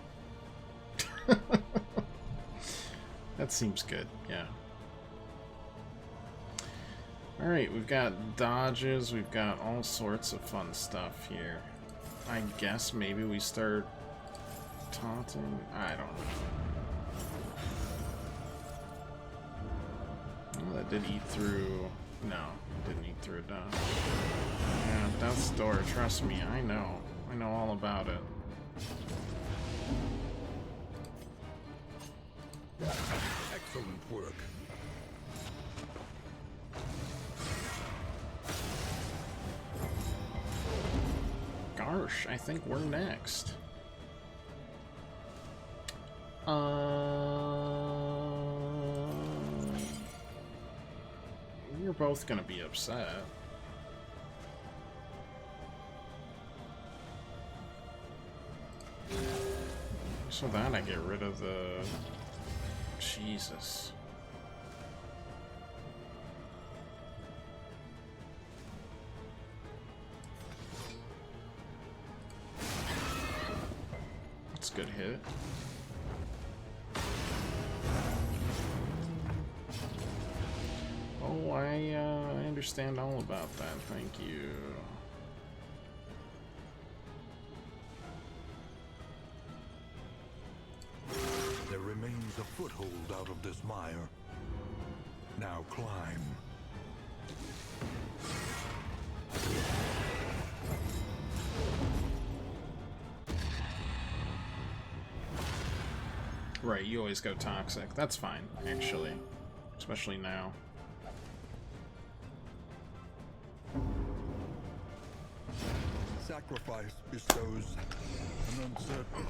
That seems good, yeah. Alright, we've got dodges, we've got all sorts of fun stuff here. I guess maybe we start taunting? I don't know. Oh, that did eat through... No, didn't eat through a dodge. Yeah, Death's Door, trust me, I know. I know all about it. Excellent work. Garsh, I think we're next. You're both gonna be upset. So then I get rid of the... Jesus. That's a good hit. Oh, I understand all about that. Thank you. There remains a foothold out of this mire. Now climb. Right, you always go toxic. That's fine, actually. Especially now. Sacrifice bestows an uncertain...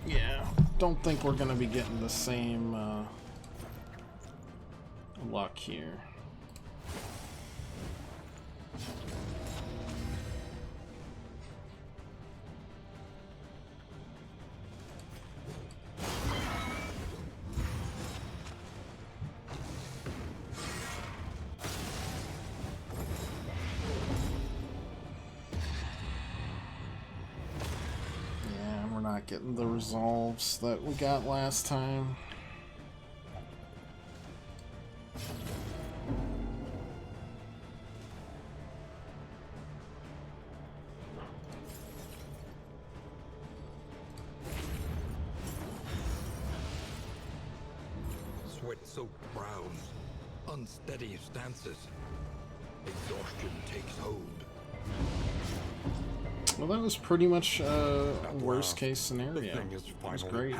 Yeah, don't think we're gonna be getting the same luck here. Getting the resolves that we got last time. Sweat-soaked brows, unsteady stances. Exhaustion takes hold. Well, that was pretty much a worst-case scenario. It was great.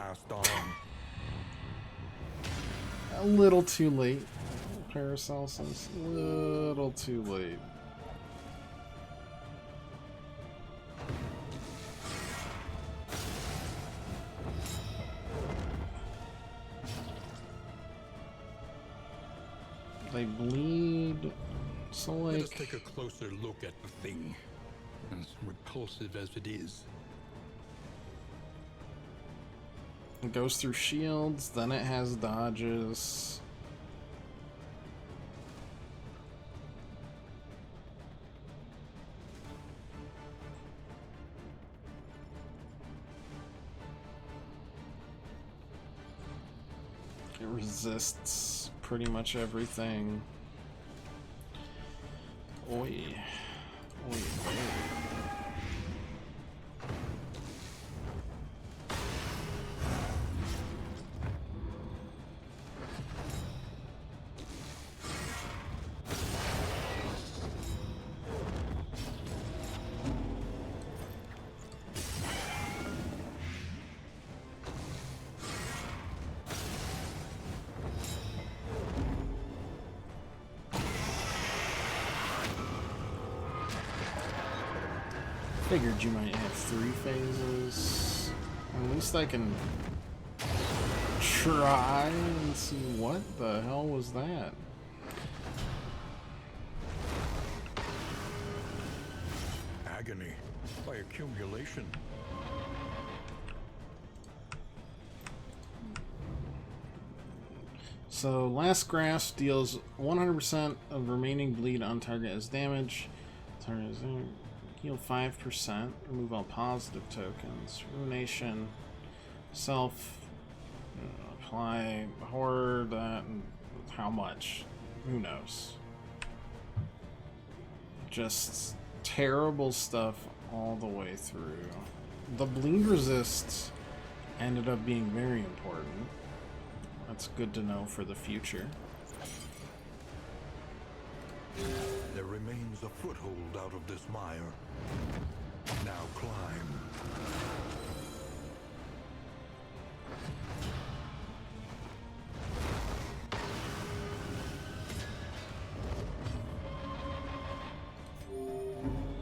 A little too late, Paracelsus. A little too late. They bleed, so like... Let us take a closer look at the thing. As repulsive as it is. It goes through shields, then it has dodges. It resists pretty much everything. Oi. Oi, oi. Figured you might have 3 phases. At least I can try and see what the hell was that. Agony by accumulation. So, Last Grasp deals 100% of remaining bleed on target as damage. Target is heal 5%, remove all positive tokens. Ruination, self, apply horror, that, and how much? Who knows? Just terrible stuff all the way through. The bleed resist ended up being very important. That's good to know for the future. There remains a foothold out of this mire. Now climb.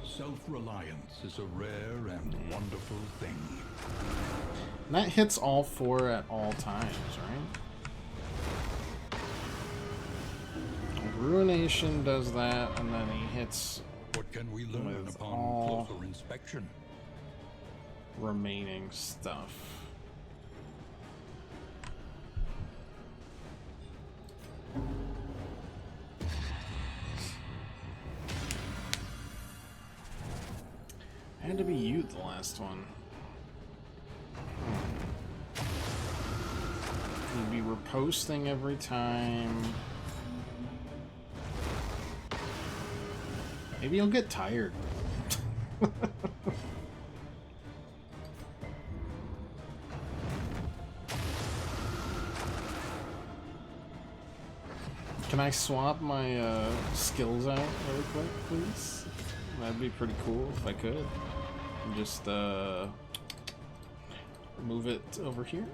Self-reliance is a rare and wonderful thing. And that hits all 4 at all times, right? Ruination does that, and then he hits What can we learn with upon all closer inspection? remaining stuff. Had to be you, the last one. You'd be reposting every time. Maybe you'll get tired. Can I swap my skills out really quick, please? That'd be pretty cool if I could. And just move it over here.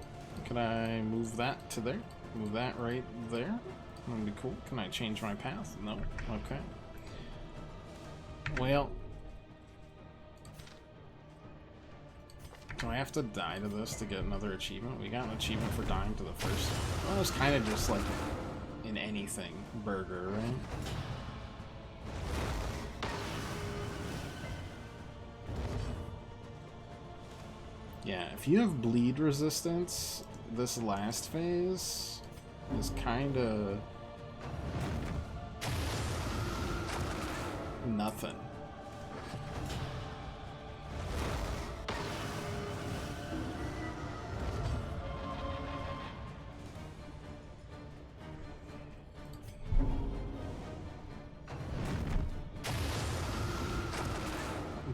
Can I move that to there? Move that right there? That'd be cool. Can I change my path? No. Okay. Well, do I have to die to this to get another achievement? We got an achievement for dying to the first one. Well, it was kind of just like in anything burger, right? Yeah, if you have bleed resistance, this last phase is kind of nothing.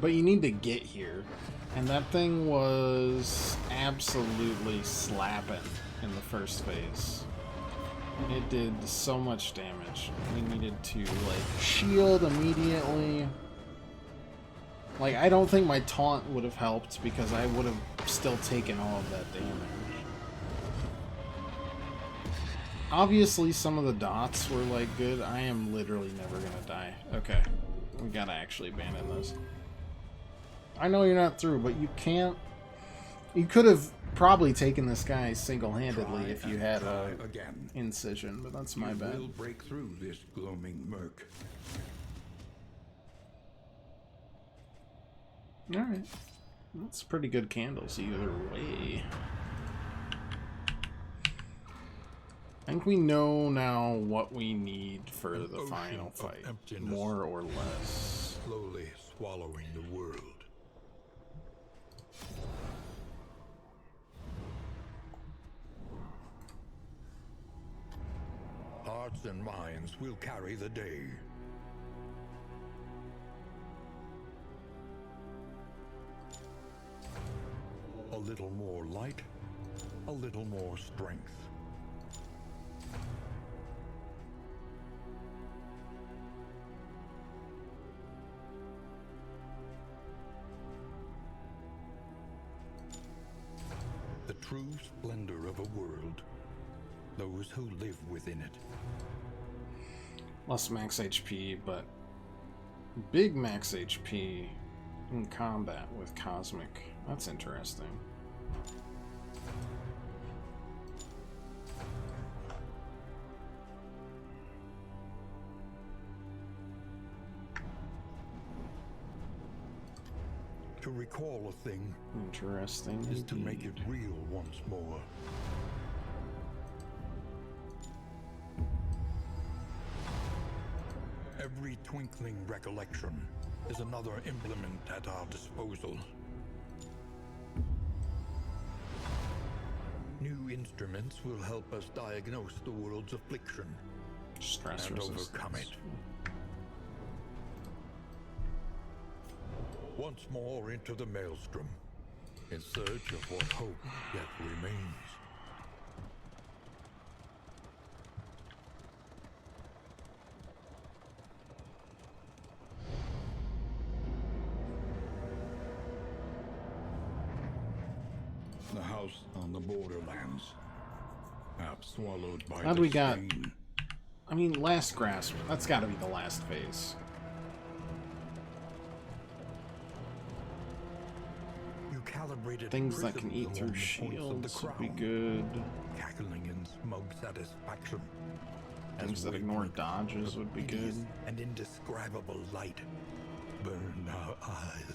But you need to get here. And that thing was absolutely slapping in the first phase. It did so much damage. We needed to, like, shield immediately. Like, I don't think my taunt would have helped because I would have still taken all of that damage. Obviously, some of the dots were, like, good. I am literally never gonna die. Okay. We gotta actually abandon this. I know you're not through, but you can't... You could have probably taken this guy single-handedly if you had a incision, but that's my bad. We'll break through this gloaming murk. Alright. That's pretty good candles either way. I think we know now what we need for the final fight. More or less. Slowly swallowing the world. Hearts and minds will carry the day. A little more light, a little more strength. The true splendor of a world. Those who live within it. Less max HP, but big max HP in combat with Cosmic. That's interesting. To recall a thing Interesting is to make it indeed. real once more. Every twinkling recollection is another implement at our disposal. New instruments will help us diagnose the world's affliction Stress and resistance. overcome it. Once more into the maelstrom, in search of what hope yet remains. The house on the borderlands, half swallowed by How'd the we got? stain. I mean, Last Grasp. That's got to be the last phase. You calibrated Things that can prisms eat through along the points of the shields would be crown, good. cackling in smug satisfaction. Things that ignore dodges would be good. An indescribable light burned our eyes.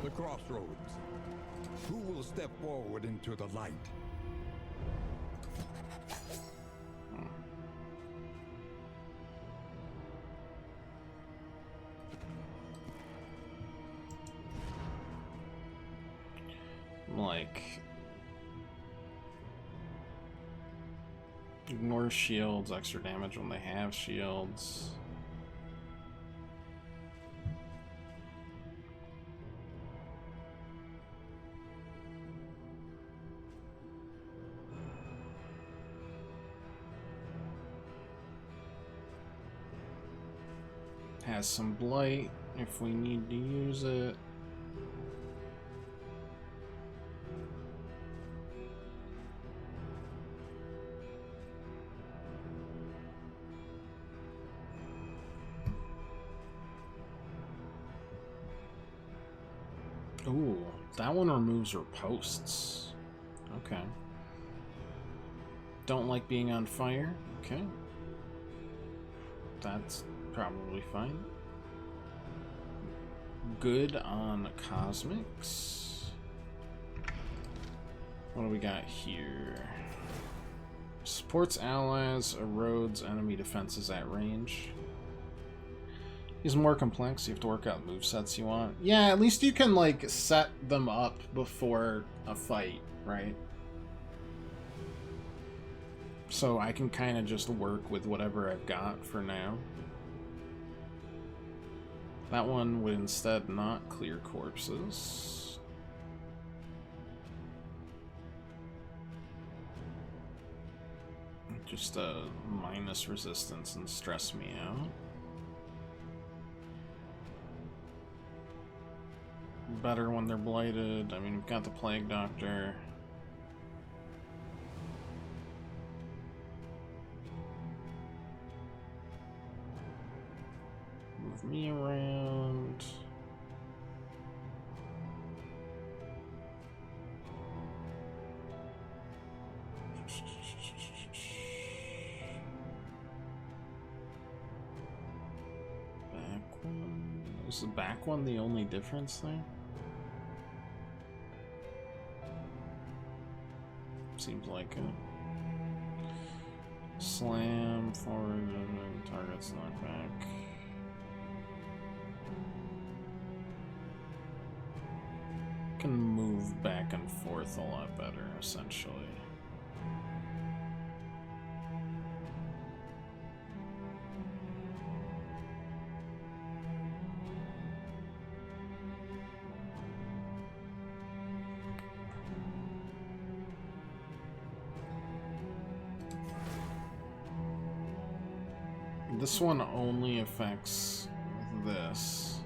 The crossroads. Who will step forward into the light? Like, ignore shields, extra damage when they have shields. Has some blight if we need to use it. Ooh, that one removes her posts. Okay. Don't like being on fire? Okay. That's probably fine. Good on cosmics. What do we got here? Supports allies, erodes enemy defenses at range. He's more complex, you have to work out movesets you want. Yeah, at least you can, like, set them up before a fight, right? So I can kind of just work with whatever I've got for now. That one would instead not clear corpses. Just minus resistance and stress me out. Better when they're blighted. I mean, we've got the Plague Doctor. Move me around. Back one. Is the back one the only difference there? Seems like it. Slam forward and targets knocked back. Can move back and forth a lot better, essentially. This one only affects this.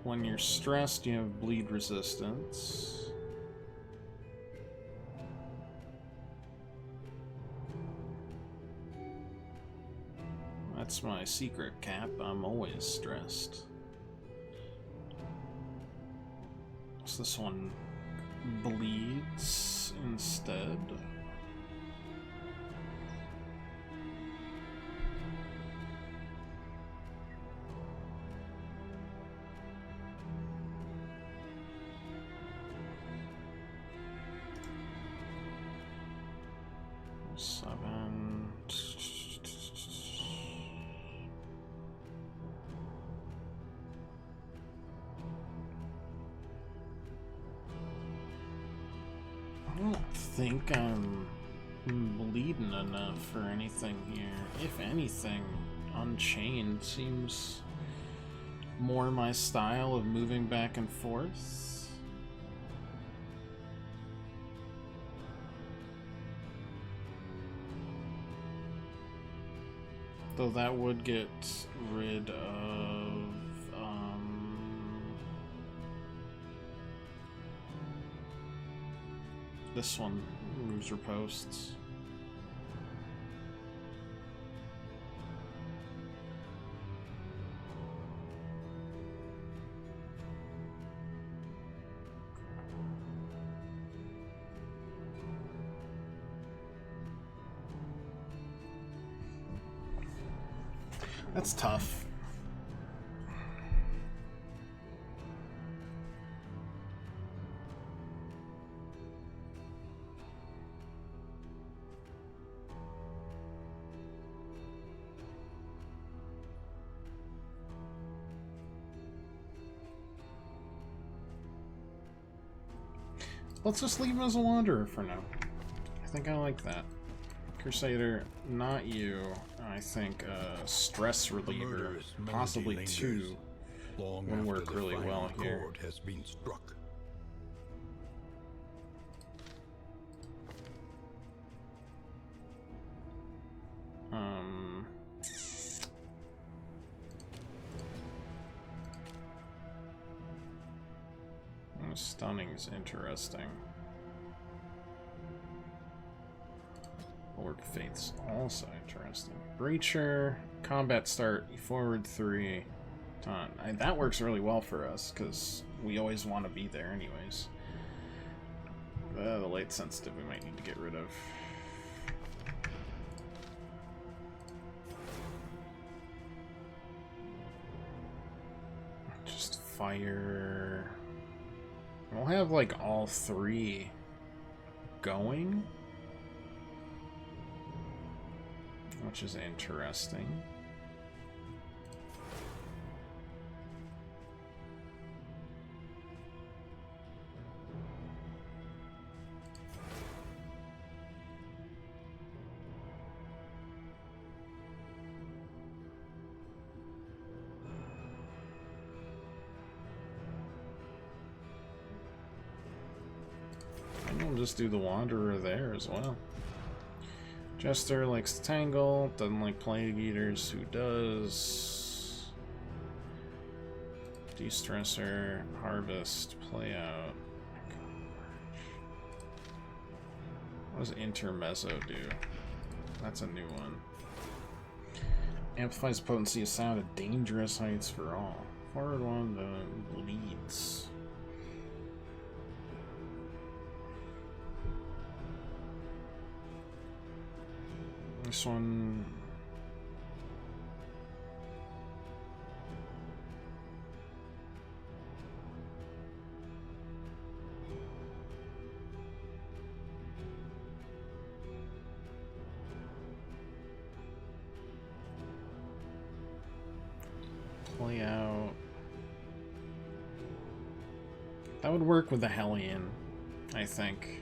When you're stressed, you have bleed resistance. That's my secret, Cap. I'm always stressed. So this one bleeds instead. I don't think I'm bleeding enough for anything here. If anything, Unchained seems more my style of moving back and forth. Though that would get rid of this one moves her posts. That's tough. Let's just leave him as a wanderer for now. I think I like that. Crusader, not you. I think stress reliever, possibly 2, would work really well here. Has been struck. Stunning is interesting. Bulwark of Faith's also interesting. Breacher, combat start, you forward 3. Ton. That works really well for us, because we always want to be there anyways. The late sensitive we might need to get rid of. Just fire... We'll have, like, all 3 going, which is interesting. We'll just do the Wanderer there as well. Jester likes Tangle, doesn't like Plague Eaters. Who does? De-stressor, Harvest, Play Out. What does Intermezzo do? That's a new one. Amplifies the potency of sound at dangerous heights for all. Forward one bleeds. This one... Play out... That would work with the Hellion, I think,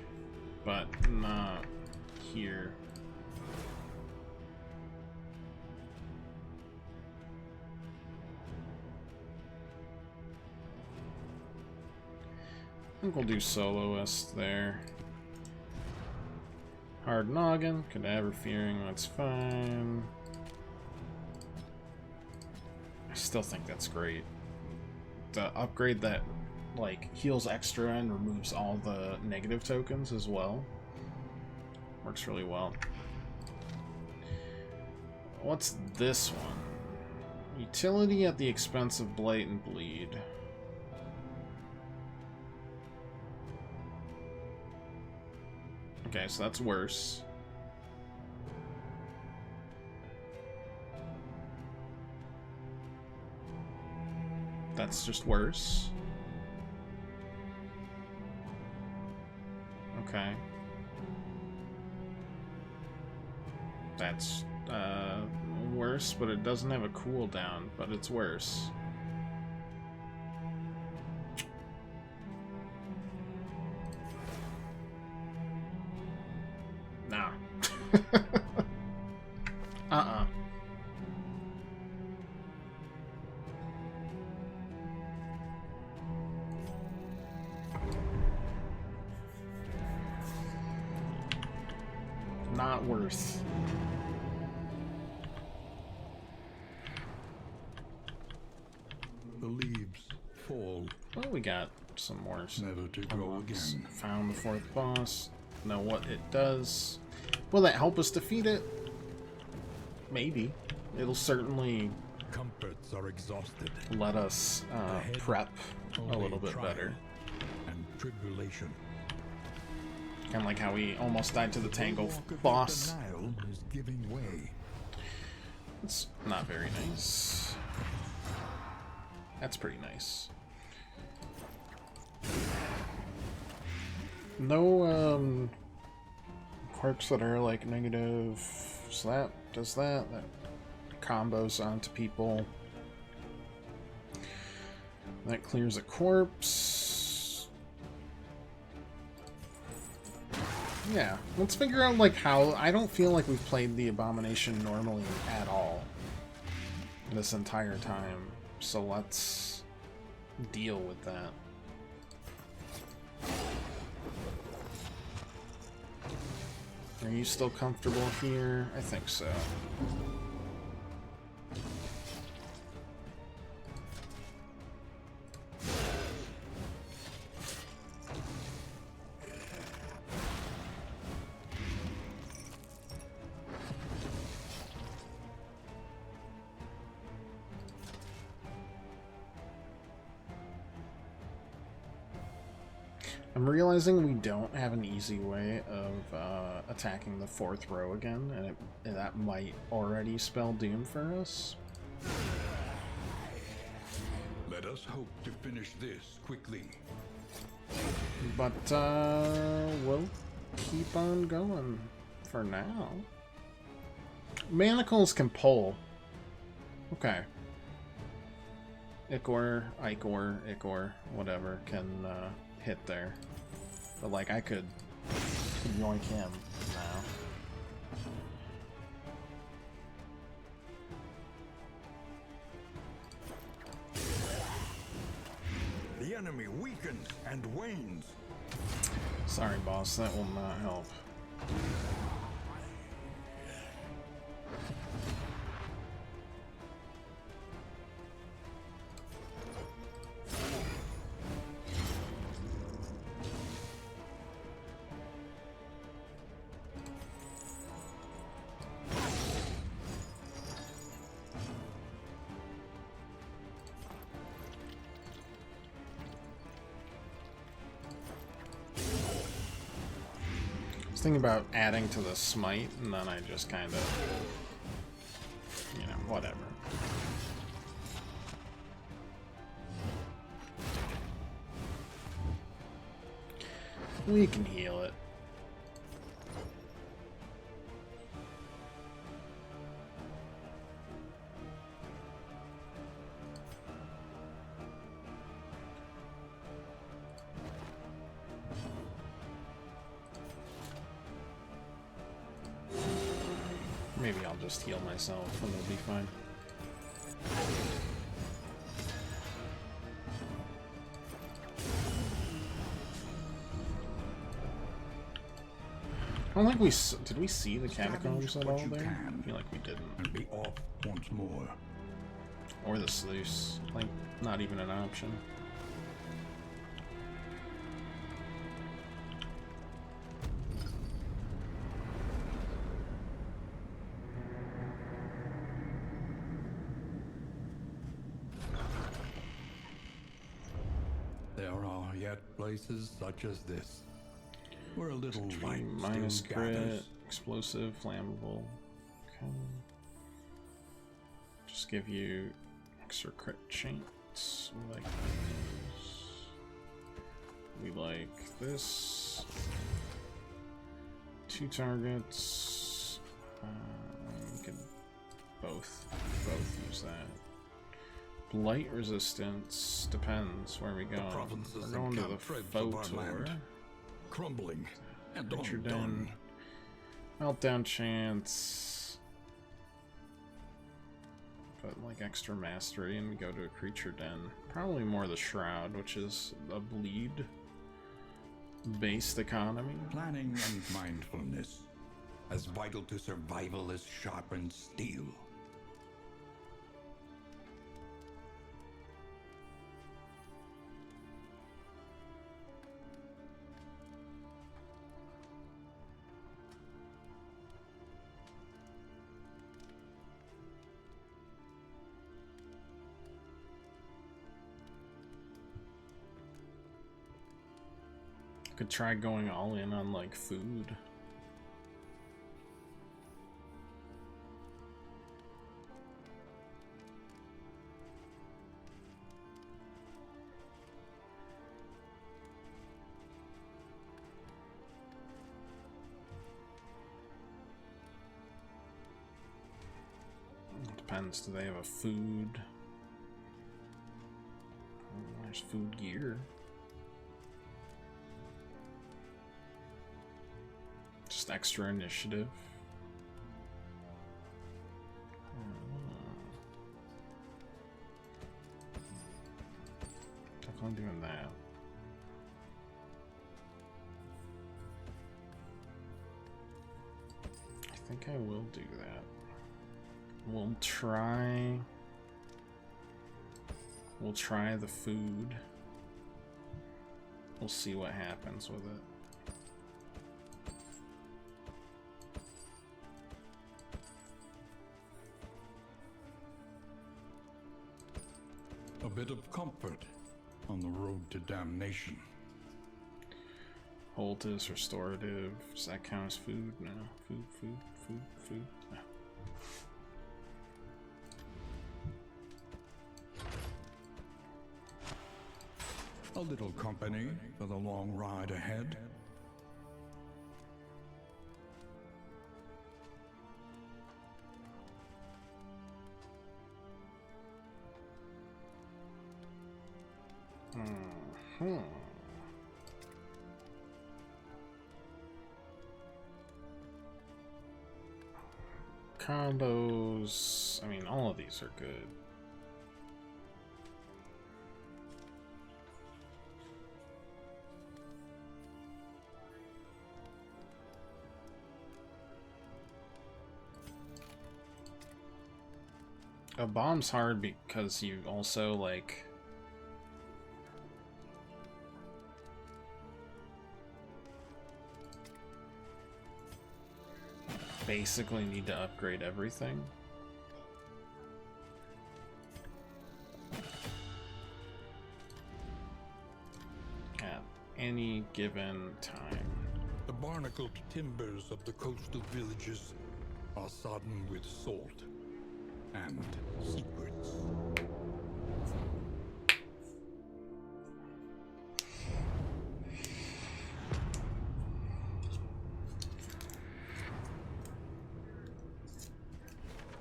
but not here. I think we'll do Soloist there. Hard Noggin, Cadaver Fearing, that's fine. I still think that's great. The upgrade that, like, heals extra and removes all the negative tokens as well. Works really well. What's this one? Utility at the expense of Blight and Bleed. Okay, so that's worse. That's just worse. Okay. That's worse, but it doesn't have a cooldown, but it's worse. Nah. Not worth. The leaves fall. Well, we got some more. Never to grow again. Found the 4th boss. Know what it does. Will that help us defeat it? Maybe. It'll certainly Comforts are exhausted. let us prep a little bit better. And tribulation. Kind of like how we almost died to the Tangle Walk of boss. Denial is giving way. It's not very nice. That's pretty nice. No, quirks that are like negative. So that does that. That combos onto people. That clears a corpse. Yeah, let's figure out like how. I don't feel like we've played the Abomination normally at all this entire time. So let's deal with that. Are you still comfortable here? I think so. I'm realizing we don't have an easy way of attacking the fourth row again, and that might already spell doom for us. Let us hope to finish this quickly. But we'll keep on going for now. Manacles can pull. Okay. Ichor, whatever, can hit there. But like I could yoink him now. The enemy weakens and wanes. Sorry, boss, that will not help. I was thinking about adding to the smite, and then I just kind of, you know, whatever. We can heal it. Maybe I'll just heal myself and it'll be fine. I don't think we did we see the catacombs at all there? I feel like we didn't. And be off once more. Or the sluice. Like, not even an option. There are yet places such as this, where a little light Minus still crit, gathers. explosive, flammable. Okay. Just give you extra crit chance. We like this. We like this. 2 targets. We can both use that. Blight resistance depends where we go. provinces We're going to the and threads of our Photor. land. Crumbling and Richard undone. Meltdown chance. But like extra mastery, and we go to a creature den. Probably more the Shroud, which is a bleed based economy. Planning and mindfulness, as vital to survival as sharpened steel. Could try going all in on like food. depends. Do they have a food? Oh, there's food gear. Just extra initiative. I'm doing that. I think I will do that. We'll try the food. We'll see what happens with it. A bit of comfort on the road to damnation. Hold is restorative. Does that count as food? No. Food. No. A little company for the long ride ahead. Combos. I mean, all of these are good. A bomb's hard because you also, like, basically need to upgrade everything. At any given time. The barnacled timbers of the coastal villages are sodden with salt and secrets.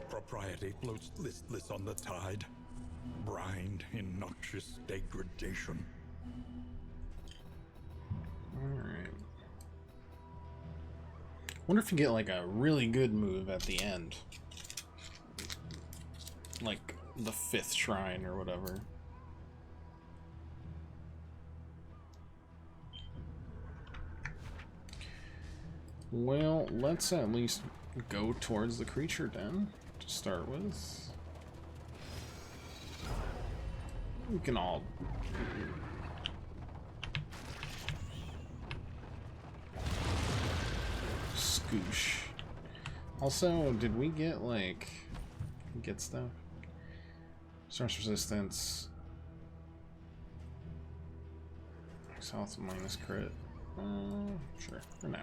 Propriety floats listless on the tide, brined in noxious degradation. Alright. Wonder if you get like a really good move at the end. Like the 5th shrine or whatever. Well, let's at least go towards the creature den to start with. We can all... Scoosh. Also, did we get, like... get stuff? Source resistance. Max health minus crit. Sure, for now.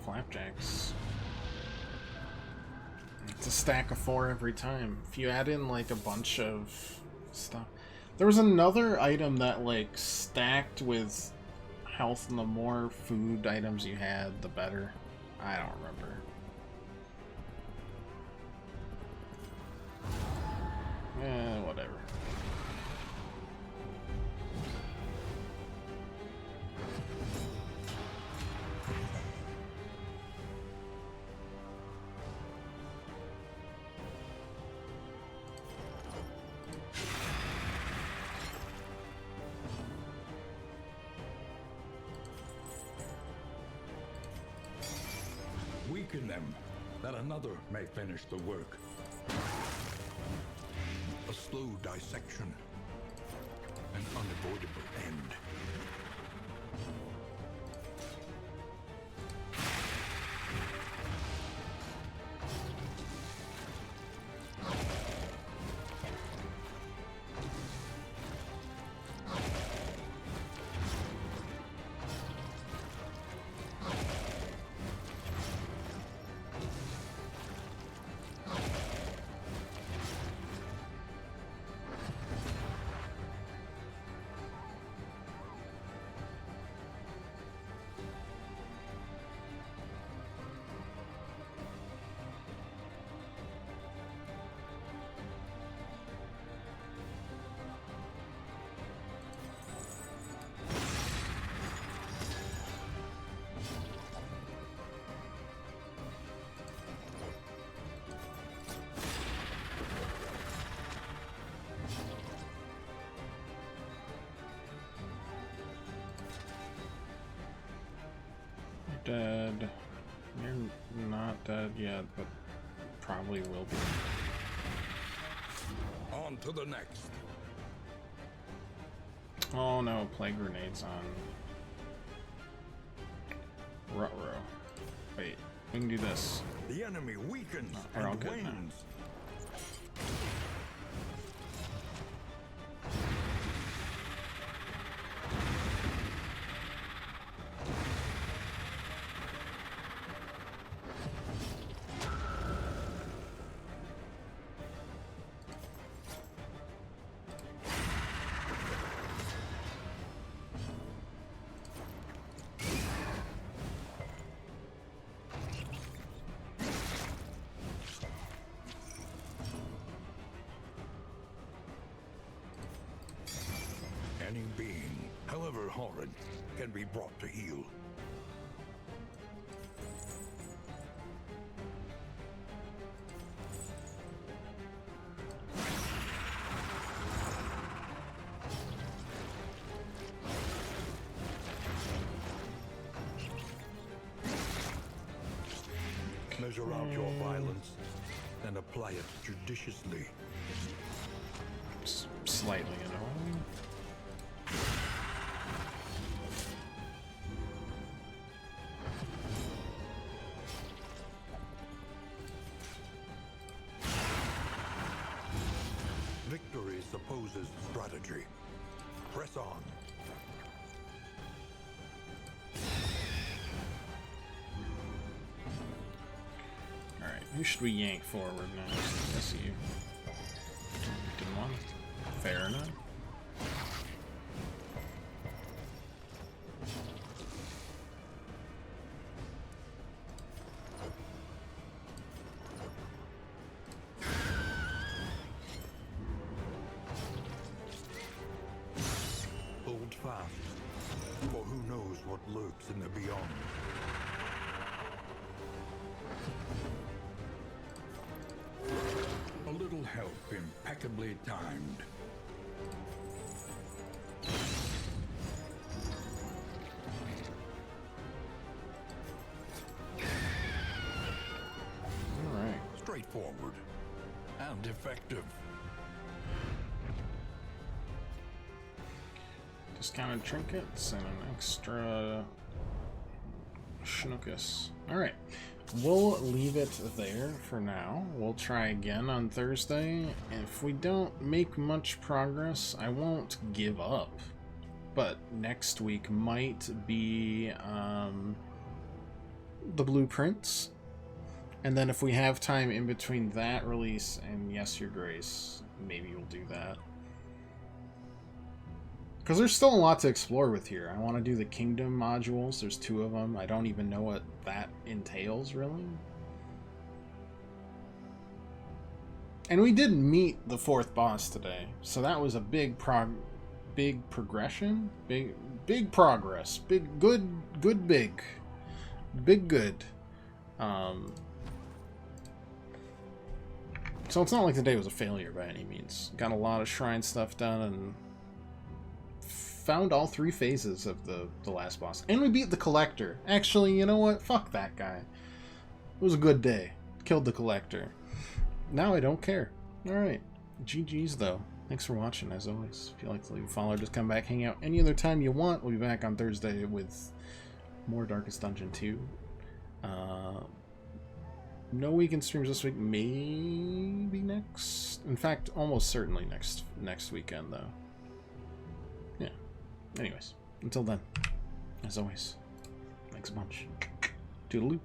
Flapjacks. It's a stack of 4 every time. If you add in like a bunch of stuff. There was another item that like stacked with health, and the more food items you had, the better. I don't remember. Whatever. Weaken them, that another may finish the work. A slow dissection, an unavoidable end. dead. You're not dead yet, but probably will be. On to the next. Oh no, plague grenades on Ruh-roh. Wait, we can do this. The enemy weakens we're all and good now. wanes. Any being, however horrid, can be brought to heel. Measure out your violence and apply it judiciously. Slightly annoying. Victory supposes strategy. Press on. Alright, who should we yank forward now? I see you. Didn't want it. Fair enough. Hold fast, for who knows what lurks in the beyond. A little help impeccably timed. Alright. Straightforward and effective. Discounted trinkets and an extra Schnookus. Alright. We'll leave it there for now. We'll try again on Thursday. If we don't make much progress, I won't give up. But next week might be the blueprints. And then if we have time in between that release and Yes, Your Grace, maybe we'll do that. Because there's still a lot to explore with here. I want to do the Kingdom modules. There's 2 of them. I don't even know what that entails, really. And we did meet the 4th boss today. So that was a big progression. Big progress. Big, good. Big good. So it's not like the day was a failure by any means. Got a lot of shrine stuff done and found all 3 phases of the last boss. And we beat the Collector. Actually, you know what? Fuck that guy. It was a good day. Killed the Collector. Now I don't care. Alright. GG's though. Thanks for watching, as always. If you like to leave a follow, just come back, hang out any other time you want. We'll be back on Thursday with more Darkest Dungeon 2. No weekend streams this week. Maybe next. In fact, almost certainly next weekend, though. Yeah. Anyways, until then, as always, thanks a bunch. Toodaloo.